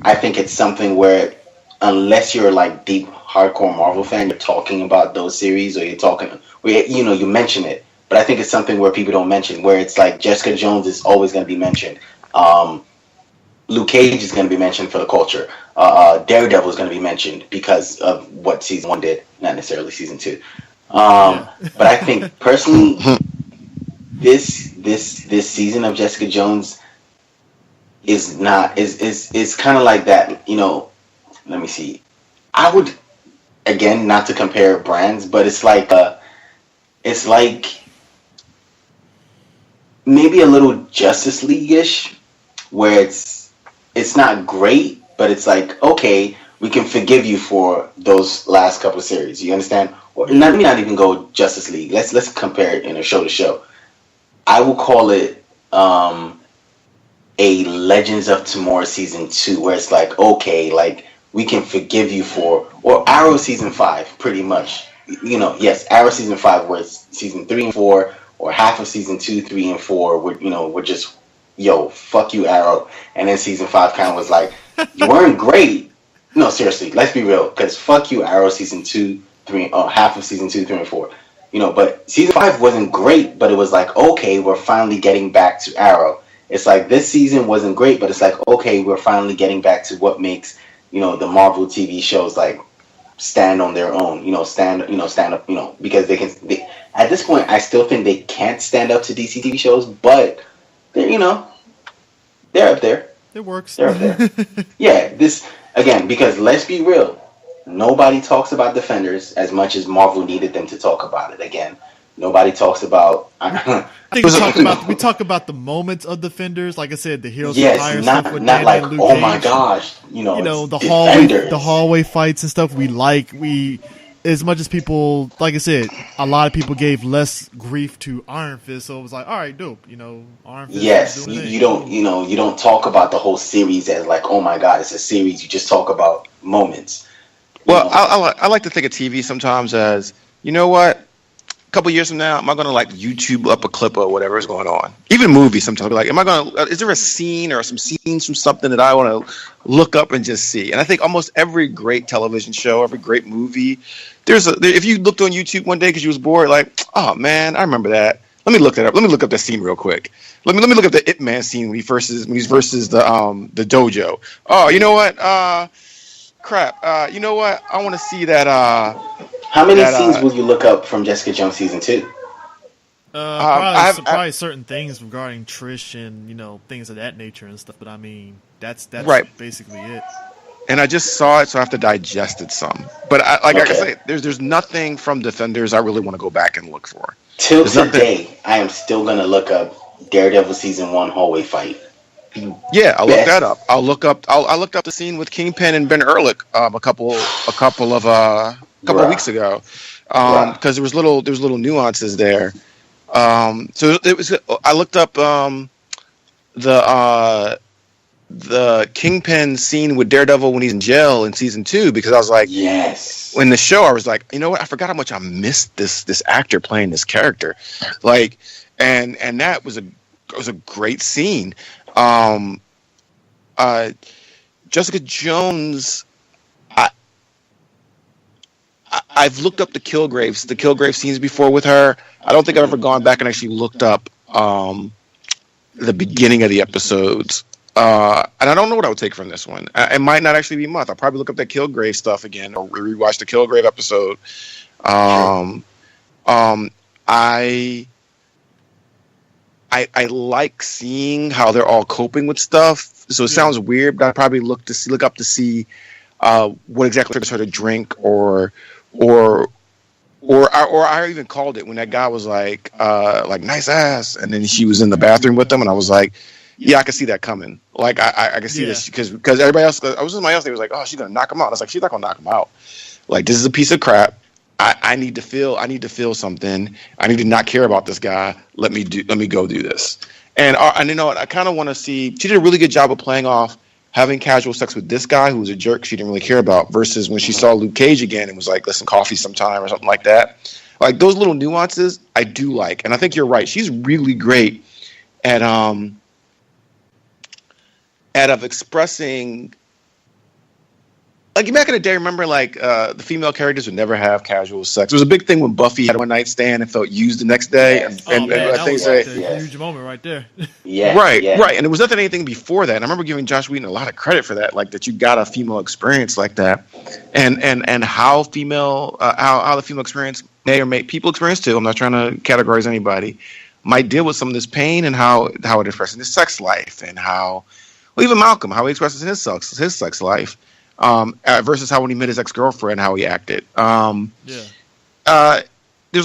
I think it's something where, unless you're like deep hardcore Marvel fan, you're talking about those series, or you mention it. But I think it's something where people don't mention. Where it's like Jessica Jones is always going to be mentioned. Luke Cage is going to be mentioned for the culture. Daredevil is going to be mentioned because of what season 1 did, not necessarily season 2. But I think personally. This season of Jessica Jones is kind of like that, let me see. I would, again, not to compare brands, but it's like maybe a little Justice League-ish, where it's not great, but it's like, okay, we can forgive you for those last couple of series. You understand? Or let me not even go Justice League. Let's compare it show to show. I will call it a Legends of Tomorrow season 2, where it's like, okay, like we can forgive you for, or Arrow season 5, pretty much. Yes, Arrow season 5, where it's season 3 and 4, or half of season 2, 3, and 4, we're just, fuck you, Arrow. And then season 5 kind of was like, you weren't great. No, seriously, let's be real, because fuck you, Arrow season 2, 3, half of season 2, 3, and 4. But season 5 wasn't great, but it was like, okay, we're finally getting back to Arrow. It's like this season wasn't great, but it's like, okay, we're finally getting back to what makes, the Marvel TV shows like stand on their own, stand up, because at this point, I still think they can't stand up to DC TV shows, but they're up there. It works. They're up there. Yeah, this again, because let's be real. Nobody talks about Defenders as much as Marvel needed them to talk about it. Again, nobody talks about. I think we talk about the moments of Defenders. Like I said, the Heroes for Hire stuff with not Danny like, and Luke oh Cage. my gosh, the hallway fights and stuff. We as much as people, like I said, a lot of people gave less grief to Iron Fist, so it was like, all right, dope. Iron Fist. Yes, you don't talk about the whole series as like, oh my god, it's a series. You just talk about moments. Well, I like to think of TV sometimes as, you know what? A couple years from now, am I going to like YouTube up a clip or whatever is going on? Even movies sometimes, I'll be like, is there a scene or some scenes from something that I want to look up and just see? And I think almost every great television show, every great movie, if you looked on YouTube one day because you was bored, like, oh man, I remember that. Let me look that up. Let me look up that scene real quick. Let me look up the Ip Man scene when he's versus the dojo. Oh, you know what? Crap. You know what? I want to see that. How many scenes will you look up from Jessica Jones season 2? Probably certain things regarding Trish and things of that nature and stuff. But I mean, that's right. Basically it. And I just saw it, so I have to digest it some. But like I say, there's nothing from Defenders I really want to go back and look for. Till today, I am still gonna look up Daredevil season 1 hallway fight. Yeah, I'll look that up. I looked up the scene with Kingpin and Ben Ehrlich a couple of weeks ago, because there was little nuances there. So it was. I looked up the Kingpin scene with Daredevil when he's in jail in season 2, because I was like, yes. In the show, I was like, you know what? I forgot how much I missed this actor playing this character, like, and that was a great scene. Jessica Jones, I've looked up the Killgrave scenes before with her. I don't think I've ever gone back and actually looked up the beginning of the episodes. And I don't know what I would take from this one. It might not actually be much. I'll probably look up that Killgrave stuff again or rewatch the Killgrave episode. I like seeing how they're all coping with stuff. So it sounds weird, but I'd probably look up to see what exactly they're trying to drink, or I even called it when that guy was like nice ass, and then she was in the bathroom with them, and I was like, yeah, I can see that coming. Like I can see this because everybody else, I was somebody else. They was like, oh, she's gonna knock him out. I was like, she's not gonna knock him out. Like, this is a piece of crap. I need to feel something. I need to not care about this guy. Let me go do this. And you know what? I kind of want to see. She did a really good job of playing off having casual sex with this guy who was a jerk she didn't really care about, versus when she saw Luke Cage again and was like, listen, coffee sometime or something like that. Like, those little nuances I do like. And I think you're right. She's really great at of expressing. Like, back in the day, remember, like, the female characters would never have casual sex. It was a big thing when Buffy had a one-night stand and felt used the next day. Yes. And I think a huge moment right there. Yeah. Right. And there was nothing anything before that. And I remember giving Josh Whedon a lot of credit for that, like, that you got a female experience like that. And how the female experience may people experience too. I'm not trying to categorize anybody. Might deal with some of this pain and how it expresses his sex life, and how, well, even Malcolm, how he expresses his sex life. Versus how when he met his ex-girlfriend, how he acted. There's a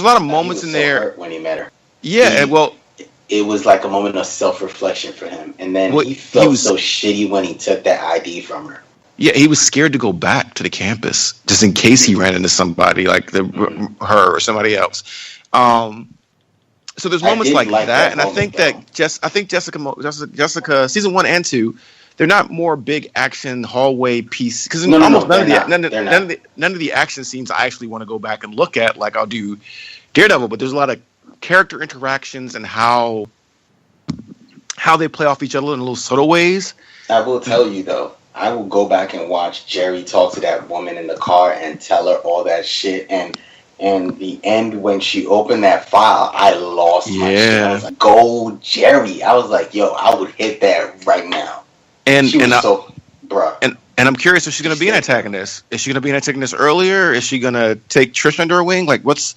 lot of moments in there. Hurt when he met her. Yeah, it was like a moment of self-reflection for him, and then he felt so shitty when he took that ID from her. Yeah, he was scared to go back to the campus just in case he ran into somebody like her or somebody else. So there's moments like that, and I think Jessica season 1 and 2. They're not more big action hallway piece, because none of the action scenes I actually want to go back and look at, like I'll do Daredevil. But there's a lot of character interactions and how they play off each other in little subtle ways. I will tell you though, I will go back and watch Jerry talk to that woman in the car and tell her all that shit, and And the end when she opened that file, I lost my shit. I Yeah. was like, "Go, Jerry!" I was like, "Yo, I would hit that right now." And She was and so, bruh. and I'm curious if she's gonna be an antagonist. Is she gonna be an antagonist earlier? Is she gonna take Trish under her wing? Like what's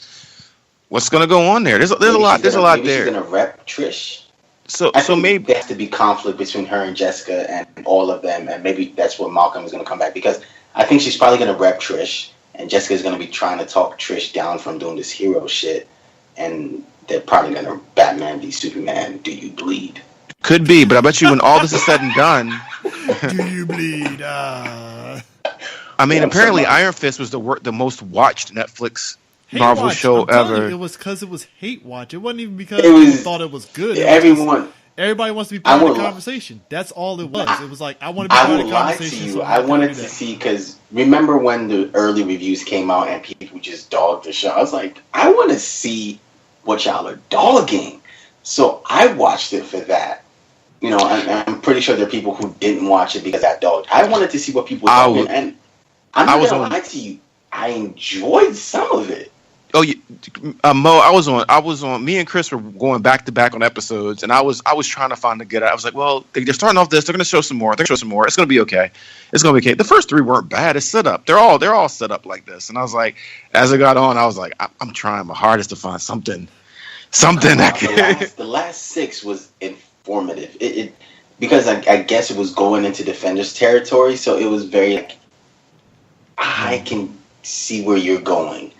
gonna go on there? There's a lot Maybe she's there. gonna rep Trish. So I think maybe there has to be conflict between her and Jessica and all of them, and maybe that's where Malcolm is gonna come back, because I think she's probably gonna rep Trish, and Jessica's gonna be trying to talk Trish down from doing this hero shit, and they're probably gonna Batman v Superman. Do you bleed? could be, but I bet you when all this is said and done, Do you bleed? I mean, Yeah, I'm apparently sorry. Iron Fist was the most watched Netflix Hate Marvel watch. show I'm telling ever. you, it was because it was hate watch. It wasn't even because It was- people thought it was good. It was just- Everyone. everybody wants to be part I of the won't lie. conversation. That's all it was. It was like, I want to be I part of won't the lie to conversation. you. so I I'm gonna wanted do to that. see, because remember when the early reviews came out and people just dogged the show? I was like, I want to see what y'all are dogging. So I watched it for that. You know, I'm pretty sure there are people who didn't watch it because that dogged. I wanted to see what people were I dogging, was- and I'm I not was gonna on- lie to you. I enjoyed some of it. Oh, Mo, I was on. Me and Chris were going back to back on episodes, and I was trying to find the good. I was like, well, they're starting off this. They're going to show some more. They're going to show some more. It's going to be okay. It's going to be okay. The first three weren't bad. It's set up. They're all set up like this. And I was like, as it got on, I was like, I'm trying my hardest to find something that The last 6 was informative. It because I guess it was going into Defenders territory, so it was very like, I can see where you're going.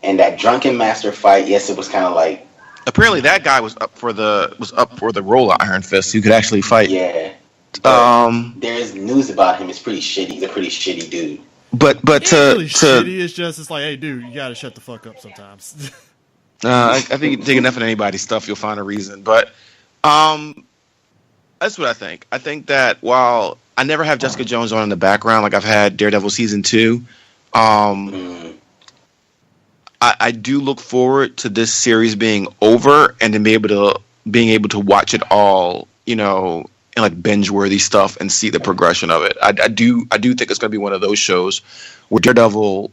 And that Drunken Master fight, yes, it was kind of like, apparently that guy was up for the role of Iron Fist. Who could actually fight. yeah. There's news about him. It's pretty shitty. He's a pretty shitty dude. But It's really shitty. It's just, it's like, hey, dude, you gotta shut the fuck up sometimes. I think you take enough of anybody's stuff, you'll find a reason. But that's what I think. I think that while I never have Jessica Jones on in the background, like I've had Daredevil season 2, I do look forward to this series being over and then being able to watch it all, you know, in like binge-worthy stuff and see the progression of it. I do think it's going to be one of those shows where Daredevil,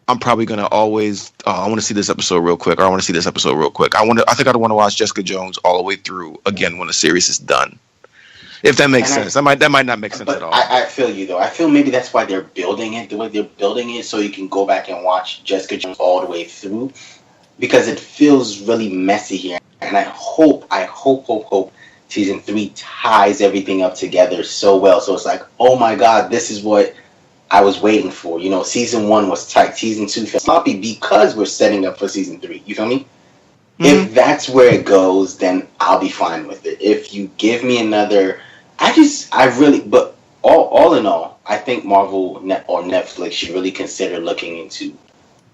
I'm probably going to always, I want to see this episode real quick, or I want to see this episode real quick. I think I'd want to watch Jessica Jones all the way through again when the series is done. If that makes sense. That might not make sense But at all. I feel you, though. I feel maybe that's why they're building it the way they're building it, so you can go back and watch Jessica Jones all the way through, because it feels really messy here. And I hope season 3 ties everything up together so well. So it's like, oh my God, this is what I was waiting for. You know, season 1 was tight. Season 2 felt sloppy because we're setting up for season 3. You feel me? Mm-hmm. If that's where it goes, then I'll be fine with it. If you give me another, but all in all, I think Marvel or Netflix should really consider looking into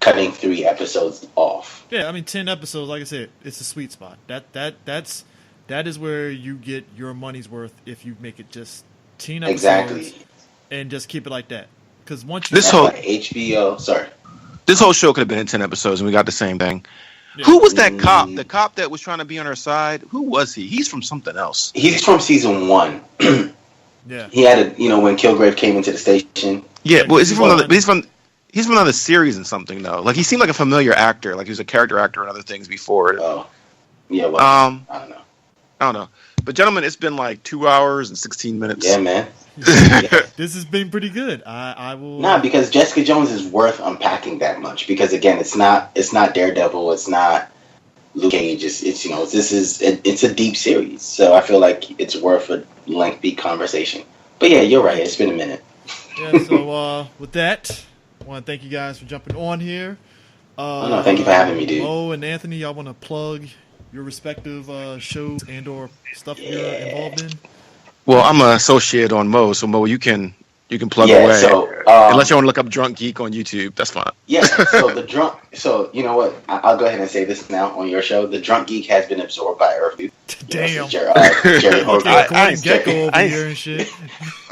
cutting 3 episodes off. Yeah, I mean, 10 episodes, like I said, it's a sweet spot. That is where you get your money's worth if you make it just 10 episodes Exactly. and just keep it like that. Because once you This That's whole- why HBO. Sorry. This whole show could have been in 10 episodes and we got the same thing. Yeah. Who was that cop? The cop that was trying to be on her side? Who was he? He's from something else. He's from season 1. Yeah. He had when Killgrave came into the station. Yeah, well, is he from Well, another? He's from another series and something though. Like he seemed like a familiar actor. Like he was a character actor in other things before. Oh, yeah. Well, I I don't know. don't know. But gentlemen, it's been like 2 hours and 16 minutes. Yeah, man. This has been pretty good. I will. Nah, because Jessica Jones is worth unpacking that much. Because again, it's not Daredevil. It's not Luke Cage. It's a deep series. So I feel like it's worth a lengthy conversation. But yeah, you're right. It's been a minute. Yeah, so with that, I want to thank you guys for jumping on here. No, thank you for having me, dude. Mo and Anthony, y'all want to plug your respective shows and or stuff you're involved in? Well, I'm an associate on Mo, so Mo, you can plug Yeah, away. so, Unless you want to look up Drunk Geek on YouTube, that's fine. Yeah, so you know what? I'll go ahead and say this now on your show. The Drunk Geek has been absorbed by Earth. Damn. Jerry Okay, Hogan. Gordon Gecko over I- here and shit.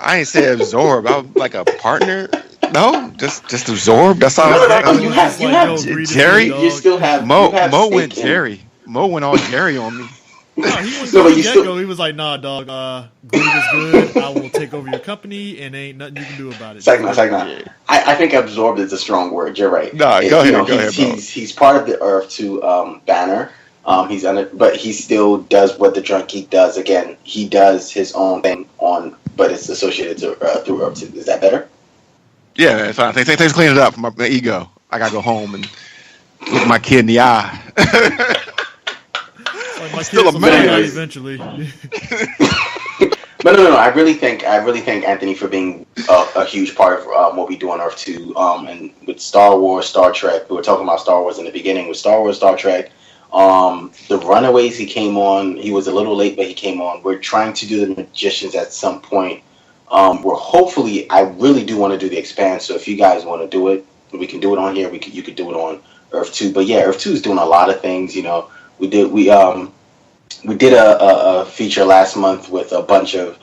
I ain't say absorb. I'm like a partner. No, just absorb. That's all. No, you have Greetings, Jerry, dog. you still have Mo you have Mo stake went in- Jerry. Mo went all Jerry on me. No, he was No, but from you the still- get-go. He was like, "Nah, dog. Greed is good. I will take over your company, and ain't nothing you can do about it." Sagna. I think absorbed is a strong word. You're right. No, go ahead, bro. He's part of the Earth 2 banner. He's on it, but he still does what the Drunk Geek does. Again, he does his own thing but it's associated to through Earth 2. Is that better? Yeah, it's fine. Thanks for cleaning it up for my ego. I gotta go home and look my kid in the eye. Like my Still kids a will find man. out eventually. But no. I really thank Anthony for being a huge part of what we do on Earth 2. And with Star Wars, Star Trek, we were talking about Star Wars in the beginning. With Star Wars, Star Trek, the Runaways, he came on. He was a little late, but he came on. We're trying to do the Magicians at some point. We're hopefully, I really do want to do the Expanse. So if you guys want to do it, we can do it on here. You could do it on Earth 2. But yeah, Earth 2 is doing a lot of things. You know, we did a feature last month with a bunch of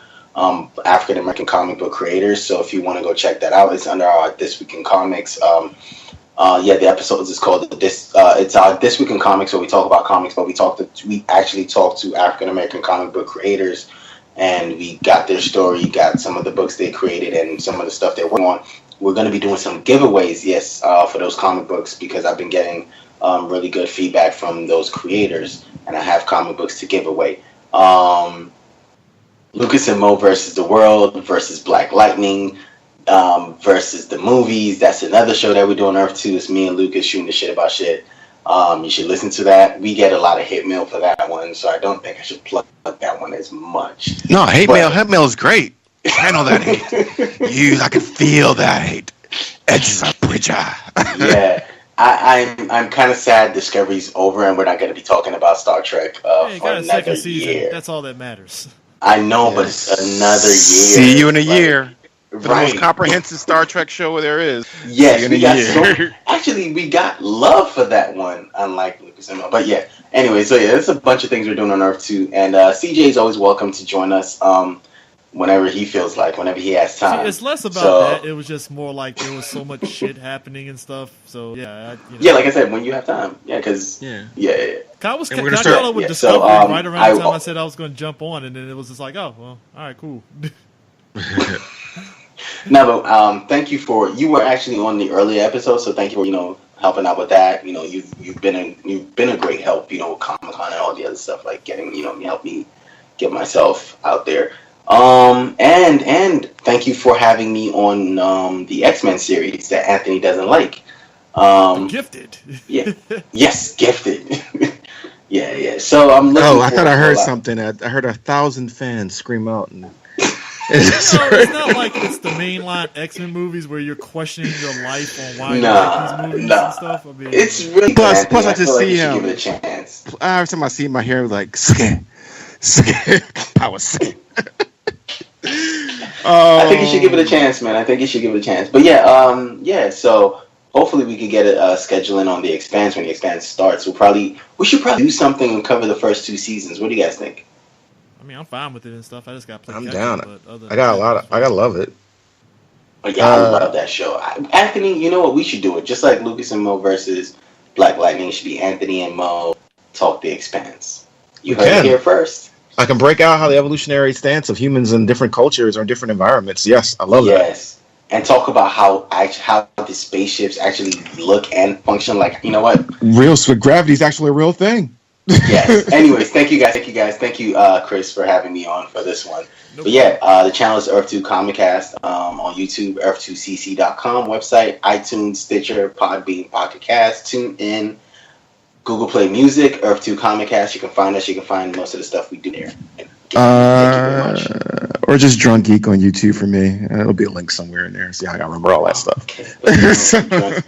African American comic book creators. So if you want to go check that out, it's under our This Week in Comics. The episode is called it's our This Week in Comics, where we talk about comics, but we actually talk to African American comic book creators, and we got their story, got some of the books they created, and some of the stuff they're working on. We're going to be doing some giveaways, yes, for those comic books, because I've been getting really good feedback from those creators, and I have comic books to give away. Lucas and Mo versus the World versus Black Lightning versus the movies. That's another show that we do on Earth 2. It's me and Lucas shooting the shit about shit. You should listen to that. We get a lot of hate mail for that one, so I don't think I should plug that one as much. No, hate mail is great. I know that hate. I can feel that hate. Edges are bridger. Yeah. I'm kind of sad Discovery's over and we're not going to be talking about Star Trek for got a another second season. year. That's all that matters. I know, but it's another year. See you in a year. For the Right. most comprehensive Star Trek show there is. Yes, we got love for that one, unlike Lucas and Mo. But yeah, anyway, so yeah, there's a bunch of things we're doing on Earth 2. And CJ is always welcome to join us whenever he feels like, whenever he has time. See, it's less about that. It was just more like there was so much shit happening and stuff. So yeah, yeah, like I said, when you have time. Yeah, because I was And we're kind gonna of start- with yeah, Discovery so, right around the time I said I was going to jump on, and then it was just like, oh well, all right, cool. No, but thank you you were actually on the earlier episode, so thank you for helping out with that. You've been a great help, with Comic-Con and all the other stuff, like getting you help me get myself out there. And thank you for having me on the X-Men series that Anthony doesn't like. Gifted. Yeah. Yes, Gifted. Yeah. So I'm looking. Oh, I thought I heard something. I heard 1,000 fans scream out. And It's not like it's the mainline X-Men movies where you're questioning your life on why you like these movies and stuff. I mean, it's really Plus, good, Anthony. I just feel like see you should him. give it a chance. every time I see my hair, like power scan. I think you should give it a chance, man. I think you should give it a chance. But yeah, so hopefully we could get a scheduling on the Expanse when the Expanse starts. We should probably do something and cover the first 2 seasons. What do you guys think? I mean, I'm fine with it and stuff. I just got to play. I'm catch down. up, but I gotta love it. I love that show. Anthony, you know what? We should do it. Just like Lucas and Mo versus Black Lightning, it should be Anthony and Mo talk the Expanse. You heard it here first. I can break out how the evolutionary stance of humans in different cultures or different environments. Yes, I love that. Yes. And talk about how the spaceships actually look and function. Like, you know what? Gravity is actually a real thing. Yes. Anyways, thank you guys. Thank you, Chris, for having me on for this one. Nope. But yeah, the channel is Earth2 Comicast on YouTube, earth2cc.com website, iTunes, Stitcher, Podbean, Pocket Cast, TuneIn, Google Play Music, Earth2 Comicast. You can find us. You can find most of the stuff we do there. Thank you very much. Or just Drunk Geek on YouTube for me. It'll be a link somewhere in there. See how I gotta remember all that stuff. Okay.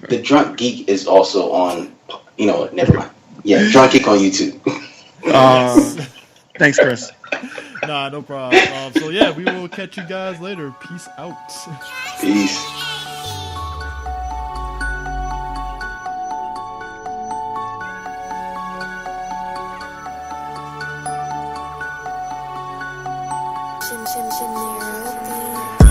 The Drunk Geek is also on. You know what? Never mind. Yeah, Drunk Geek on YouTube. Thanks, Chris. Nah, no problem. So yeah, we will catch you guys later. Peace out. Peace. Narrow beat.